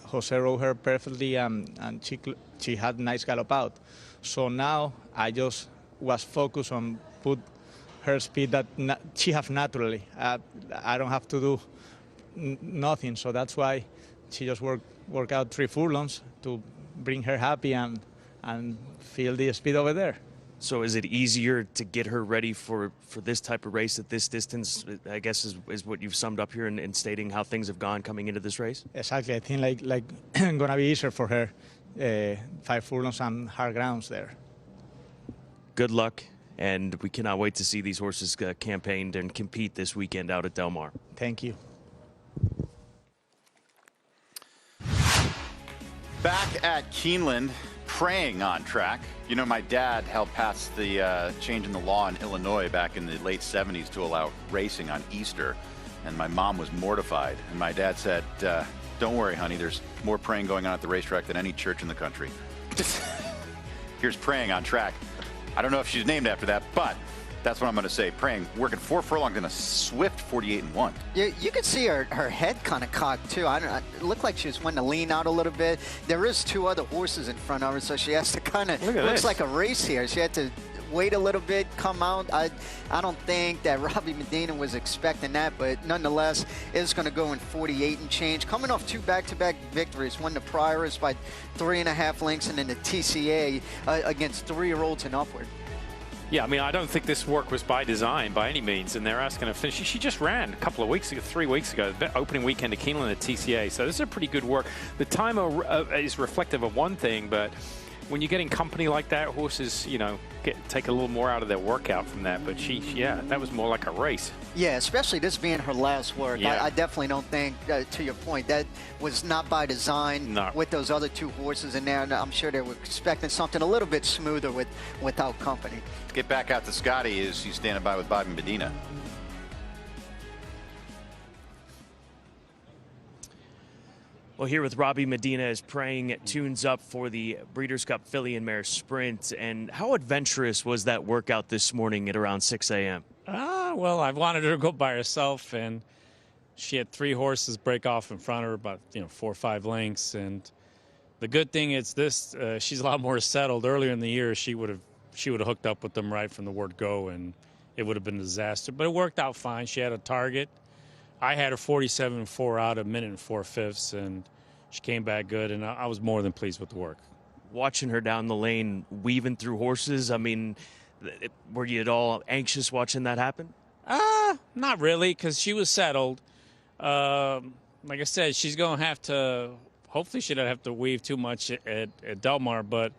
S21: Jose rode her perfectly and she had nice gallop out. So now I just was focused on put her speed that she have naturally. I don't have to do nothing, so that's why she just work out 3 furlongs to bring her happy and feel the speed over there.
S6: So is it easier to get her ready for this type of race at this distance, I guess is what you've summed up here in stating how things have gone coming into this race?
S21: Exactly. I think like going to be easier for her. 5 furlongs on hard grounds there.
S6: Good luck, and we cannot wait to see these horses campaigned and compete this weekend out at Del Mar.
S21: Thank you.
S1: Back at Keeneland, praying on track. You know, my dad helped pass the change in the law in Illinois back in the late 70s to allow racing on Easter. And my mom was mortified. And my dad said, don't worry, honey, there's more praying going on at the racetrack than any church in the country. Here's praying on track. I don't know if she's named after that, but that's what I'm going to say. Praying, working 4 furlongs in a swift 48-1.
S3: You can see her head kind of cocked, too. It looked like she was wanting to lean out a little bit. There is 2 other horses in front of her, so she has to kind of, looks like a race here. She had to wait a little bit, come out. I don't think that Robbie Medina was expecting that, but nonetheless, it's going to go in 48 and change. Coming off 2 back-to-back victories, one the Prioris by 3.5 lengths, and then the TCA against 3-year-olds and upward.
S2: Yeah, I mean, I don't think this work was by design by any means, and they're asking her to finish. She just ran a couple of weeks ago, 3 weeks ago, the opening weekend at Keeneland at TCA, so this is a pretty good work. The time is reflective of one thing, but when you're getting company like that, horses, you know, take a little more out of their workout from that. But yeah, that was more like a race.
S3: Yeah, especially this being her last work.
S2: Yeah.
S3: I definitely don't think, to your point, that was not by design with those other 2 horses in there. And I'm sure they were expecting something a little bit smoother without company.
S1: Let's get back out to Scotty as he's standing by with Bobby Medina.
S6: Well, here with Robbie Medina as praying tunes up for the Breeders' Cup Filly and Mare Sprint. And how adventurous was that workout this morning at around 6 a.m.?
S9: Well, I wanted her to go by herself, and she had 3 horses break off in front of her, about 4 or 5 lengths. And the good thing is this: she's a lot more settled. Earlier in the year, she would have hooked up with them right from the word go, and it would have been a disaster. But it worked out fine. She had a target. I had her 47-4 out, 1 minute and 4/5, and she came back good, and I was more than pleased with the work.
S6: Watching her down the lane, weaving through horses, I mean, were you at all anxious watching that happen?
S9: Not really, because she was settled. Like I said, she's going to have to, hopefully she doesn't have to weave too much at Del Mar, but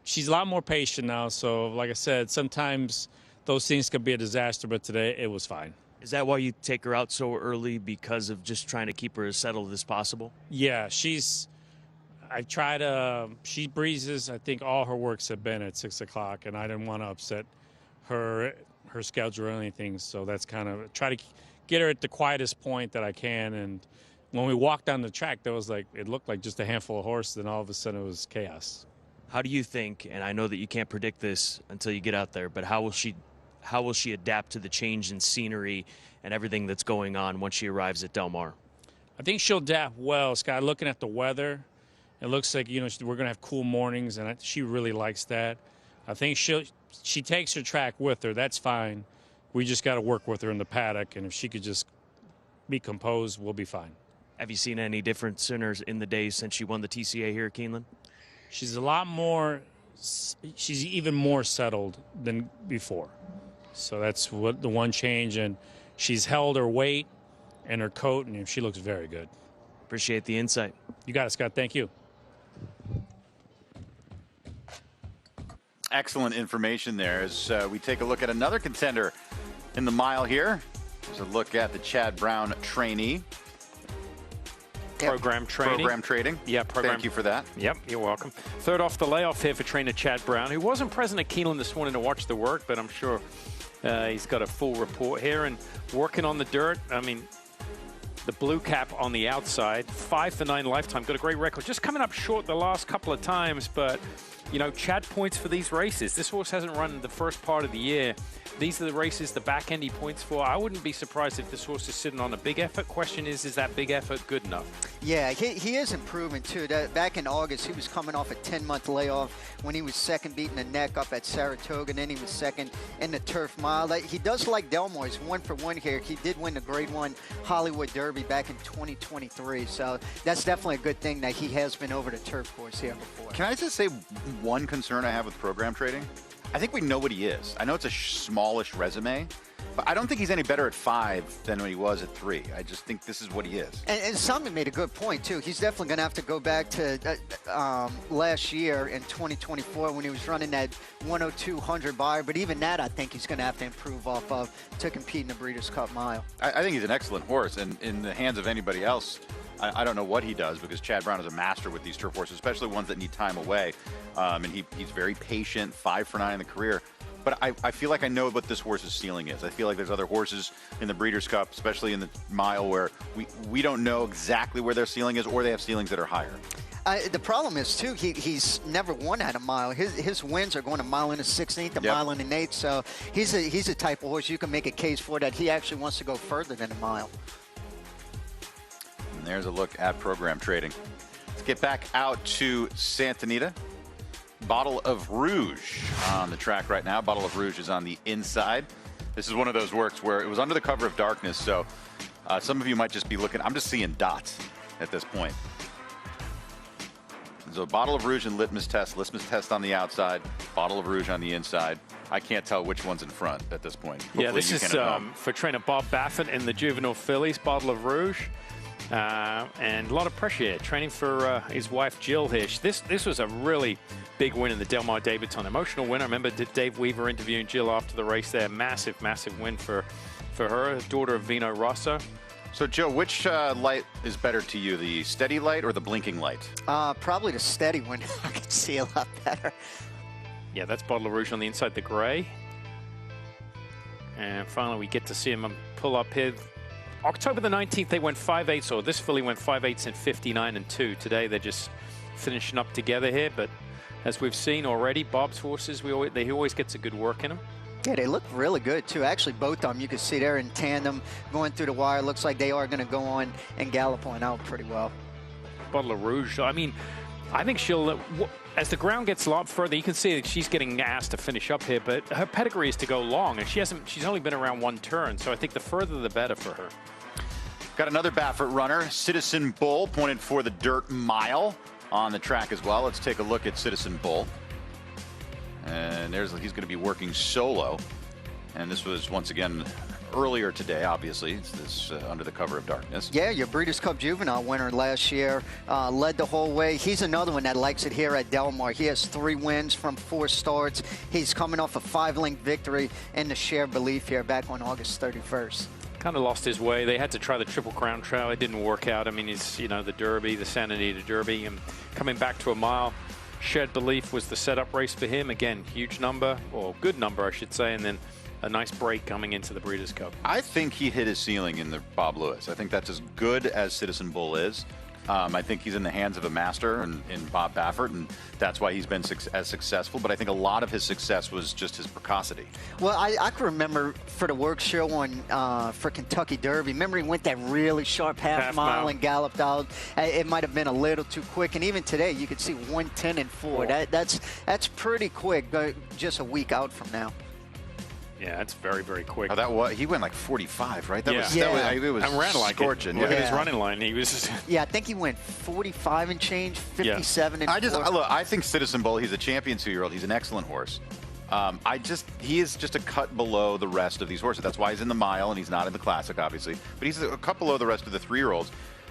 S9: she's a lot more patient now. So, like I said, sometimes those things could be a disaster, but today it was fine.
S6: Is that why you take her out so early, because of just trying to keep her as settled as possible?
S9: Yeah, she breezes, I think all her works have been at 6 o'clock, and I didn't want to upset her schedule or anything, so that's kind of, try to get her at the quietest point that I can. And when we walked down the track, it looked like just a handful of horses, and all of a sudden it was chaos.
S6: How do you think, and I know that you can't predict this until you get out there, but how will she adapt to the change in scenery and everything that's going on once she arrives at Del Mar?
S9: I think she'll adapt well, Scott. Looking at the weather, it looks like, we're going to have cool mornings, and she really likes that. I think she takes her track with her. That's fine. We just got to work with her in the paddock, and if she could just be composed, we'll be fine.
S6: Have you seen any difference in her in the days since she won the TCA here at Keeneland?
S9: She's even more settled than before. So that's what the one change, and she's held her weight and her coat, and she looks very good.
S6: Appreciate the insight.
S9: You got it, Scott. Thank you.
S1: Excellent information there as we take a look at another contender in the mile here. There's a look at the Chad Brown trainee.
S2: Program trading. Yeah, program.
S1: Thank you for that.
S2: Yep, you're welcome. Third off the layoff here for trainer Chad Brown, who wasn't present at Keeneland this morning to watch the work, but I'm sure he's got a full report here and working on the dirt. I mean, the blue cap on the outside, 5 for 9 lifetime, got a great record. Just coming up short the last couple of times, but Chad points for these races. This horse hasn't run the first part of the year. These are the races the back end he points for. I wouldn't be surprised if this horse is sitting on a big effort. Question is that big effort good enough?
S3: Yeah, he is improving too. Back in August, he was coming off a 10-month layoff when he was second beating the neck up at Saratoga, and then he was second in the turf mile. He does like Del Mar. He's 1 for 1 here. He did win the Grade 1 Hollywood Derby back in 2023, so that's definitely a good thing that he has been over the turf course here before.
S1: Can I just say one concern I have with program trading? I think we know what he is. I know it's a smallish resume, but I don't think he's any better at 5 than when he was at 3. I just think this is what he is.
S3: And Simon made a good point, too. He's definitely going to have to go back to last year in 2024 when he was running that 102-100 bar. But even that, I think he's going to have to improve off of to compete in the Breeders' Cup Mile.
S1: I think he's an excellent horse, and in the hands of anybody else, I don't know what he does, because Chad Brown is a master with these turf horses, especially ones that need time away. And he's very patient, 5 for 9 in the career. But I feel like I know what this horse's ceiling is. I feel like there's other horses in the Breeders' Cup, especially in the mile, where we don't know exactly where their ceiling is, or they have ceilings that are higher.
S3: The problem is, too, he's never won at a mile. His wins are going a mile and a 16th, a mile and an 8th. So he's a type of horse you can make a case for that he actually wants to go further than a mile.
S1: And there's a look at program trading. Let's get back out to Santa Anita. Bottle of Rouge on the track right now. Bottle of Rouge is on the inside. This is one of those works where it was under the cover of darkness, so some of you might just be looking. I'm just seeing dots at this point. So Bottle of Rouge and litmus test on the outside, Bottle of Rouge on the inside. I can't tell which one's in front at this point. Hopefully
S2: yeah, this is for trainer Bob Baffert in the Juvenile fillies, Bottle of Rouge. And a lot of pressure here, training for his wife Jill here. This was a really big win in the Del Mar Davidson. Emotional win. I remember Dave Weaver interviewing Jill after the race there. Massive, massive win for her, daughter of Vino Rosso.
S1: So, Joe, which light is better to you, the steady light or the blinking light?
S3: Probably the steady one. I can see a lot better.
S2: Yeah, that's Bottle of Rouge on the inside, the gray. And finally, we get to see him pull up here. October the 19th, they went 5/8, or this filly went 5/8 in 59 and 2. Today, they're just finishing up together here. But as we've seen already, Bob's horses, he always gets a good work in them.
S3: Yeah, they look really good, too. Actually, both of them, you can see they're in tandem going through the wire. Looks like they are going to go on and gallop on out pretty well.
S2: Bottle of Rouge, I mean, I think she'll, as the ground gets a lot further, you can see that she's getting asked to finish up here, but her pedigree is to go long, and she's only been around one turn, so I think the further the better for her.
S1: Got another Baffert runner, Citizen Bull, pointed for the dirt mile on the track as well. Let's take a look at Citizen Bull. And he's going to be working solo. And this was, once again, earlier today, obviously. It's this under the cover of darkness.
S3: Yeah, your Breeders' Cup Juvenile winner last year, led the whole way. He's another one that likes it here at Del Mar. He has 3 wins from 4 starts. He's coming off a 5-length victory in the Share Belief here back on August 31st.
S2: Kind of lost his way. They had to try the Triple Crown Trail. It didn't work out. I mean, he's, the Derby, the Santa Anita Derby, and coming back to a mile. Shared Belief was the setup race for him. Again, huge number, or good number, I should say, and then a nice break coming into the Breeders' Cup.
S1: I think he hit his ceiling in the Bob Lewis. I think that's as good as Citizen Bull is. I think he's in the hands of a master in Bob Baffert, and that's why he's been as successful. But I think a lot of his success was just his precocity.
S3: Well, I can remember for the work show on for Kentucky Derby. Remember he went that really sharp half mile and galloped out. It might have been a little too quick. And even today, you could see 1:10 and 4. That's pretty quick, just a week out from now.
S2: Yeah, it's very, very quick.
S1: Oh, he went like 45, right? It was
S2: and ran like
S1: scorching.
S2: Look at his running line. He was.
S3: Yeah, I think he went 45 and change, 57 and 4.
S1: I think Citizen Bull. He's a champion 2-year-old. He's an excellent horse. He is just a cut below the rest of these horses. That's why he's in the mile and he's not in the Classic, obviously. But he's a cut below the rest of the 3-year-olds.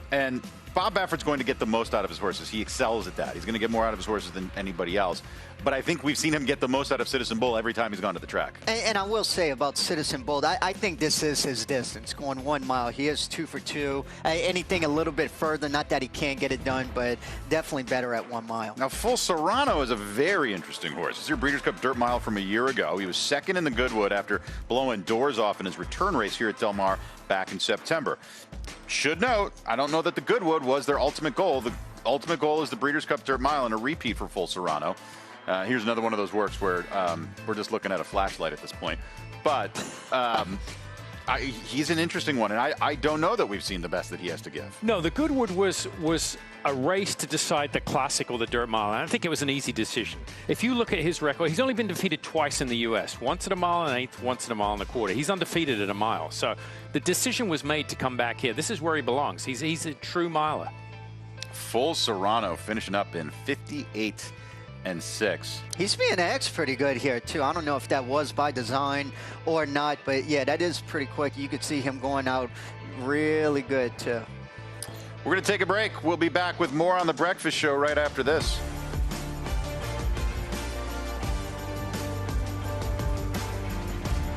S1: And Bob Baffert's going to get the most out of his horses. He excels at that. He's going to get more out of his horses than anybody else. But I think we've seen him get the most out of Citizen Bull every time he's gone to the track.
S3: And I will say about Citizen Bull, I think this is his distance, going 1 mile. He is 2 for 2. Anything a little bit further, not that he can't get it done, but definitely better at 1 mile.
S1: Now, Full Serrano is a very interesting horse. It's your Breeders' Cup Dirt Mile from a year ago. He was second in the Goodwood after blowing doors off in his return race here at Del Mar back in September. Should note, I don't know that the Goodwood was their ultimate goal. The ultimate goal is the Breeders' Cup Dirt Mile and a repeat for Full Serrano. Here's another one of those works where we're just looking at a flashlight at this point. But he's an interesting one, and I don't know that we've seen the best that he has to give.
S2: No, the Goodwood was a race to decide the Classic or the Dirt Mile, and I think it was an easy decision. If you look at his record, he's only been defeated twice in the U.S., once at a mile and 1/8, once at a mile and 1/4. He's undefeated at a mile. So the decision was made to come back here. This is where he belongs. He's a true miler.
S1: Full Serrano finishing up in 58 and 6.
S3: He's being axed pretty good here, too. I don't know if that was by design or not, but yeah, that is pretty quick. You could see him going out really good, too.
S1: We're going to take a break. We'll be back with more on The Breakfast Show right after this.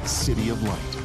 S10: City of Light.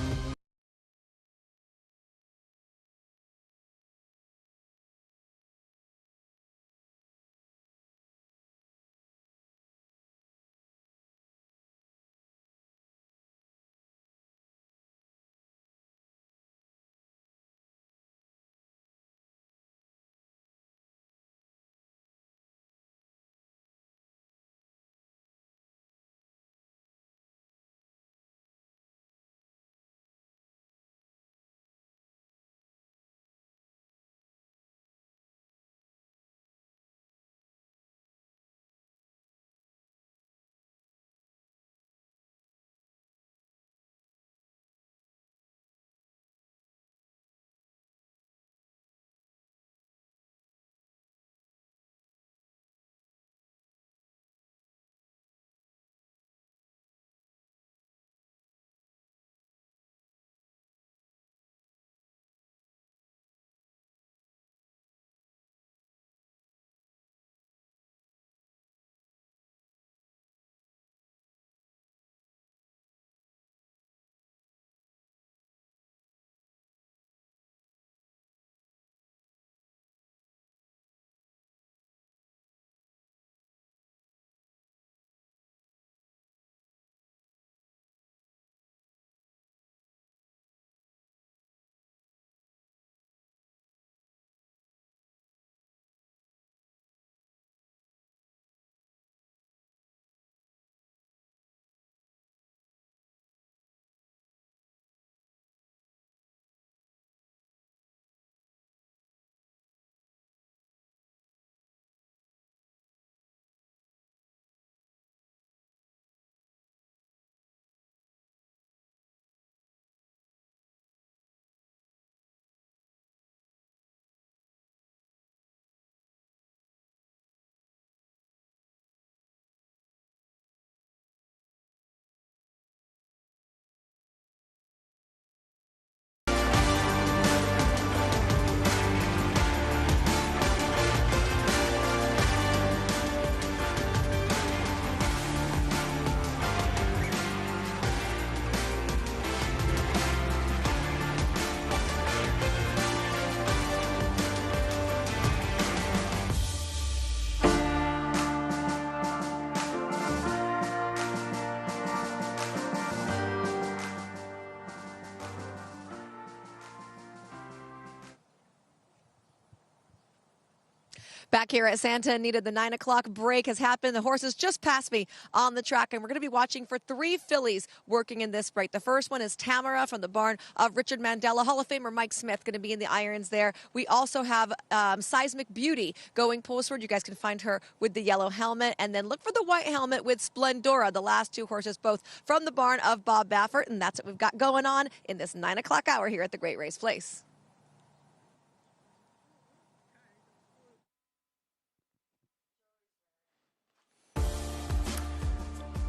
S8: Back here at Santa Anita, the 9 o'clock break has happened. The horses just passed me on the track, and we're going to be watching for 3 fillies working in this break. The first one is Tamara from the barn of Richard Mandela. Hall of Famer Mike Smith going to be in the irons there. We also have Seismic Beauty going postward. You guys can find her with the yellow helmet. And then look for the white helmet with Splendora, the last 2 horses, both from the barn of Bob Baffert. And that's what we've got going on in this 9 o'clock hour here at the Great Race Place.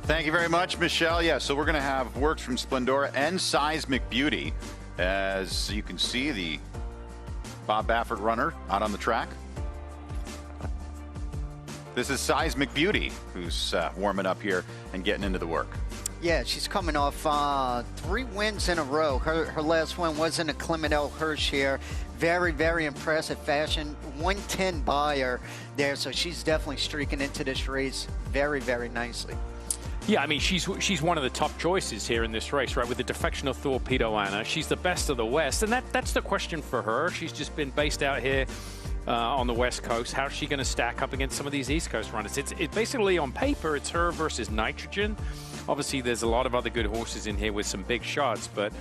S1: Thank you very much, Michelle. Yeah, so we're going to have works from Splendora and Seismic Beauty. As you can see, the Bob Baffert runner out on the track. This is Seismic Beauty, who's warming up here and getting into the work.
S3: Yeah, she's coming off 3 wins in a row. Her last win was in a Clement Hirsch here. Very, very impressive fashion. 110 buyer there, so she's definitely streaking into this race very, very nicely.
S2: Yeah, I mean, she's one of the top choices here in this race, right? With the defection of Torpedo Anna. She's the best of the West, and that's the question for her. She's just been based out here on the West Coast. How's she going to stack up against some of these East Coast runners? It's basically, on paper, it's her versus Nitrogen. Obviously, there's a lot of other good horses in here with some big shots, but,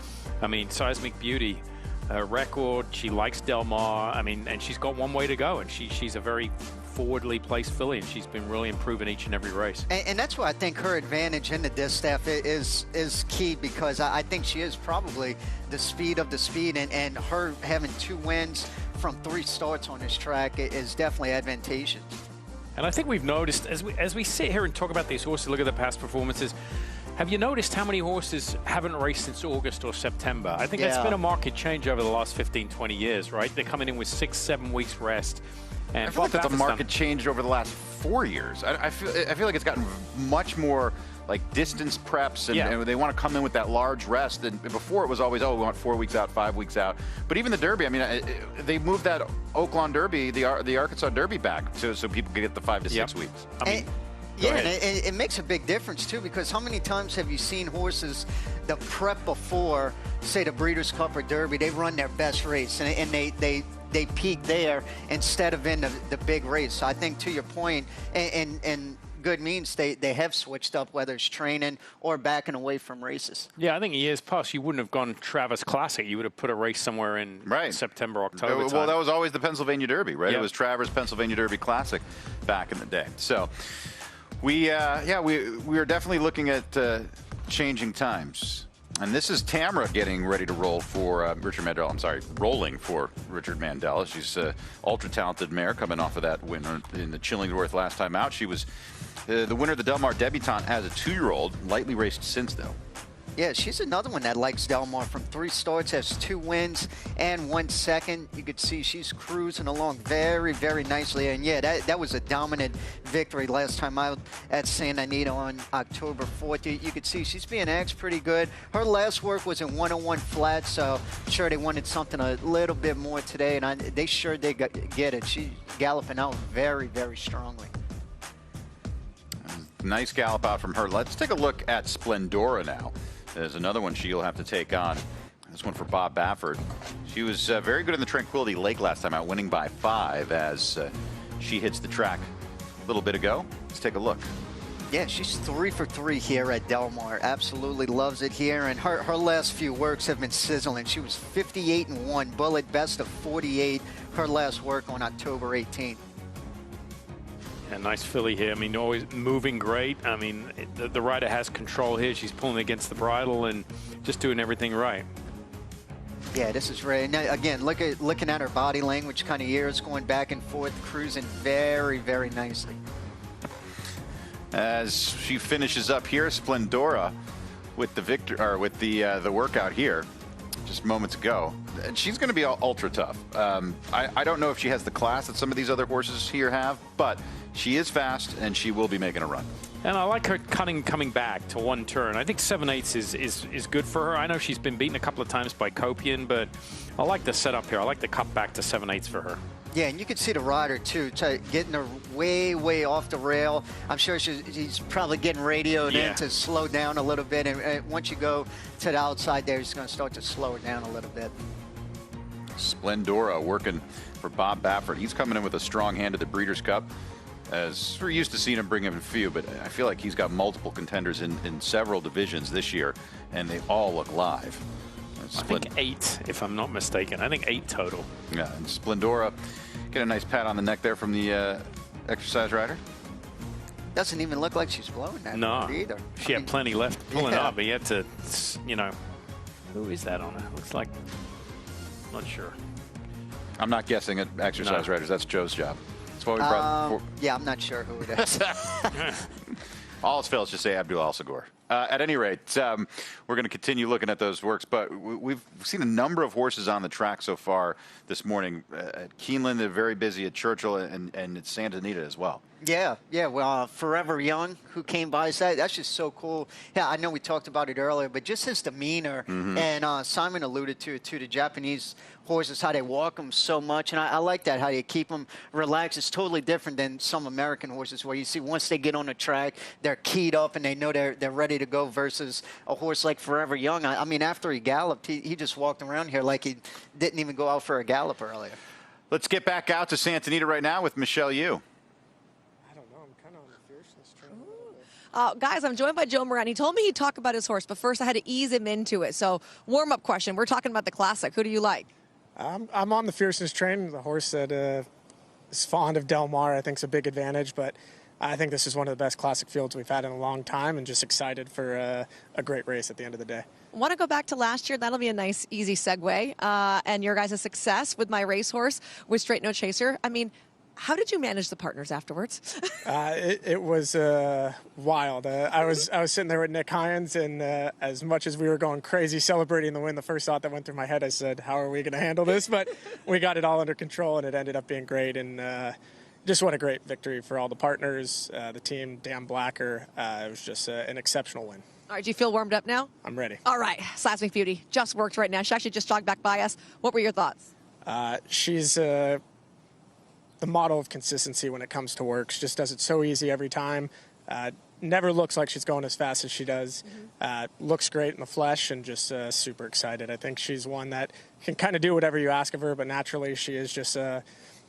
S2: I mean, Seismic Beauty, record, she likes Del Mar, I mean, and she's got one way to go, and she's a very forwardly placed filly, and she's been really improving each and every race.
S3: And that's why I think her advantage in the distaff is key, because I think she is probably the speed of the speed, and her having 2 wins from 3 starts on this track is definitely advantageous.
S2: And I think we've noticed, as we sit here and talk about these horses, look at the past performances, have you noticed how many horses haven't raced since August or September? I think that's been a market change over the last 15, 20 years, right? They're coming in with 6, 7 weeks rest. And
S1: I feel like that's a market change over the last 4 years. I feel like it's gotten much more like distance preps, and they want to come in with that large rest. And before it was always, oh, we want 4 weeks out, 5 weeks out. But even the Derby, I mean, they moved that Oaklawn Derby, the Arkansas Derby back so people could get the 5 to 6 weeks. I mean,
S3: and it makes a big difference too, because how many times have you seen horses the prep before, say the Breeders' Cup or Derby, they run their best race and they peak there instead of in the big race. So I think, to your point, and good means they have switched up, whether it's training or backing away from races.
S2: Yeah, I think years past you wouldn't have gone Travers Classic. You would have put a race somewhere in September, October time.
S1: Well, that was always the Pennsylvania Derby, right? It was Travers Pennsylvania Derby Classic back in the day. So we are definitely looking at changing times. And this is Tamra getting ready to roll for Richard Mandel. I'm sorry, rolling for Richard Mandel. She's an ultra-talented mare coming off of that win in the Chillingsworth last time out. She was the winner of the Del Mar debutante as a 2-year-old, lightly raced since, though.
S3: Yeah, she's another one that likes Del Mar. From 3 starts, has 2 wins and 1 second. You could see she's cruising along very, very nicely. And yeah, that was a dominant victory last time out at Santa Anita on October 4th. You could see she's being axed pretty good. Her last work was in 101 flat, so I'm sure they wanted something a little bit more today, and they sure did get it. She's galloping out very, very strongly.
S1: Nice gallop out from her. Let's take a look at Splendora now. There's another one she'll have to take on. This one for Bob Baffert. She was very good in the Tranquility Lake last time out, winning by 5 as she hits the track a little bit ago. Let's take a look.
S3: Yeah, she's 3 for 3 here at Del Mar. Absolutely loves it here, and her last few works have been sizzling. She was 58-1, bullet best of 48. Her last work on October 18th.
S2: A nice filly here. I mean, always moving great. I mean, the rider has control here. She's pulling against the bridle and just doing everything right.
S3: Yeah, this is right. Now, again, looking at her body language, kind of ears going back and forth, cruising very, very nicely.
S1: As she finishes up here, Splendora with the workout here just moments ago. And she's going to be ultra tough. I don't know if she has the class that some of these other horses here have, but she is fast and she will be making a run.
S2: And I like her coming back to 1 turn. I think 7/8 is good for her. I know she's been beaten a couple of times by Copian, but I like the setup here. I like the cut back to 7/8 for her.
S3: Yeah, and you can see the rider, too, getting her way, way off the rail. I'm sure he's probably getting radioed in to slow down a little bit. And once you go to the outside there, he's going to start to slow her down a little bit.
S1: Splendora working for Bob Baffert. He's coming in with a strong hand at the Breeders' Cup. As we're used to seeing him bring in a few, but I feel like he's got multiple contenders in several divisions this year, and they all look live.
S2: I think 8, if I'm not mistaken. I think 8 total.
S1: Yeah, and Splendora get a nice pat on the neck there from the exercise rider.
S3: Doesn't even look like she's blowing that either.
S2: She had plenty left pulling up, but he had to, you know, who is that on her? Looks like, not sure.
S1: I'm not guessing at exercise riders. That's Joe's job. That's what we brought.
S3: Yeah, I'm not sure who it is.
S1: All else fails, just say Abdul Al-Sagor. At any rate, we're going to continue looking at those works, but we've seen a number of horses on the track so far this morning. At Keeneland, they're very busy. At Churchill and at Santa Anita as well.
S3: Yeah. Well, Forever Young, who came by, that's just so cool. Yeah, I know we talked about it earlier, but just his demeanor, and Simon alluded to it too, the Japanese horses, how they walk them so much, and I like that, how they keep them relaxed. It's totally different than some American horses where you see once they get on the track, they're keyed up and they know they're ready to go, versus a horse like Forever Young. I mean, after he galloped, he just walked around here like he didn't even go out for a gallop earlier.
S1: Let's get back out to Santa Anita right now with Michelle Yu.
S8: Guys, I'm joined by Joe Moran. He told me he'd talk about his horse, but first I had to ease him into it. So, warm-up question. We're talking about the Classic. Who do you like?
S10: I'm on the Fierceness train, the horse that is fond of Del Mar. I think is a big advantage, but I think this is one of the best Classic fields we've had in a long time, and just excited for a great race at the end of the day.
S8: Want to go back to last year? That'll be a nice, easy segue. And your guys' success with my racehorse with Straight No Chaser. I mean, How did you manage the partners afterwards?
S10: It was wild. I was sitting there with Nick Hines, and as much as we were going crazy celebrating the win, the first thought that went through my head, I said, how are we going to handle this? But we got it all under control, and it ended up being great. And just what a great victory for all the partners, the team, Dan Blacker. It was just an exceptional win.
S8: All right, do you feel warmed up now?
S10: I'm ready.
S8: All right, Slasmic Beauty just worked right now. She actually just jogged back by us. What were your thoughts?
S10: She's the model of consistency when it comes to work. She just does it so easy every time. Never looks like she's going as fast as she does. Looks great in the flesh, and just super excited. I think she's one that can kind of do whatever you ask of her, but naturally she is just a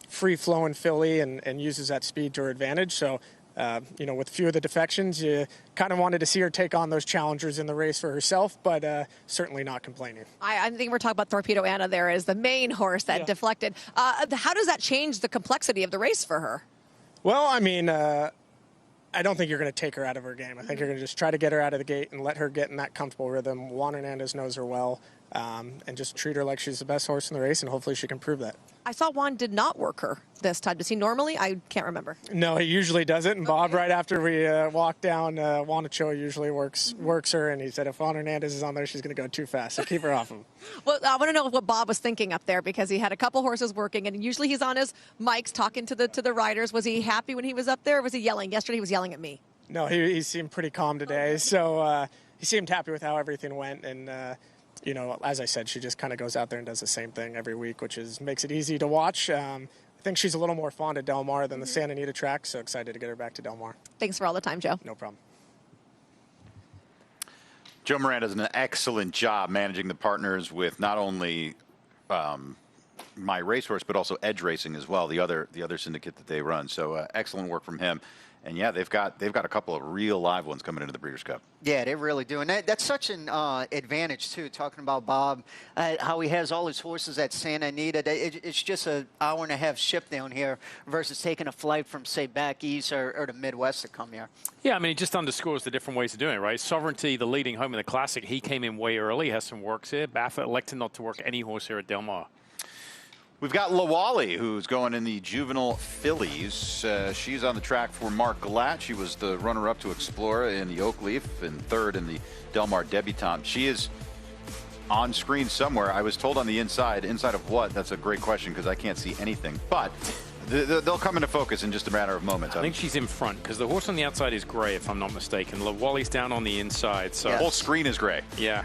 S10: free-flowing filly and uses that speed to her advantage. So, with a few of the defections, you kind of wanted to see her take on those challengers in the race for herself, but certainly not complaining.
S8: I think we're talking about Torpedo Anna there as the main horse that deflected. How does that change the complexity of the race for her?
S10: Well, I mean, I don't think you're going to take her out of her game. I think you're going to just try to get her out of the gate and let her get in that comfortable rhythm. Juan Hernandez knows her well, and just treat her like she's the best horse in the race, and hopefully she can prove that.
S8: I saw Juan did not work her this time. Does he normally? I can't remember.
S10: No, he usually doesn't. And Bob, right after we walked down, Juan Ochoa usually works her, and he said if Juan Hernandez is on there, she's going to go too fast, so keep her off him.
S8: Well, I want to know what Bob was thinking up there, because he had a couple horses working, and usually he's on his mics talking to the riders. Was he happy when he was up there, or was he yelling? Yesterday he was yelling at me.
S10: No, he seemed pretty calm today, so he seemed happy with how everything went, and as I said, she just kind of goes out there and does the same thing every week, which makes it easy to watch. I think she's a little more fond of Del Mar than the Santa Anita track, so excited to get her back to Del Mar.
S8: Thanks for all the time, Joe.
S10: No problem.
S1: Joe Moran does an excellent job managing the partners with not only My Racehorse, but also Edge Racing as well, the other syndicate that they run. So excellent work from him. And yeah, they've got a couple of real live ones coming into the Breeders' Cup.
S3: Yeah, they really do, and that's such an advantage too. Talking about Bob, how he has all his horses at Santa Anita. It's just an hour-and-a-half ship down here versus taking a flight from, say, back east or the Midwest to come here.
S2: Yeah, I mean, it just underscores the different ways of doing it, right? Sovereignty, the leading home in the Classic, he came in way early, has some works here. Baffert elected not to work any horse here at Del Mar.
S1: We've got Lawali, who's going in the juvenile fillies. She's on the track for Mark Glatt. She was the runner-up to Explorer in the Oak Leaf and third in the Del Mar Debutante. She is on screen somewhere. I was told on the inside. Inside of what? That's a great question because I can't see anything. But they'll come into focus in just a matter of moments.
S2: I think she's in front because the horse on the outside is gray, if I'm not mistaken. Lawali's down on the inside. So
S1: the whole screen is gray.
S2: Yeah.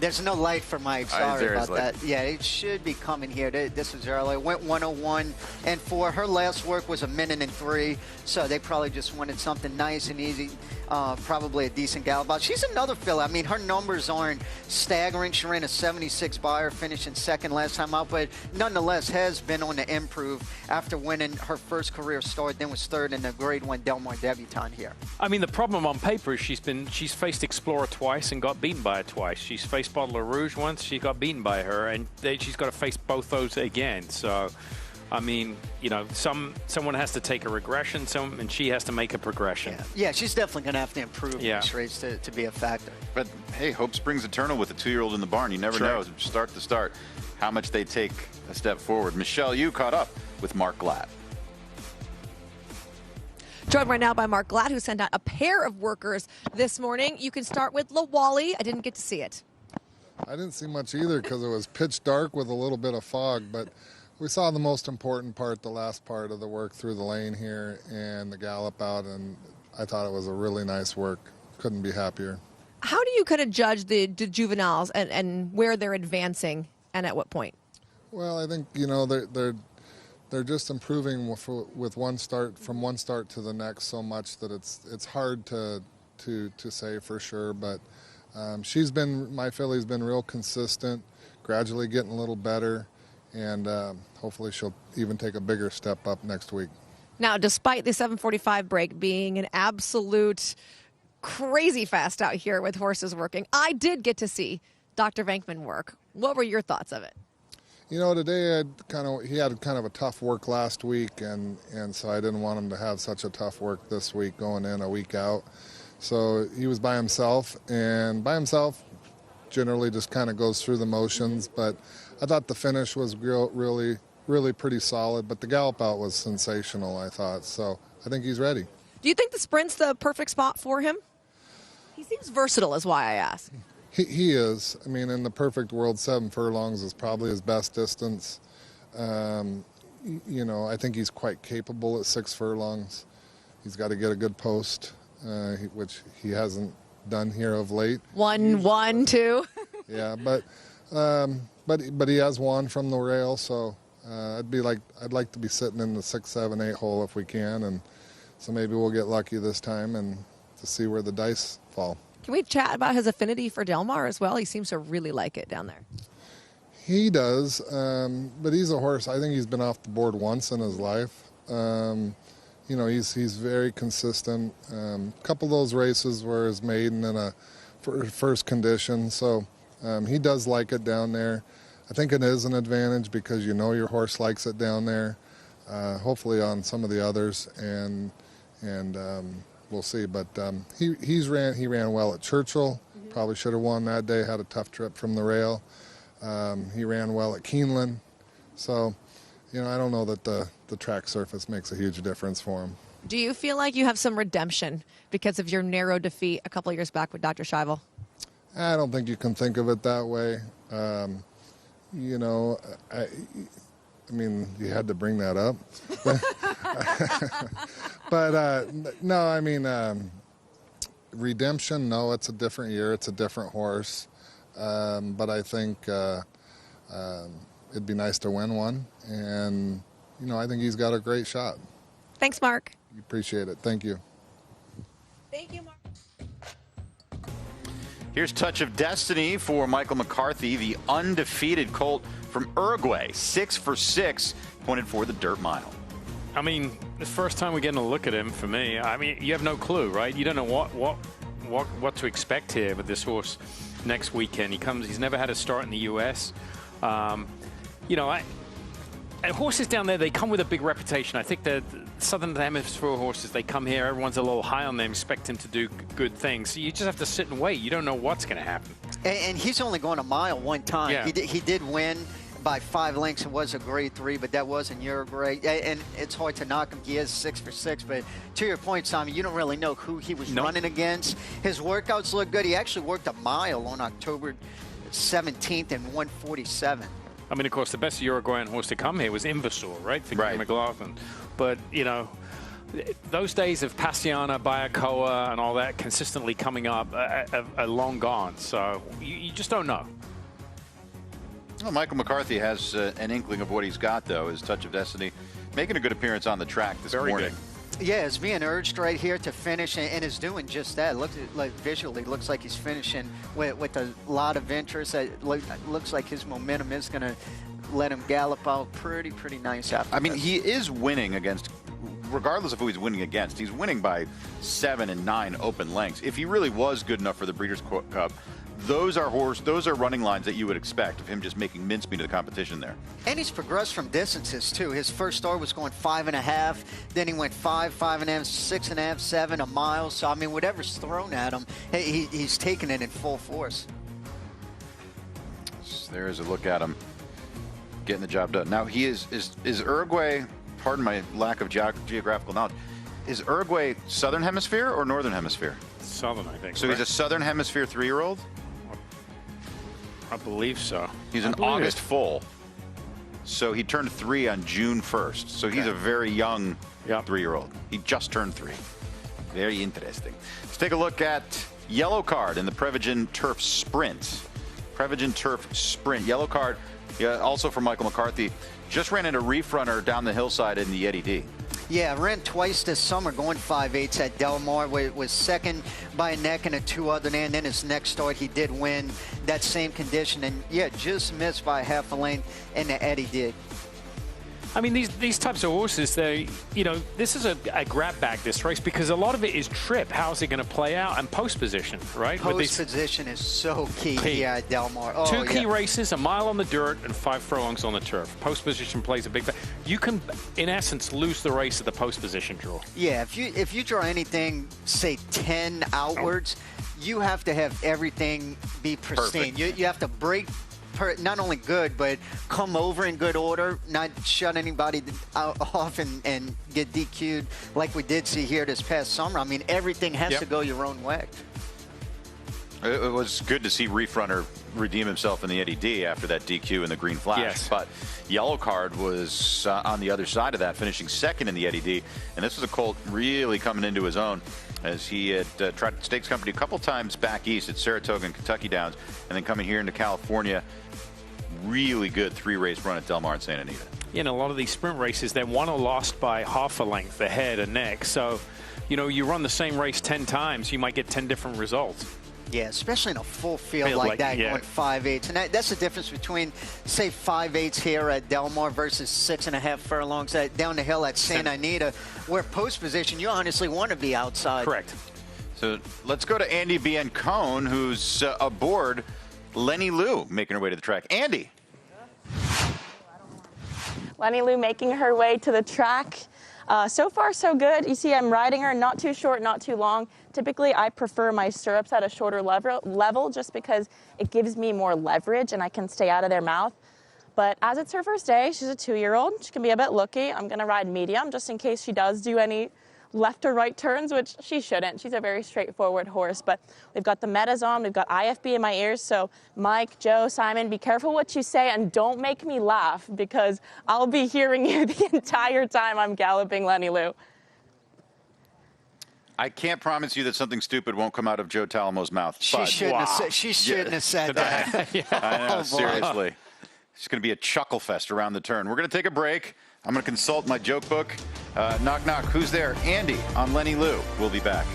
S3: There's no light for Mike. Sorry about that. Yeah, it should be coming here. This is early. Went 101 and 4. Her last work was 1:03, so they probably just wanted something nice and easy. Probably a decent gallop out. She's another filly. I mean, her numbers aren't staggering. She ran a 76 buyer, finishing second last time out, but nonetheless has been on the improve after winning her first career start, then was third in the Grade 1 Del Mar Debutante here.
S2: I mean, the problem on paper is she's faced Explorer twice and got beaten by her twice. She's faced Bottle of Rouge once, she got beaten by her, and she's got to face both those again. So, I mean, someone has to take a regression, and she has to make a progression.
S3: Yeah, she's definitely going to have to improve in this race to be a factor.
S1: But, hey, hope springs eternal with a 2-year-old in the barn. You never know, start to start, how much they take a step forward. Michelle, you caught up with Mark Glatt.
S8: Joined right now by Mark Glatt, who sent out a pair of workers this morning. You can start with Lawali. I didn't get to see it.
S12: I didn't see much either because it was pitch dark with a little bit of fog, but we saw the most important part, the last part of the work through the lane here and the gallop out, and I thought it was a really nice work. Couldn't be happier.
S8: How do you kind of judge the juveniles and where they're advancing and at what point?
S12: Well, I think, they're just improving with one start, from one start to the next so much that it's hard to say for sure, but my filly's been real consistent, gradually getting a little better, and hopefully she'll even take a bigger step up next week.
S8: Now, despite the 7:45 break being an absolute crazy fast out here with horses working, I did get to see Dr. Venkman work. What were your thoughts of it?
S12: Today he had kind of a tough work last week, and so I didn't want him to have such a tough work this week going in a week out. So he was by himself, and by himself generally just kind of goes through the motions, but I thought the finish was really really pretty solid. But the gallop out was sensational, I thought. So I think he's ready.
S8: Do you think the sprint's the perfect spot for him? He seems versatile, is why I ask.
S12: He is. I mean, in the perfect world, 7 furlongs is probably his best distance. You know, I think he's quite capable at 6 furlongs. He's got to get a good post, which he hasn't done here of late.
S8: 1, 2.
S12: Yeah, but he has won from the rail, so I'd like to be sitting in the 6, 7, 8 hole if we can, and so maybe we'll get lucky this time and to see where the dice fall.
S8: Can we chat about his affinity for Del Mar as well? He seems to really like it down there.
S12: He does, but he's a horse. I think he's been off the board once in his life. You know, he's very consistent. A couple of those races were his maiden in a first condition, so he does like it down there. I think it is an advantage because you know your horse likes it down there. Hopefully on some of the others, and we'll see. But he ran well at Churchill. Probably should have won that day. Had a tough trip from the rail. He ran well at Keeneland. So, you know, I don't know that the track surface makes a huge difference for him.
S8: Do you feel like you have some redemption because of your narrow defeat a couple of years back with Dr. Scheibel?
S12: I don't think you can think of it that way. You know, I mean, you had to bring that up. But no, I mean, redemption, no, it's a different year. It's a different horse. But I think it'd be nice to win one. And, you know, I think he's got a great shot.
S8: Thanks, Mark.
S12: Appreciate it. Thank you.
S8: Thank you, Mark.
S1: Here's Touch of Destiny for Michael McCarthy, the undefeated colt from Uruguay. 6 for 6, pointed for the dirt mile.
S2: I mean, the first time we're getting a look at him, for me, I mean, you have no clue, right? You don't know what to expect here with this horse next weekend. He's never had a start in the U.S. You know, horses down there, they come with a big reputation. I think the Southern Hemisphere horses, they come here, everyone's a little high on them, expect him to do good things. So you just have to sit and wait. You don't know what's going to happen.
S3: And he's only going a mile one time.
S2: Yeah.
S3: He did win by 5 lengths. It was a grade 3, but that wasn't Uruguay. And it's hard to knock him. He is 6 for 6. But to your point, Simon, you don't really know who he was running against. His workouts look good. He actually worked a mile on October 17th in 1:47.
S2: I mean, of course, the best Uruguayan horse to come here was Invasor, right? For McLaughlin. But, you know, those days of Passiana, Bayacoa, and all that consistently coming up are long gone. So you just don't know.
S1: Well, Michael McCarthy has an inkling of what he's got, though, his Touch of Destiny, making a good appearance on the track this morning.
S2: Good.
S3: Yeah, is being urged right here to finish and is doing just that. Visually, looks like he's finishing with a lot of interest. Looks like his momentum is going to let him gallop out pretty nice after
S1: I mean, he is winning against, regardless of who he's winning against, he's winning by 7 and 9 open lengths. If he really was good enough for the Breeders' Cup, those are running lines that you would expect of him just making mincemeat of the competition there.
S3: And he's progressed from distances, too. His first start was going 5.5, then he went 5, 5.5, 6.5, 7, a mile. So, I mean, whatever's thrown at him, he's taking it in full force.
S1: So there's a look at him getting the job done. Now, he is Uruguay, pardon my lack of geographical knowledge, is Uruguay Southern Hemisphere or Northern Hemisphere?
S2: Southern, I think.
S1: So he's a Southern Hemisphere 3-year-old?
S2: I believe so.
S1: He's an August foal. So he turned 3 on June 1st. So he's a very young 3-year-old. He just turned 3. Very interesting. Let's take a look at yellow card in the Prevagen Turf Sprint. Prevagen Turf Sprint. Yellow card, also for Michael McCarthy. Just ran into Reef Runner down the hillside in the Eddie D.
S3: Yeah, ran twice this summer, going 5/8 at Del Mar. Was second by a neck and a 2 other than. Then his next start, he did win that same condition. And, yeah, just missed by half a length in the Eddie D.
S2: I mean, these types of horses, this is a grab bag, this race, because a lot of it is trip. How's it going to play out? And post position, right?
S3: Post position is so key here at Del Mar. Oh,
S2: 2 key races, a mile on the dirt and 5 furlongs on the turf. Post position plays a big factor. You can, in essence, lose the race at the post position draw.
S3: Yeah, if you draw anything, say 10 outwards, you have to have everything be pristine. You have to break not only good, but come over in good order, not shut anybody off and get DQ'd like we did see here this past summer. I mean, everything has to go your own way.
S1: It was good to see Reef Runner redeem himself in the Eddie D after that DQ in the green flash.
S2: Yes.
S1: But yellow card was on the other side of that, finishing second in the Eddie D. And this was a colt really coming into his own, as he had tried Stakes Company a couple times back east at Saratoga and Kentucky Downs, and then coming here into California. Really good 3-race run at Del Mar and Santa Anita.
S2: In a lot of these sprint races, they're won or lost by half a length, the head and neck. So, you know, you run the same race 10 times, you might get 10 different results.
S3: Yeah, especially in a full field like that, going 5/8. And that's the difference between, say, 5/8 here at Del Mar versus 6.5 furlongs down the hill at Santa Anita, where post position, you honestly want to be outside.
S2: Correct.
S1: So let's go to Andy Biancone, who's aboard Lenny Lou, making her way to the track. Andy.
S4: Lenny Lou making her way to the track. So far, so good. You see, I'm riding her not too short, not too long. Typically, I prefer my stirrups at a shorter level just because it gives me more leverage and I can stay out of their mouth. But as it's her first day, she's a 2-year-old. She can be a bit looky. I'm going to ride medium just in case she does do any left or right turns, which she shouldn't. She's a very straightforward horse. But we've got the metas on. We've got IFB in my ears. So Mike, Joe, Simon, be careful what you say and don't make me laugh because I'll be hearing you the entire time I'm galloping Lenny Lou.
S1: I can't promise you that something stupid won't come out of Joe Talamo's mouth.
S3: She shouldn't have said that.
S1: I know, seriously. It's going to be a chuckle fest around the turn. We're going to take a break. I'm going to consult my joke book. Knock, knock. Who's there? Andy on Lenny Lou. We'll be back.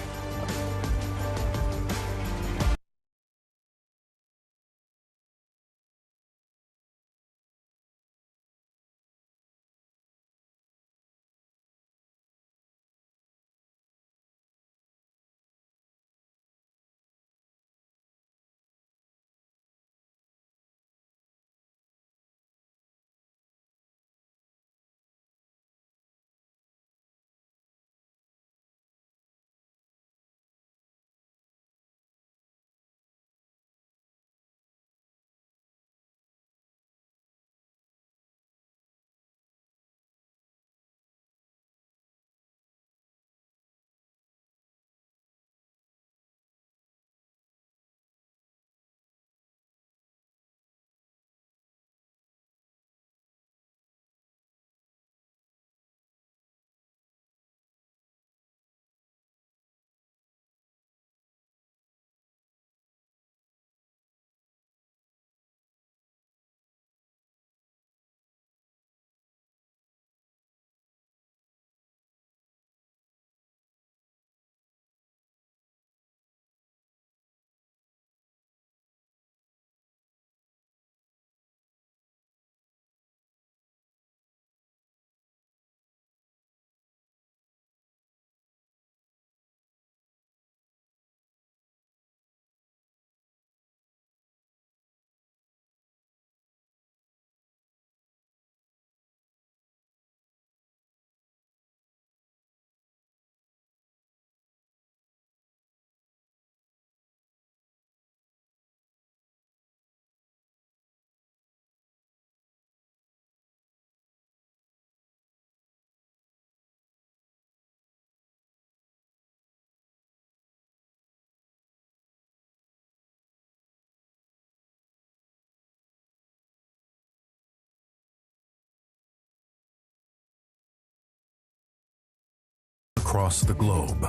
S11: Across the globe,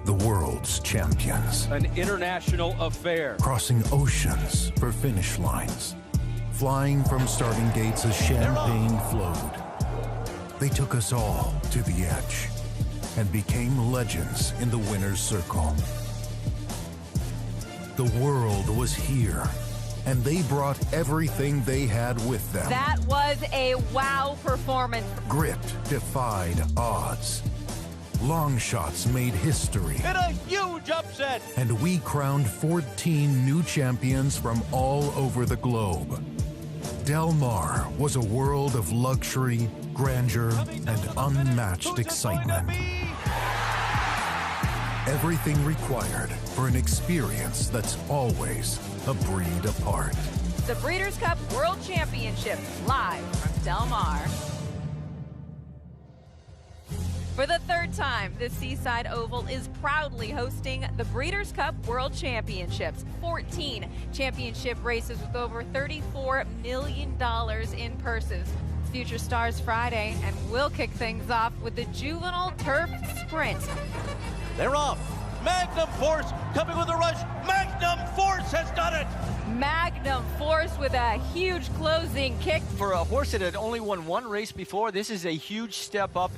S11: the world's champions.
S22: An international affair.
S11: Crossing oceans for finish lines. Flying from starting gates as champagne flowed. They took us all to the edge and became legends in the winner's circle. The world was here, and they brought everything they had with them.
S23: That was a wow performance.
S11: Grit defied odds. Long shots made history.
S22: And a huge upset.
S11: And we crowned 14 new champions from all over the globe. Del Mar was a world of luxury, grandeur, and unmatched excitement. Everything required for an experience that's always a breed apart.
S23: the Breeders' Cup World Championship, live from Del Mar. For the third time, the Seaside Oval is proudly hosting the Breeders' Cup World Championships. 14 championship races with over $34 million in purses. Future Stars Friday, and we'll kick things off with the Juvenile Turf Sprint.
S20: They're off. Magnum Force coming with a rush. Magnum Force has done it.
S23: Magnum Force with a huge closing kick.
S13: For a horse that had only won one race before, this is a huge step up.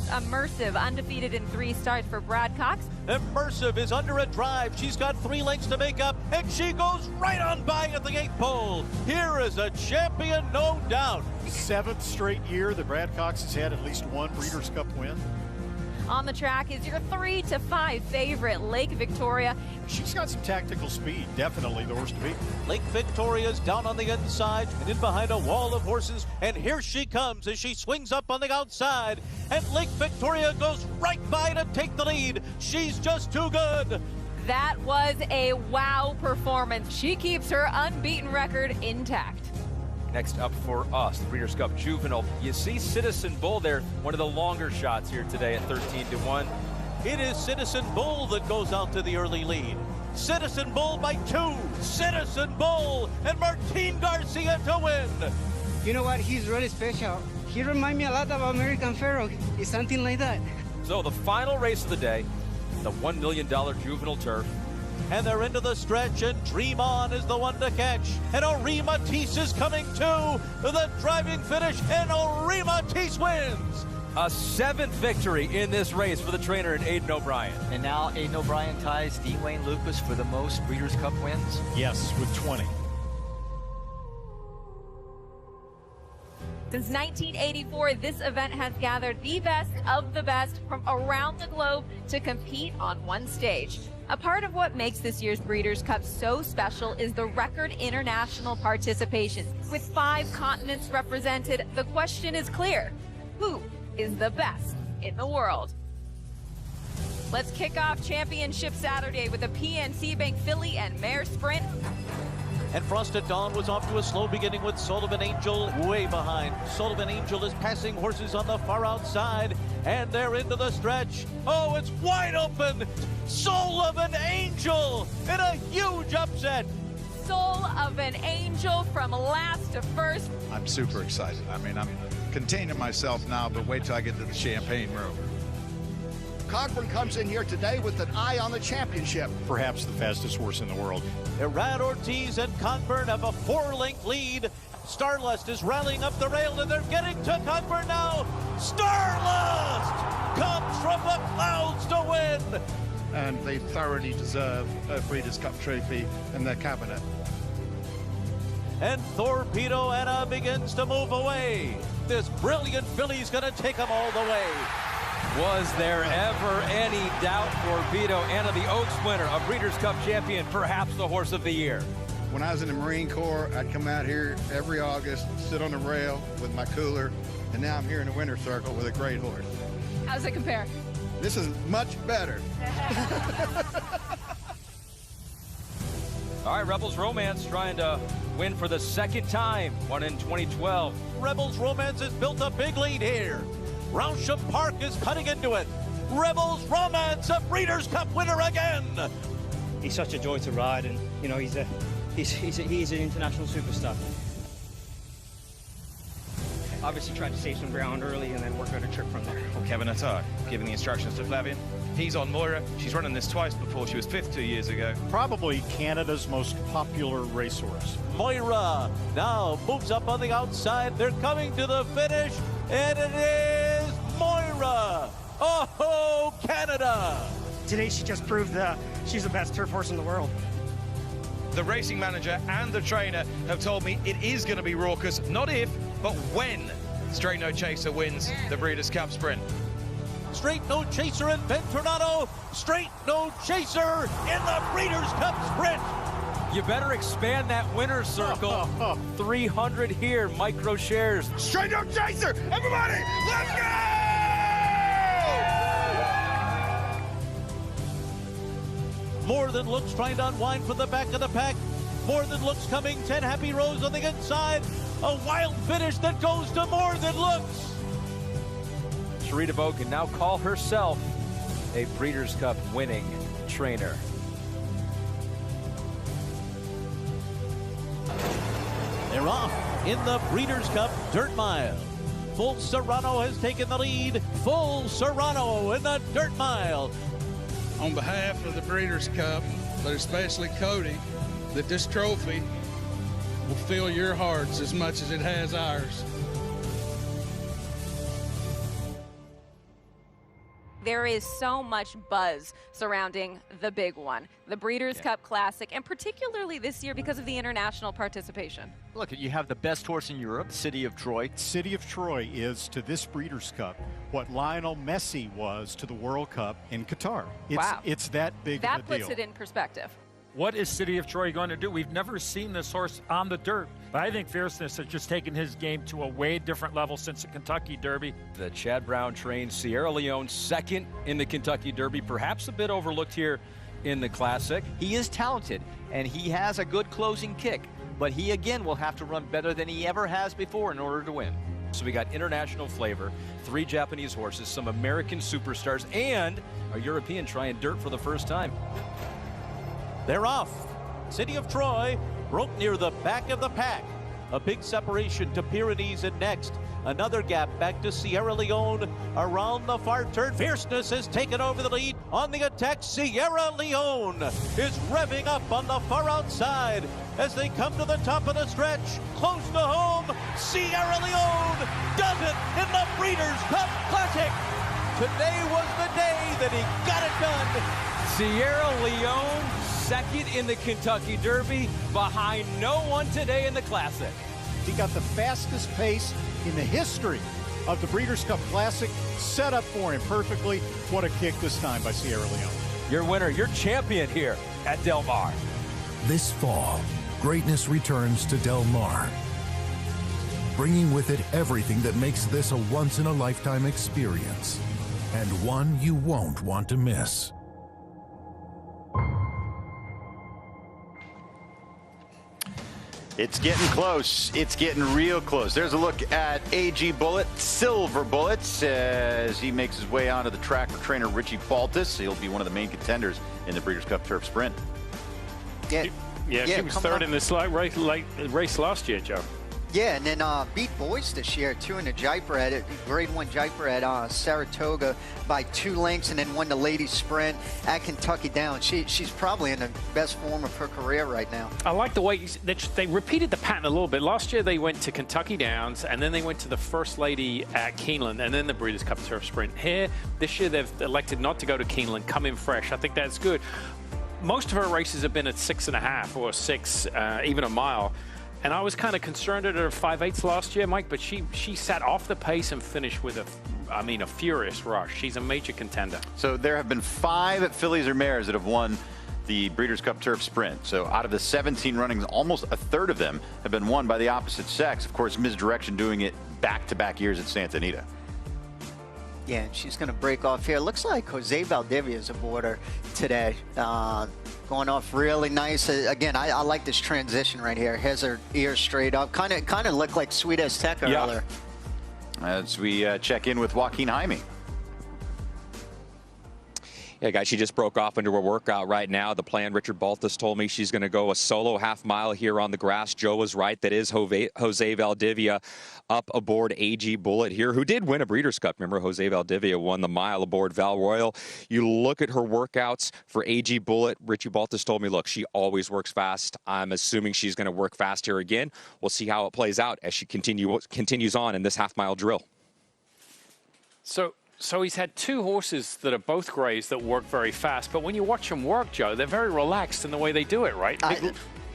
S23: Immersive, undefeated in 3 starts for Brad Cox.
S20: Immersive is under a drive. She's got 3 lengths to make up, and she goes right on by at the 8th pole. Here is a champion, no doubt.
S14: 7th straight year that Brad Cox has had at least one Breeders' Cup win.
S23: On the track is your 3 to 5 favorite, Lake Victoria.
S14: She's got some tactical speed, definitely the horse to beat.
S20: Lake Victoria's down on the inside and in behind a wall of horses, and here she comes as she swings up on the outside, and Lake Victoria goes right by to take the lead. She's just too good.
S23: That was a wow performance. She keeps her unbeaten record intact.
S15: Next up for us, the Breeders' Cup Juvenile. You see Citizen Bull there, one of the longer shots here today at 13-1.
S20: It is Citizen Bull that goes out to the early lead. Citizen Bull by 2. Citizen Bull and Martin Garcia to win.
S24: You know what? He's really special. He reminds me a lot of American Pharoah. It's something like that.
S15: So the final race of the day, the $1 million Juvenile Turf.
S20: And they're into the stretch, and Dream On is the one to catch. And Ori Matisse is coming too. The driving finish, and Ori Matisse wins.
S15: A 7th victory in this race for the trainer in Aidan O'Brien.
S13: And now Aidan O'Brien ties Dean Wayne Lucas for the most Breeders' Cup wins.
S14: Yes, with 20.
S23: Since 1984, this event has gathered the best of the best from around the globe to compete on one stage. A part of what makes this year's Breeders' Cup so special is the record international participation. With 5 continents represented, the question is clear: who is the best in the world? Let's kick off Championship Saturday with a PNC Bank Filly and Mare Sprint.
S20: And Frosted Dawn was off to a slow beginning with Soul of an Angel way behind. Soul of an Angel is passing horses on the far outside, and they're into the stretch. Oh, it's wide open. Soul of an Angel in a huge upset.
S23: Soul of an Angel from last to first.
S25: I'm super excited. I mean, I'm containing myself now, but wait till I get to the champagne room.
S26: Cogburn comes in here today with an eye on the championship.
S14: Perhaps the fastest horse in the world.
S20: Irad Ortiz and Cogburn have a 4-length lead. Starlust is rallying up the rail, and they're getting to Cogburn now. Starlust comes from the clouds to win.
S25: And they thoroughly deserve a Breeders' Cup trophy in their cabinet.
S20: And Torpedo Anna begins to move away. This brilliant filly's going to take them all the way.
S15: Was there ever any doubt? Torpedo Anna, the Oaks winner, a Breeders' Cup champion, perhaps the horse of the year.
S25: When I was in the Marine Corps, I'd come out here every August, sit on the rail with my cooler, and now I'm here in the winter circle with a great horse.
S23: How does it compare?
S25: This is much better.
S15: All right, Rebels Romance trying to win for the 2nd time, won in 2012.
S20: Rebels Romance has built a big lead here. Rousham Park is cutting into it. Rebels Romance, a Breeders' Cup winner again.
S27: He's such a joy to ride, and you know he's an international superstar. Obviously, trying to save some ground early and then work out a trip from there.
S28: Well, Kevin Attar giving the instructions to Flavian. He's on Moira. She's running this twice before. She was 5th 2 years ago.
S14: Probably Canada's most popular racehorse.
S20: Moira now moves up on the outside. They're coming to the finish, and it is Moira. Oh, Canada.
S27: Today, she just proved she's the best turf horse in the world.
S28: The racing manager and the trainer have told me it is going to be raucous, not if, but when Straight No Chaser wins the Breeders' Cup Sprint.
S20: Straight No Chaser and Ben Tornado. Straight No Chaser in the Breeders' Cup Sprint.
S15: You better expand that winner's circle. 300 here, micro shares.
S26: Straight No Chaser! Everybody, let's go!
S20: More Than Looks trying to unwind from the back of the pack. More Than Looks coming, 10 Happy Rows on the inside. A wild finish that goes to More Than Looks.
S15: Cherie DeVoe can now call herself a Breeders' Cup winning trainer.
S20: They're off in the Breeders' Cup Dirt Mile. Full Serrano has taken the lead. Full Serrano in the Dirt Mile.
S5: On behalf of the Breeders' Cup, but especially Cody, that this trophy will fill your hearts as much as it has ours.
S23: There is so much buzz surrounding the big one, the Breeders' Cup Classic, and particularly this year because of the international participation.
S13: Look, you have the best horse in Europe, City of Troy.
S14: City of Troy is to this Breeders' Cup what Lionel Messi was to the World Cup in Qatar. It's that big
S23: that
S14: of a deal.
S23: That puts it in perspective.
S6: What is City of Troy going to do? We've never seen this horse on the dirt. But I think Fierceness has just taken his game to a way different level since the Kentucky Derby.
S15: The Chad Brown trained Sierra Leone, second in the Kentucky Derby, perhaps a bit overlooked here in the Classic.
S13: He is talented, and he has a good closing kick, but he again will have to run better than he ever has before in order to win.
S15: So we got international flavor, 3 Japanese horses, some American superstars, and a European trying dirt for the first time.
S20: They're off. City of Troy broke near the back of the pack. A big separation to Pyrenees and next. Another gap back to Sierra Leone. Around the far turn, Fierceness has taken over the lead. On the attack, Sierra Leone is revving up on the far outside as they come to the top of the stretch. Close to home, Sierra Leone does it in the Breeders' Cup Classic. Today was the day that he got it done.
S15: Sierra Leone, second in the Kentucky Derby, behind no one today in the Classic.
S14: He got the fastest pace in the history of the Breeders' Cup Classic, set up for him perfectly. What a kick this time by Sierra Leone.
S15: Your winner, your champion here at Del Mar.
S11: This fall, greatness returns to Del Mar, bringing with it everything that makes this a once-in-a-lifetime experience, and one you won't want to miss.
S1: It's getting close. It's getting real close. There's a look at AG Bullet, Silver Bullets, as he makes his way onto the track for trainer Richie Baltus. He'll be one of the main contenders in the Breeders' Cup Turf Sprint.
S2: Yeah, she was third in this race last year, Joe.
S3: Yeah, and then beat boys this year, too, in the Jaipur at Grade 1 Jaipur at Saratoga by 2 lengths, and then won the ladies sprint at Kentucky Downs. She's probably in the best form of her career right now.
S2: I like the way they repeated the pattern a little bit. Last year they went to Kentucky Downs, and then they went to the First Lady at Keeneland, and then the Breeders' Cup Turf Sprint. Here, this year they've elected not to go to Keeneland, come in fresh. I think that's good. Most of her races have been at 6.5 or 6, even a mile. And I was kind of concerned at her 5/8 last year, Mike, but she sat off the pace and finished with a furious rush. She's a major contender.
S1: So there have been 5 fillies or mares that have won the Breeders' Cup Turf Sprint. So out of the 17 runnings, almost a third of them have been won by the opposite sex. Of course, Misdirection doing it back-to-back years at Santa Anita.
S3: Yeah, and she's going to break off here. Looks like Jose Valdivia is aboard her today. Going off really nice. Again, I like this transition right here. Has her ears straight up. Kind of looked like Sweet Azteca earlier.
S1: As we check in with Joaquin Jaime.
S7: Yeah, guys, she just broke off into her workout right now. The plan, Richard Baltus told me she's going to go a solo half-mile here on the grass. Joe was right. That is Jose Valdivia up aboard AG Bullet here, who did win a Breeders' Cup. Remember, Jose Valdivia won the mile aboard Val Royal. You look at her workouts for AG Bullet. Richie Baltus told me, look, she always works fast. I'm assuming she's going to work fast here again. We'll see how it plays out as she continues on in this half-mile drill.
S2: So he's had 2 horses that are both grays that work very fast, but when you watch them work, Joe, they're very relaxed in the way they do it, right?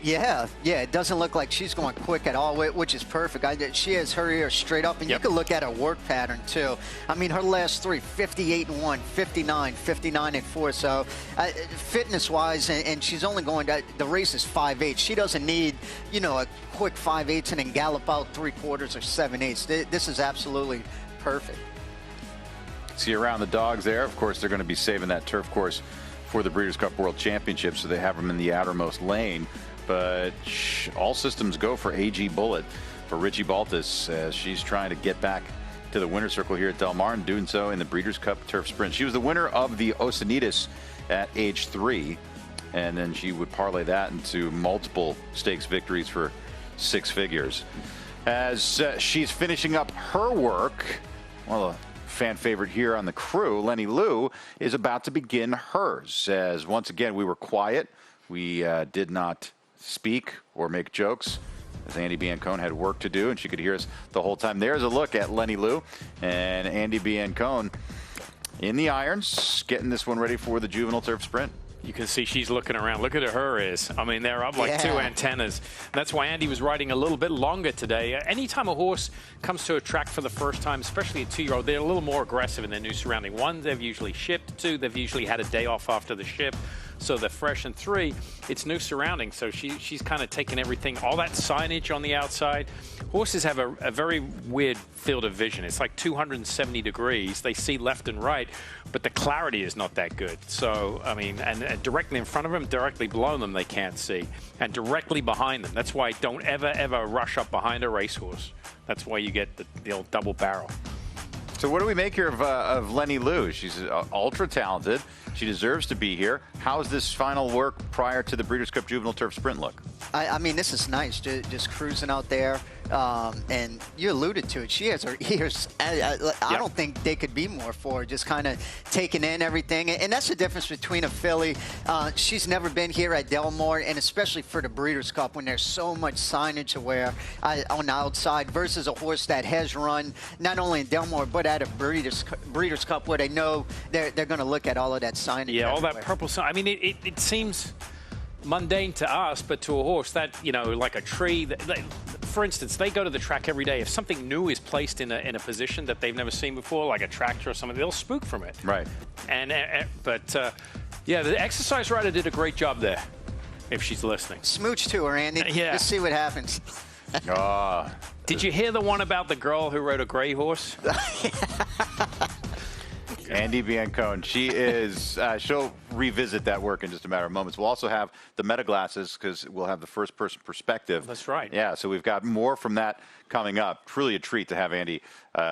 S3: Yeah, it doesn't look like she's going quick at all, which is perfect. She has her ears straight up, and you can look at her work pattern, too. I mean, her last 3, 58-1, 59, 59-4. So fitness-wise, and she's only going to, the race is 5/8. She doesn't need, a quick 5/8 and then gallop out 3/4 or 7/8. This is absolutely perfect.
S1: See around the dogs there. Of course, they're going to be saving that turf course for the Breeders' Cup World Championship, so they have him in the outermost lane. But all systems go for AG Bullet for Richie Baltas as she's trying to get back to the winner's circle here at Del Mar and doing so in the Breeders' Cup Turf Sprint. She was the winner of the Oceanitas at age 3, and then she would parlay that into multiple stakes victories for 6 figures. As she's finishing up her work, well, a fan favorite here on the crew, Lenny Lou, is about to begin hers. As once again, we were quiet. We did not speak or make jokes, as Andy Biancone had work to do, and she could hear us the whole time. There's a look at Lenny Lou and Andy Biancone in the irons, getting this one ready for the Juvenile Turf Sprint.
S2: You can see she's looking around. Look at her ears. I mean, they're up like 2 antennas. That's why Andy was riding a little bit longer today. Anytime a horse comes to a track for the first time, especially a 2-year-old, they're a little more aggressive in their new surrounding. 1, they've usually shipped. 2, they've usually had a day off after the ship, so they're fresh. And 3, it's new surroundings, so she's kind of taking everything, all that signage on the outside. Horses have a very weird field of vision. It's like 270 degrees. They see left and right, but the clarity is not that good. So, I mean, and directly in front of them, directly below them, they can't see. And directly behind them. That's why don't ever rush up behind a racehorse. That's why you get the old double barrel.
S1: So what do we make here of Lenny Lou? She's ultra talented. She deserves to be here. How's this final work prior to the Breeders' Cup Juvenile Turf Sprint look?
S3: I mean, this is nice, just cruising out there. And you alluded to it. She has her ears. I don't think they could be more for her, just kind of taking in everything. And that's the difference between a filly. She's never been here at Del Mar, and especially for the Breeders' Cup when there's so much signage aware on the outside versus a horse that has run not only in Del Mar, but at a Breeders' Cup where they know they're going to look at all of that signage.
S2: Yeah, all
S3: everywhere.
S2: that purple sign. I mean, it seems mundane to us, but to a horse, that, you know, like a tree. For instance, they go to the track every day. If something new is placed in a position that they've never seen before, like a tractor or something, they'll spook from it.
S1: Right.
S2: But yeah, the exercise rider did a great job there, if she's listening.
S3: Smooch to her, Andy.
S2: Yeah.
S3: Just see what happens.
S2: Did you hear the one about the girl who rode a gray horse?
S1: Andy Biancone. She is, she'll revisit that work in just a matter of moments. We'll also have the meta glasses because we'll have the first person perspective.
S2: That's right.
S1: Yeah, so we've got more from that coming up. Truly a treat to have Andy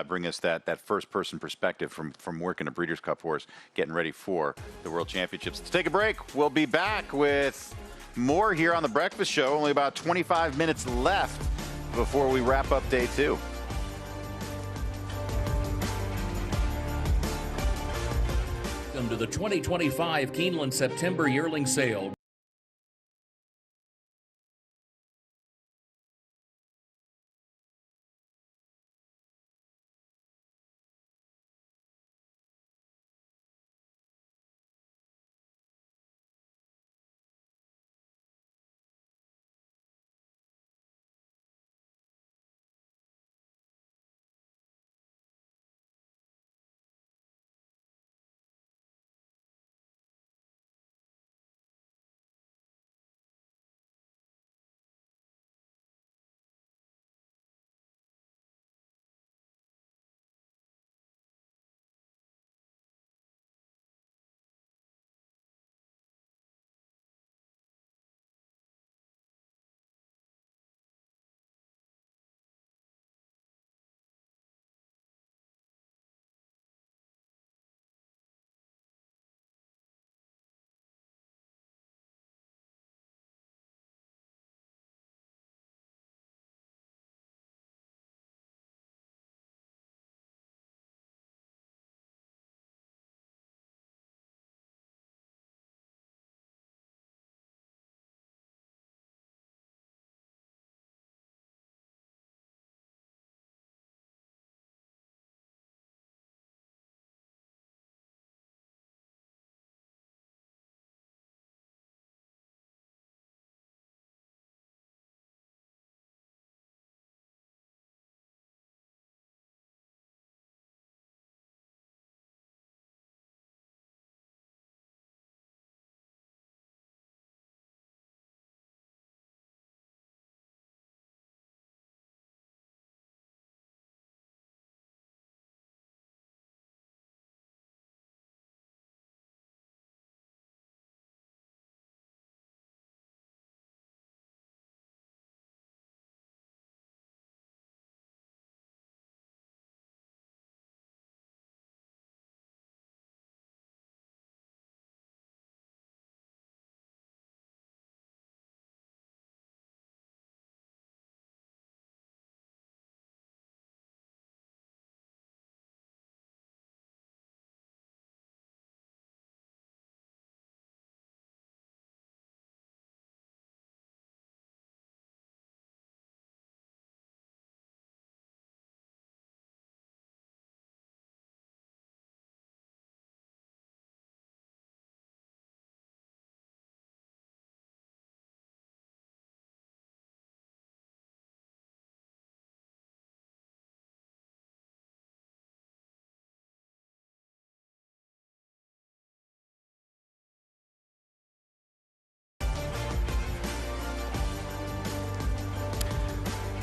S1: bring us that first person perspective from working a Breeders' Cup horse, getting ready for the World Championships. Let's take a break. We'll be back with more here on The Breakfast Show. Only about 25 minutes left before we wrap up day 2.
S9: Welcome to the 2025 Keeneland September Yearling Sale.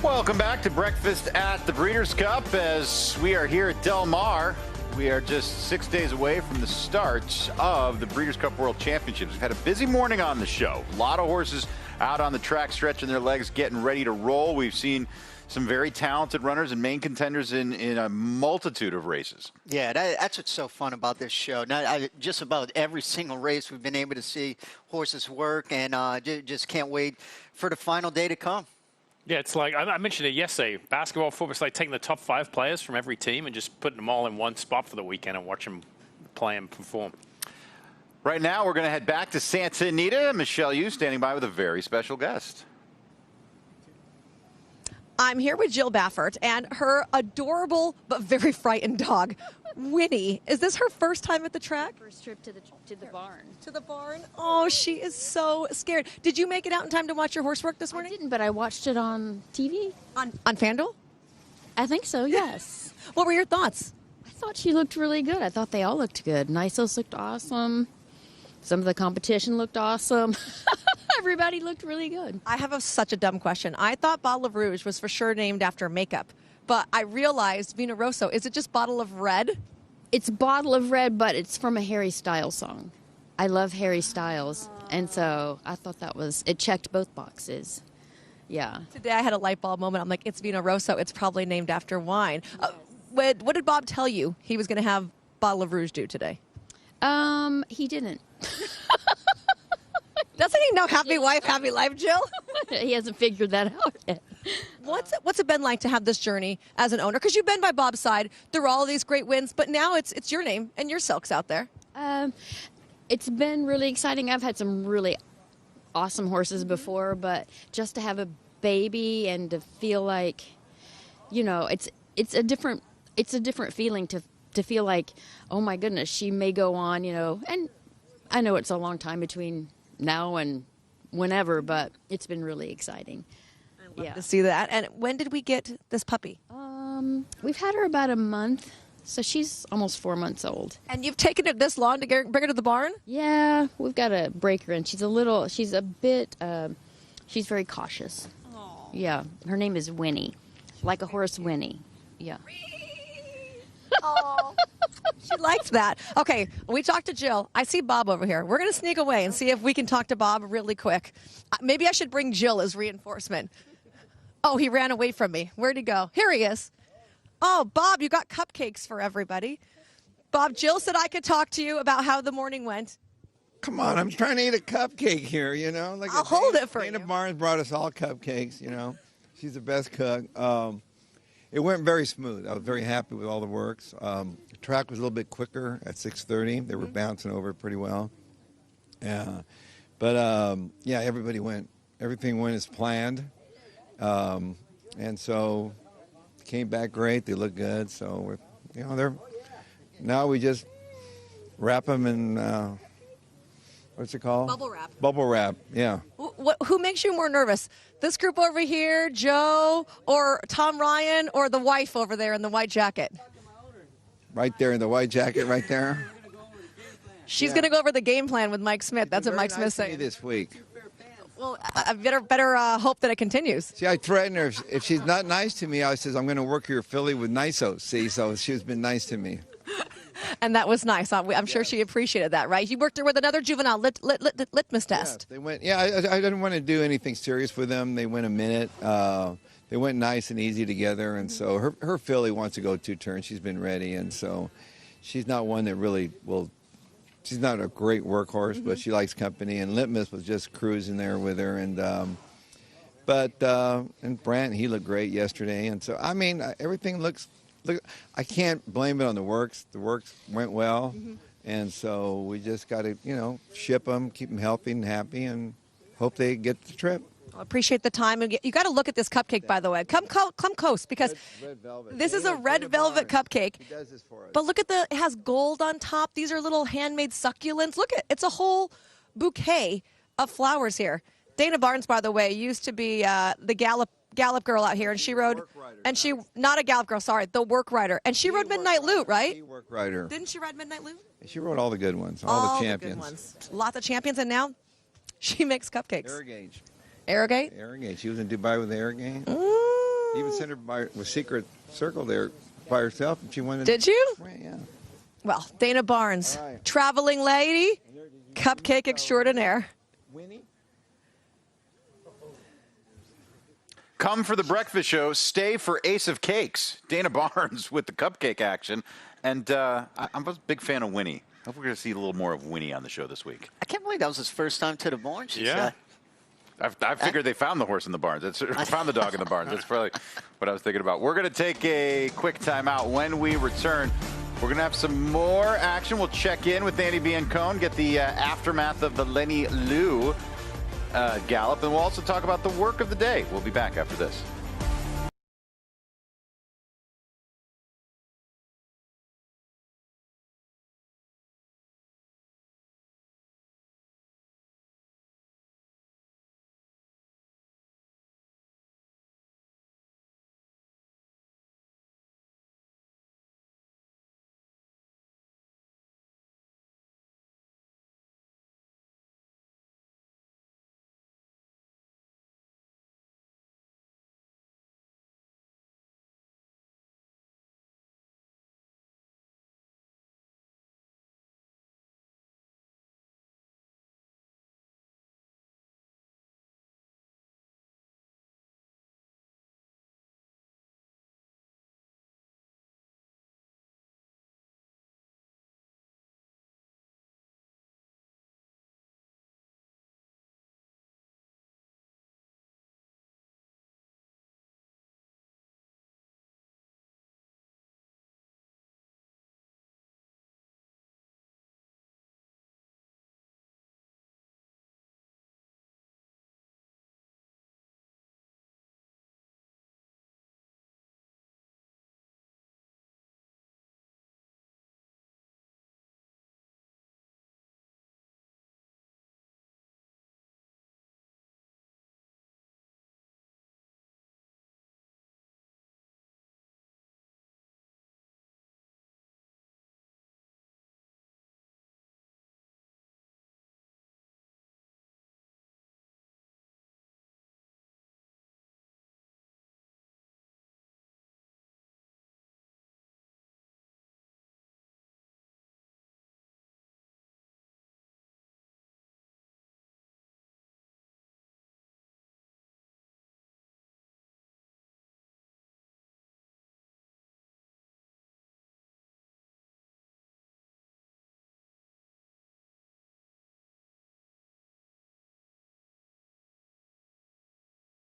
S1: Welcome back to Breakfast at the Breeders' Cup as we are here at Del Mar. We are just 6 days away from the start of the Breeders' Cup World Championships. We've had a busy morning on the show. A lot of horses out on the track stretching their legs, getting ready to roll. We've seen some very talented runners and main contenders in a multitude of races.
S3: Yeah, that's what's so fun about this show. Just about every single race we've been able to see horses work, and just can't wait for the final day to come.
S2: Yeah, it's like, I mentioned it yesterday, basketball, football, it's like taking the top 5 players from every team and just putting them all in one spot for the weekend and watch them play and perform.
S1: Right now, we're going to head back to Santa Anita. Michelle Yu standing by with a very special guest.
S8: I'm here with Jill Baffert and her adorable but very frightened dog, Winnie. Is this her first time at the track?
S10: First trip to the barn.
S8: To the barn? Oh, she is so scared. Did you make it out in time to watch your horse work this morning?
S10: I didn't, but I watched it on TV.
S8: On FanDuel?
S10: I think so, yes.
S8: What were your thoughts?
S10: I thought she looked really good. I thought they all looked good. Nisos looked awesome. Some of the competition looked awesome. Everybody looked really good.
S8: I have such a dumb question. I thought Bottle of Rouge was for sure named after makeup, but I realized Vino Rosso. Is it just Bottle of Red?
S10: It's Bottle of Red, but it's from a Harry Styles song. I love Harry Styles, and so I thought it checked both boxes. Yeah.
S8: Today I had a light bulb moment. I'm like, it's Vino Rosso. It's probably named after wine. What did Bob tell you he was going to have Bottle of Rouge do today?
S10: He didn't.
S8: Doesn't he know happy wife, happy life, Jill?
S10: He hasn't figured that out yet.
S8: What's it been like to have this journey as an owner? Because you've been by Bob's side through all of these great wins, but now it's your name and your silks out there.
S10: It's been really exciting. I've had some really awesome horses before, but just to have a baby and to feel like, it's a different feeling to feel like, oh my goodness, she may go on, and I know it's a long time between now and whenever, but it's been really exciting.
S8: I love to see that. And when did we get this puppy?
S10: We've had her about a month, so she's almost 4 months old.
S8: And you've taken it this long to bring her to the barn?
S10: Yeah, we've got to break her in. She's very cautious.
S8: Aww.
S10: Yeah, her name is Winnie, like a horse Winnie. Yeah.
S8: Oh, she likes that. Okay, we talked to Jill. I see Bob over here. We're going to sneak away and see if we can talk to Bob really quick. Maybe I should bring Jill as reinforcement. Oh, he ran away from me. Where'd he go? Here he is. Oh, Bob, you got cupcakes for everybody. Bob, Jill said I could talk to you about how the morning went.
S12: Come on, I'm trying to eat a cupcake here, Like
S8: I'll hold it for you.
S12: Dana Barnes brought us all cupcakes, She's the best cook. It went very smooth. I was very happy with all the works. The track was a little bit quicker at 6:30. They were bouncing over pretty well. Yeah, but everything went as planned, and so came back great. They look good. So now we just wrap them in what's it called?
S8: Bubble wrap.
S12: Bubble wrap. Yeah.
S8: Who makes you more nervous? This group over here, Joe, or Tom Ryan, or the wife over there in the white jacket?
S12: Right there in the white jacket, right there.
S8: She's going to go over the game plan with Mike Smith. That's what Mike Smith said
S12: This week.
S8: Well, I better hope that it continues.
S12: See, I threatened her. If she's not nice to me, I says, I'm going to work your filly with Nisos. See, so she's been nice to me.
S8: And that was nice. I'm sure she appreciated that, right? You worked her with another juvenile litmus test.
S12: They went. Yeah, I didn't want to do anything serious with them. They went a minute. They went nice and easy together, and so her filly wants to go 2 turns. She's been ready, and so she's not one that really will. She's not a great workhorse, but she likes company. And Litmus was just cruising there with her, and Brant, he looked great yesterday, and so I mean everything looks. Look, I can't blame it on the works. The works went well, and so we just got to, ship them, keep them healthy and happy, and hope they get the trip.
S8: I appreciate the time. You got to look at this cupcake, by the way. Come close, because this is a red velvet cupcake.
S12: He does this for us.
S8: But look at it has gold on top. These are little handmade succulents. Look at it's a whole bouquet of flowers here. Dana Barnes, by the way, used to be the Gallop girl out here, and she rode, not a Gallop girl, sorry, the work rider, and she rode Midnight Loot, right?
S12: The work rider.
S8: Didn't she ride Midnight Loot?
S12: She rode all the good ones, all the champions.
S8: Good ones. Lots of champions, and now she makes cupcakes.
S12: Arrogate.
S8: Arrogate?
S12: Arrogate. She was in Dubai with Arrogate. Even sent her by with Secret Circle there by herself, and she went.
S8: Did you?
S12: Yeah.
S8: Well, Dana Barnes, traveling lady, cupcake extraordinaire.
S1: Come for the breakfast show, stay for Ace of Cakes. Dana Barnes with the cupcake action. And I'm a big fan of Winnie. I hope we're going to see a little more of Winnie on the show this week.
S3: I can't believe that was his first time to the barn.
S1: Yeah. I figured they found the horse in the barns. Found the dog in the barns. That's probably what I was thinking about. We're going to take a quick timeout. When we return, we're going to have some more action. We'll check in with Andy Biancone, get the aftermath of the Lenny Lou gallop, and we'll also talk about the work of the day. We'll be back after this.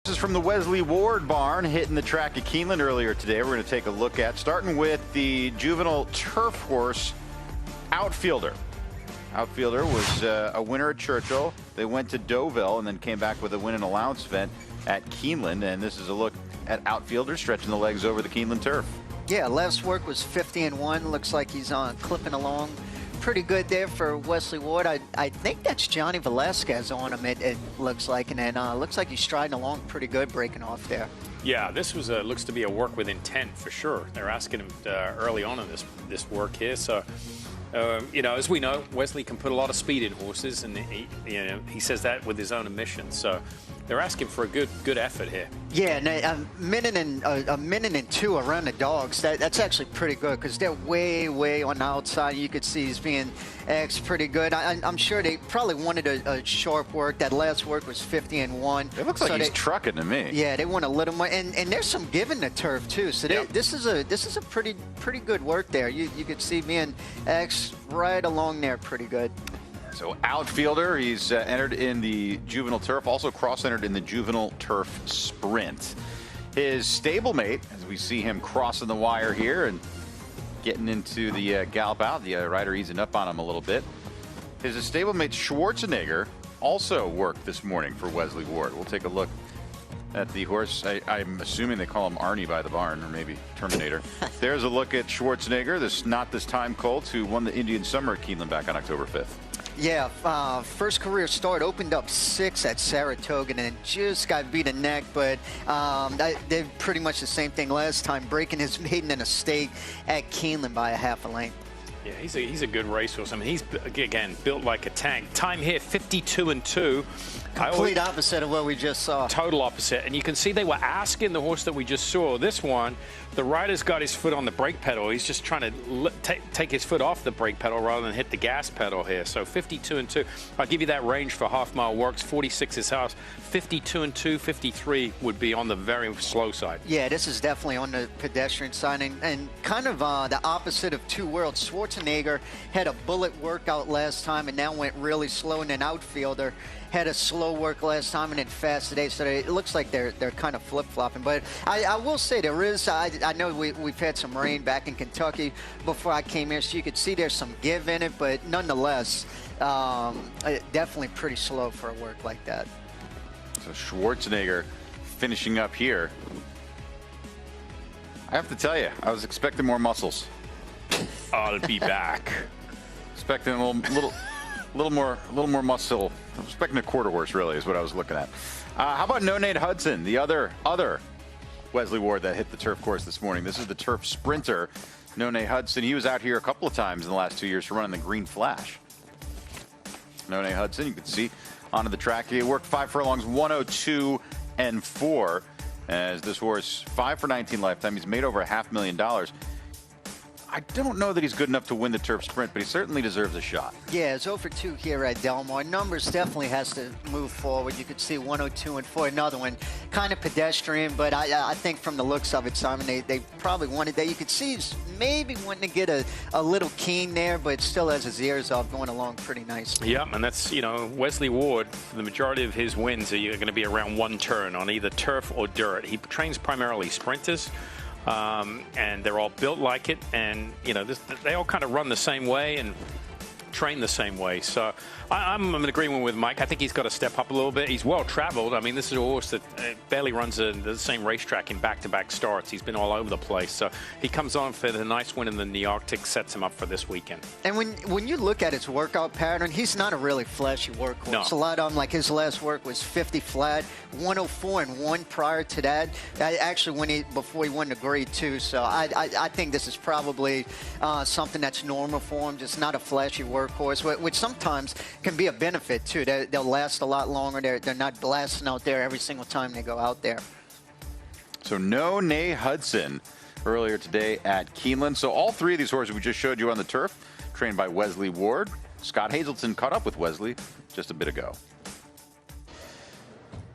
S1: This is from the Wesley Ward barn, hitting the track at Keeneland earlier today. We're going to take a look at, starting with the juvenile turf horse Outfielder. Outfielder was a winner at Churchill. They went to Deauville and then came back with a win and allowance event at Keeneland. And this is a look at Outfielder stretching the legs over the Keeneland turf.
S3: Yeah, last work was 50-1. Looks like he's clipping along pretty good there for Wesley Ward. I think that's Johnny Velasquez on him, it looks like. And then looks like he's striding along pretty good, breaking off there.
S2: Yeah, this was looks to be a work with intent for sure. They're asking him early on in this work here. So, you know, as we know, Wesley can put a lot of speed in horses, and he says that with his own admission. So they're asking for a good effort here.
S3: Yeah, and a minute and two around the dogs. That's actually pretty good because they're way on the outside. You could see he's being pretty good. I'm sure they probably wanted a sharp work. That last work was 50-1.
S1: It looks like he's trucking to me.
S3: Yeah, they want a little more, and there's some give in the turf too. So this is a pretty good work there. You could see being right along there pretty good.
S1: So Outfielder, he's entered in the juvenile turf, also cross-entered in the juvenile turf sprint. His stablemate, as we see him crossing the wire here and getting into the gallop out, the rider easing up on him a little bit. His stablemate Schwarzenegger also worked this morning for Wesley Ward. We'll take a look at the horse. I'm assuming they call him Arnie by the barn, or maybe Terminator. There's a look at Schwarzenegger, this Not This Time Colt, who won the Indian Summer at Keeneland back on October 5th.
S3: Yeah, first career start, opened up 6 at Saratoga and then just got beat a neck, but they did pretty much the same thing last time, breaking his maiden in a stake at Keeneland by a half a length.
S2: Yeah, he's a good racehorse. I mean, he's, again, built like a tank. Time here, 52-2.
S3: Complete opposite of what we just saw.
S2: Total opposite. And you can see they were asking the horse that we just saw. This one, the rider's got his foot on the brake pedal. He's just trying to take his foot off the brake pedal rather than hit the gas pedal here. So 52-2. I'll give you that range for half-mile works. 46 is house. 52-2, 53 would be on the very slow side.
S3: Yeah, this is definitely on the pedestrian side, and kind of the opposite of two worlds. Schwarzenegger had a bullet workout last time and now went really slow, and an outfielder had a slow work last time and then fast today. So it looks like they're kind of flip-flopping. But I will say there is, I know we've had some rain back in Kentucky before I came here, so you could see there's some give in it, but nonetheless, definitely pretty slow for a work like that.
S1: So Schwarzenegger finishing up here. I have to tell you, I was expecting more muscles.
S2: I'll be back.
S1: Expecting a little more muscle. I'm expecting a quarter horse, really, is what I was looking at. How about No Nate Hudson, the other Wesley Ward that hit the turf course this morning? This is the turf sprinter, No Nate Hudson. He was out here a couple of times in the last 2 years for running the Green Flash. No Nate Hudson, you can see onto the track. He worked 5 furlongs, 102 and 4. As this horse, 5 for 19 lifetime. He's made over $500,000. I don't know that he's good enough to win the turf sprint, but he certainly deserves a shot.
S3: Yeah, it's 0 for 2 here at Del Mar. Numbers definitely has to move forward. You could see 102 and 4, another one. Kind of pedestrian, but I think from the looks of it, Simon, they probably wanted that. You could see he's maybe wanting to get a little keen there, but still has his ears off, going along pretty nicely.
S2: Yeah, and that's, Wesley Ward, the majority of his wins are going to be around one turn on either turf or dirt. He trains primarily sprinters. And they're all built like it, and they all kind of run the same way and train the same way. So I'm in agreement with Mike. I think he's got to step up a little bit. He's well traveled. I mean, this is a horse that barely runs the same racetrack in back-to-back starts. He's been all over the place. So he comes on for the nice win in the Arctic, sets him up for this weekend.
S3: And when you look at his workout pattern, he's not a really flashy workhorse.
S2: No.
S3: A lot of them, like his last work was 50 flat, 104 and 1 prior to that. Actually, before he won the grade 2. So I think this is probably something that's normal for him, just not a flashy workhorse, which sometimes can be a benefit too. They'll last a lot longer. They're not blasting out there every single time they go out there.
S1: So No Nate Hudson earlier today at Keeneland. So all 3 of these horses we just showed you on the turf, trained by Wesley Ward. Scott Hazelton caught up with Wesley just a bit ago.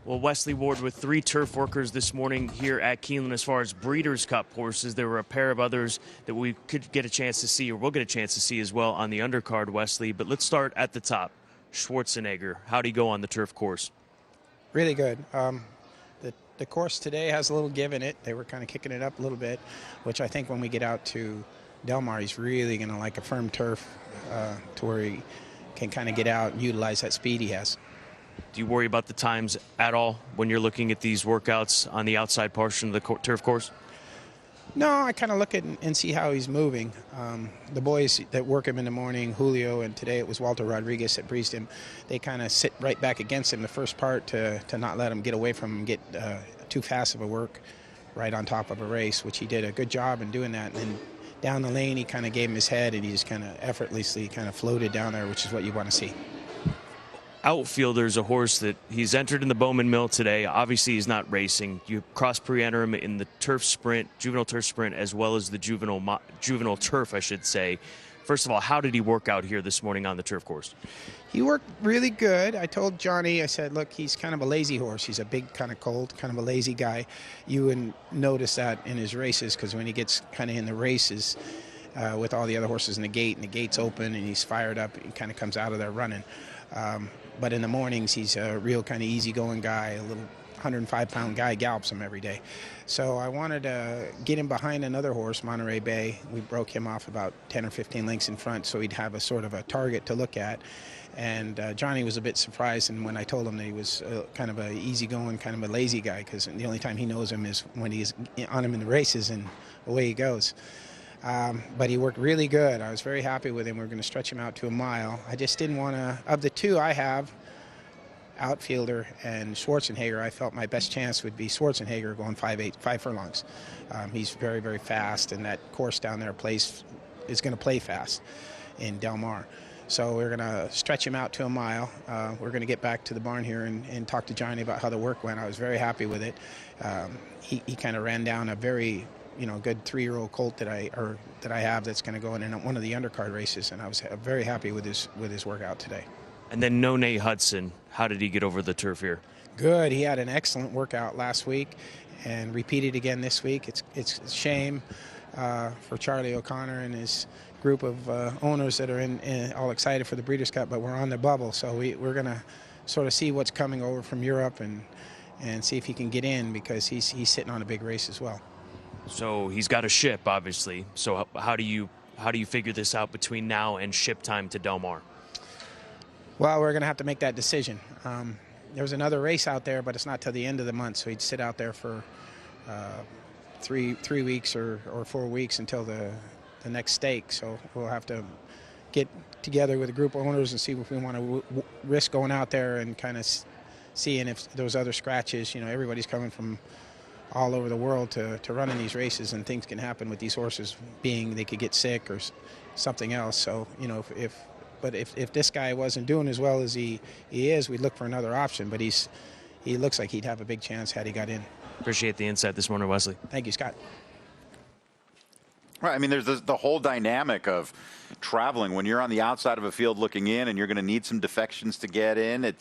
S4: Well, Wesley Ward with 3 turf workers this morning here at Keeneland. As far as Breeders' Cup horses, there were a pair of others that we could get a chance to see, or will get a chance to see as well on the undercard, Wesley. But let's start at the top. Schwarzenegger, how'd he go on the turf course?
S16: Really good. The course today has a little give in it. They were kind of kicking it up a little bit, which I think when we get out to Del Mar, he's really going to like a firm turf to where he can kind of get out and utilize that speed he has.
S4: Do you worry about the times at all when you're looking at these workouts on the outside portion of the turf course?
S16: No, I kind of look at and see how he's moving. The boys that work him in the morning, Julio, and today it was Walter Rodriguez that breezed him, they kind of sit right back against him the first part to not let him get away from him, get too fast of a work right on top of a race, which he did a good job in doing that. And then down the lane, he kind of gave him his head, and he just kind of effortlessly kind of floated down there, which is what you want to see.
S4: Outfielder's a horse that he's entered in the Bowman Mill today. Obviously, he's not racing. You cross-pre-enter him in the turf sprint, juvenile turf sprint, as well as the juvenile turf, I should say. First of all, how did he work out here this morning on the turf course?
S16: He worked really good. I told Johnny, I said, look, he's kind of a lazy horse. He's a big, kind of cold, kind of a lazy guy. You would notice that in his races, because when he gets kind of in the races with all the other horses in the gate, and the gate's open, and he's fired up, he kind of comes out of there running. But in the mornings, he's a real kind of easygoing guy, a little 105-pound guy, gallops him every day. So I wanted to get him behind another horse, Monterey Bay. We broke him off about 10 or 15 lengths in front, so he'd have a sort of a target to look at. And Johnny was a bit surprised, and when I told him that he was kind of an easygoing, kind of a lazy guy, because the only time he knows him is when he's on him in the races, and away he goes. But he worked really good. I was very happy with him. We're going to stretch him out to a mile. I just didn't want to, of the 2 I have, outfielder and Schwarzenegger, I felt my best chance would be Schwarzenegger going 5 furlongs. He's very, very fast, and that course down there plays is going to play fast in Del Mar. So we're going to stretch him out to a mile. We're going to get back to the barn here and talk to Johnny about how the work went. I was very happy with it. He kind of ran down a very, good 3-year-old colt that I have that's going to go in one of the undercard races, and I was very happy with his workout today. And then No Nate Hudson, how did he get over the turf here? Good. He had an excellent workout last week and repeated again this week. It's a shame for Charlie O'Connor and his group of owners that are all excited for the Breeders' Cup, but we're on the bubble, so we're going to sort of see what's coming over from Europe and see if he can get in, because he's sitting on a big race as well. So he's got a ship, obviously. So how do you figure this out between now and ship time to Del Mar? Well, we're going to have to make that decision. There's another race out there, but it's not till the end of the month, so he'd sit out there for 3 weeks or 4 weeks until the next stake. So we'll have to get together with a group of owners and see if we want to risk going out there and kind of seeing if those other scratches. Everybody's coming from all over the world to run in these races, and things can happen with these horses, being they could get sick or something else. So if this guy wasn't doing as well as he is, we'd look for another option, but he looks like he'd have a big chance had he got in. Appreciate the insight this morning, Wesley. Thank you, Scott.
S1: Right. I mean, there's the whole dynamic of traveling. When you're on the outside of a field looking in and you're going to need some defections to get in,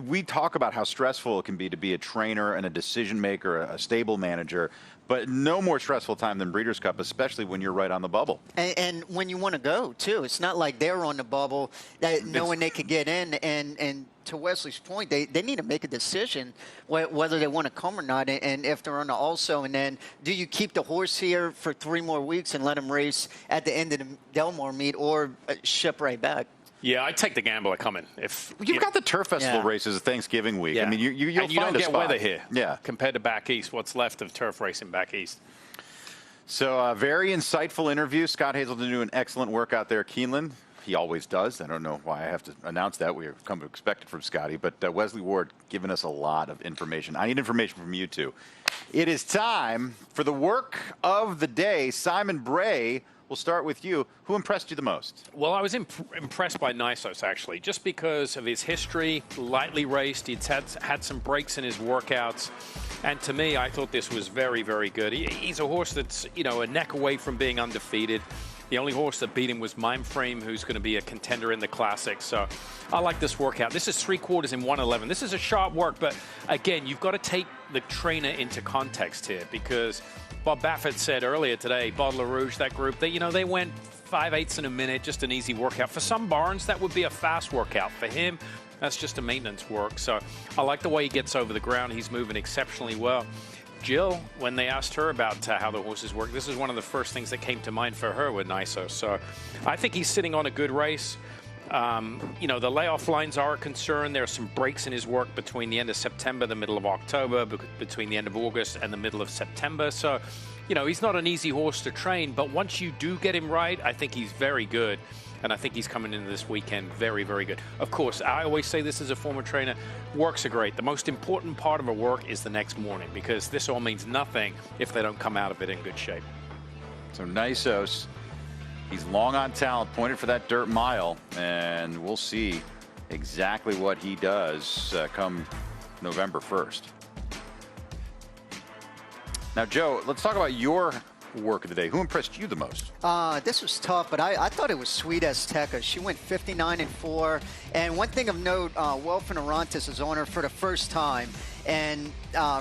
S1: we talk about how stressful it can be to be a trainer and a decision maker, a stable manager, but no more stressful time than Breeders' Cup, especially when you're right on the bubble. And when you want to go, too. It's not like they're on the bubble, knowing they could get in. And to Wesley's point, they need to make a decision whether they want to come or not, and if they're on the also. And then do you keep the horse here for 3 more weeks and let him race at the end of the Del Mar meet, or ship right back?
S2: Yeah, I'd take the gamble of coming. If
S1: you've got the Turf Festival races Thanksgiving week.
S2: Yeah.
S1: I mean, you'll
S2: and you
S1: find
S2: don't
S1: a
S2: get
S1: spot.
S2: weather here.
S1: Yeah,
S2: compared to back east, what's left of turf racing back east.
S1: So very insightful interview. Scott Hazelton doing an excellent work out there at Keeneland. He always does. I don't know why I have to announce that. We've come to expect it from Scotty. But Wesley Ward giving us a lot of information. I need information from you two. It is time for the work of the day. Simon Bray, we'll start with you. Who impressed you the most?
S2: Well, I was impressed by Nisos, actually, just because of his history, lightly raced. He's had some breaks in his workouts. And to me, I thought this was very, very good. He's a horse that's, a neck away from being undefeated. The only horse that beat him was Mindframe, who's going to be a contender in the Classic. So I like this workout. This is 3/4 in 1:11. This is a sharp work, but again, you've got to take the trainer into context here, because Bob Baffert said earlier today, Bottle of Rouge, that group, they went 5/8 in a minute, just an easy workout. For some barns, that would be a fast workout. For him, that's just a maintenance work. So I like the way he gets over the ground. He's moving exceptionally well. Jill, when they asked her about how the horses work, this is one of the first things that came to mind for her with Nisos. So I think he's sitting on a good race. The layoff lines are a concern. There are some breaks in his work between the end of September, the middle of October, between the end of August and the middle of September. So, he's not an easy horse to train, but once you do get him right, I think he's very good. And I think he's coming into this weekend very, very good. Of course, I always say this as a former trainer, works are great. The most important part of a work is the next morning, because this all means nothing if they don't come out of it in good shape.
S1: So Nisos, he's long on talent, pointed for that dirt mile, and we'll see exactly what he does come November 1st. Now, Joe, let's talk about your work of the day. Who impressed you the most?
S3: This was tough, but I thought it was sweet Azteca. She went 59-4. And one thing of note, Welfin Arantes is on her for the first time. And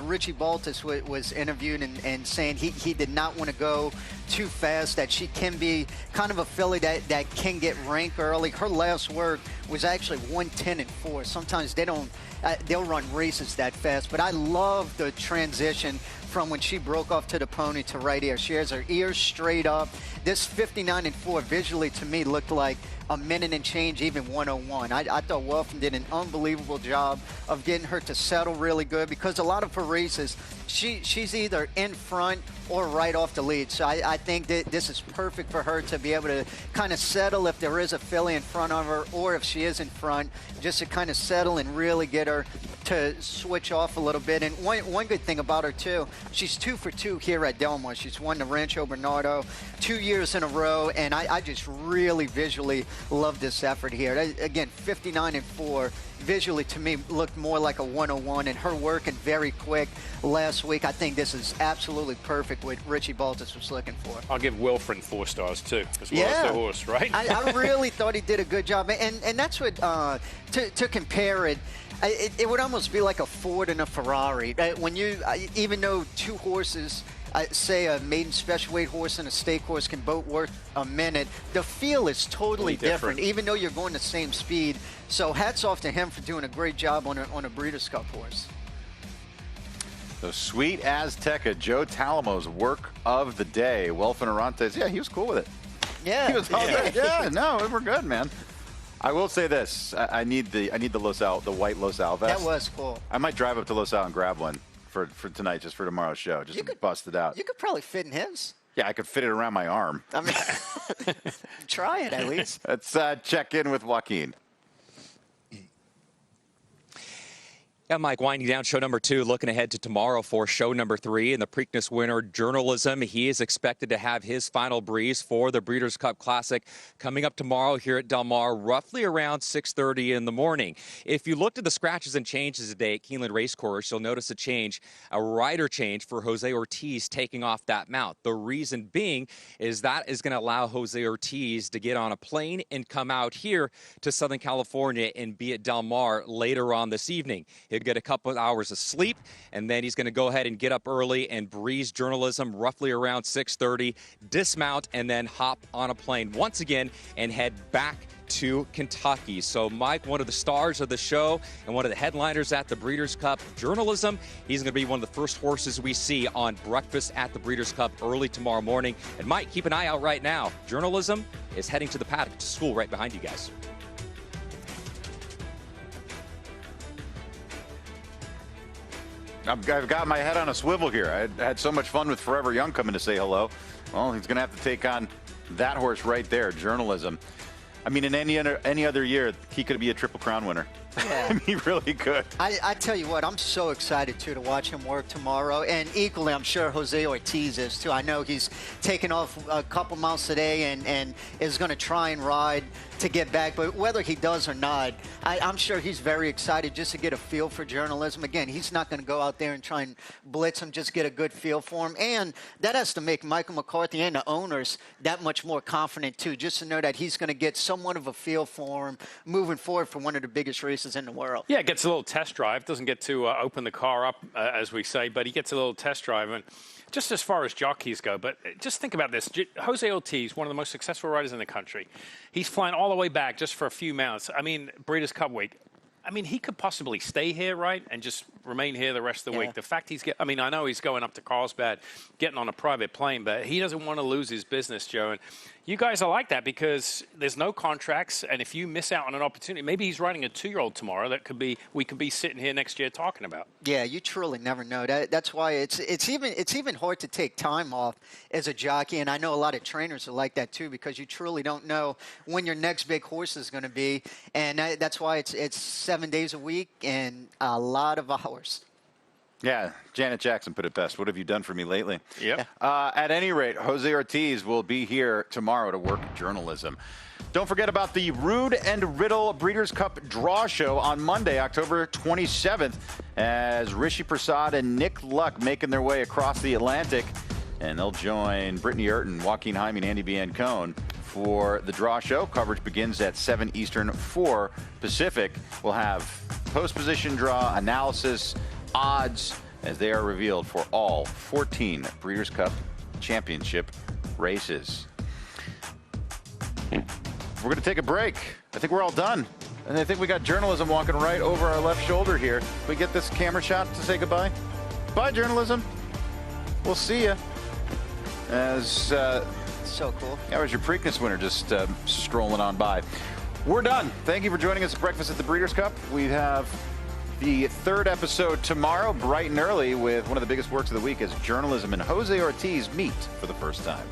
S3: Richie Baltus was interviewed and saying he did not want to go too fast, that she can be kind of a filly that can get rank early. Her last work was actually 110-4. Sometimes they'll run races that fast. But I love the transition from when she broke off to the pony to right ear. She has her ears straight up. This 59-4 visually to me looked like a minute and change, even 101. I thought Welfin did an unbelievable job of getting her to settle really good, because a lot of her races, she's either in front or right off the lead. So I think that this is perfect for her to be able to kind of settle if there is a filly in front of her, or if she is in front, just to kind of settle and really get her to switch off a little bit. And one good thing about her too, she's 2 for 2 here at Del Mar. She's won the Rancho Bernardo 2 years in a row, and I just really visually love this effort here. Again, 59-4. Visually, to me, looked more like a 101, and her working very quick last week. I think this is absolutely perfect what Richie Baltas was looking for.
S2: I'll give Wilfrin 4 stars too, as well as the horse, right?
S3: I really thought he did a good job, and that's what to compare it. It would almost be like a Ford and a Ferrari. When you, even though 2 horses, say a maiden special weight horse and a stake horse can both work a minute, the feel is totally different, even though you're going the same speed. So hats off to him for doing a great job on a Breeders' Cup horse.
S1: The Sweet Azteca, Joe Talamo's work of the day. Welfin Arantes, yeah, he was cool with it.
S3: Yeah.
S1: He was all good. Yeah, no, we're good, man. I will say this: I need the Los Al, the white Los Al vest.
S3: That was cool.
S1: I might drive up to Los Al and grab one for tonight, just for tomorrow's show, just to bust it out.
S3: You could probably fit in his.
S1: Yeah, I could fit it around my arm.
S3: I mean, try it at least.
S1: Let's check in with Joaquin.
S7: Yeah, Mike, winding down show number 2, looking ahead to tomorrow for show number 3. And the Preakness winner, Journalism, he is expected to have his final breeze for the Breeders' Cup Classic coming up tomorrow here at Del Mar, roughly around 6:30 in the morning. If you looked at the scratches and changes today at Keeneland Racecourse, you'll notice a rider change for Jose Ortiz taking off that mount. The reason being is that is going to allow Jose Ortiz to get on a plane and come out here to Southern California and be at Del Mar later on this evening. He'll get a couple of hours of sleep, and then he's going to go ahead and get up early and breeze Journalism roughly around 6:30, dismount, and then hop on a plane once again and head back to Kentucky. So Mike, one of the stars of the show and one of the headliners at the Breeders' Cup, Journalism, he's going to be one of the first horses we see on breakfast at the Breeders' Cup early tomorrow morning. And Mike, keep an eye out right now. Journalism is heading to the paddock to school right behind you guys.
S1: I've got my head on a swivel here. I had so much fun with Forever Young coming to say hello. Well, he's going to have to take on that horse right there, Journalism. I mean, in any other year, he could be a Triple Crown winner. Yeah. He really could.
S3: I tell you what, I'm so excited, too, to watch him work tomorrow. And equally, I'm sure Jose Ortiz is, too. I know he's taken off a couple miles today and is going to try and ride to get back. But whether he does or not, I'm sure he's very excited just to get a feel for Journalism. Again, he's not going to go out there and try and blitz him, just get a good feel for him. And that has to make Michael McCarthy and the owners that much more confident, too, just to know that he's going to get somewhat of a feel for him moving forward for one of the biggest races in the world.
S2: Yeah, gets a little test drive. Doesn't get to open the car up, as we say, but he gets a little test drive. And just as far as jockeys go, but just think about this. Jose Ortiz, one of the most successful riders in the country. He's flying all the way back just for a few mounts. I mean, Breeders' Cup week. I mean, he could possibly stay here, right, and just remain here the rest of the week. The fact I mean, I know he's going up to Carlsbad, getting on a private plane, but he doesn't want to lose his business, Joe. And you guys are like that because there's no contracts, and if you miss out on an opportunity, maybe he's riding a 2-year-old tomorrow that we could be sitting here next year talking about.
S3: Yeah, you truly never know. That's why it's even hard to take time off as a jockey, and I know a lot of trainers are like that too because you truly don't know when your next big horse is going to be, and that's why it's 7 days a week and a lot of hours.
S1: Yeah, Janet Jackson put it best. What have you done for me lately?
S2: Yep.
S1: At any rate, Jose Ortiz will be here tomorrow to work Journalism. Don't forget about the Rude and Riddle Breeders' Cup Draw Show on Monday, October 27th, as Rishi Prasad and Nick Luck making their way across the Atlantic. And they'll join Brittany Urton, Joaquin Jaime, and Andy Biancone for the Draw Show. Coverage begins at 7 Eastern, 4 Pacific. We'll have post-position draw, analysis, odds as they are revealed for all 14 Breeders' Cup Championship races. We're going to take a break. I think we're all done. And I think we got Journalism walking right over our left shoulder here. Can we get this camera shot to say goodbye? Bye, Journalism. We'll see you. As
S3: so cool.
S1: That was your Preakness winner just strolling on by. We're done. Thank you for joining us at Breakfast at the Breeders' Cup. We have The third episode tomorrow, bright and early, with one of the biggest works of the week as journalism and Jose Ortiz meet for the first time.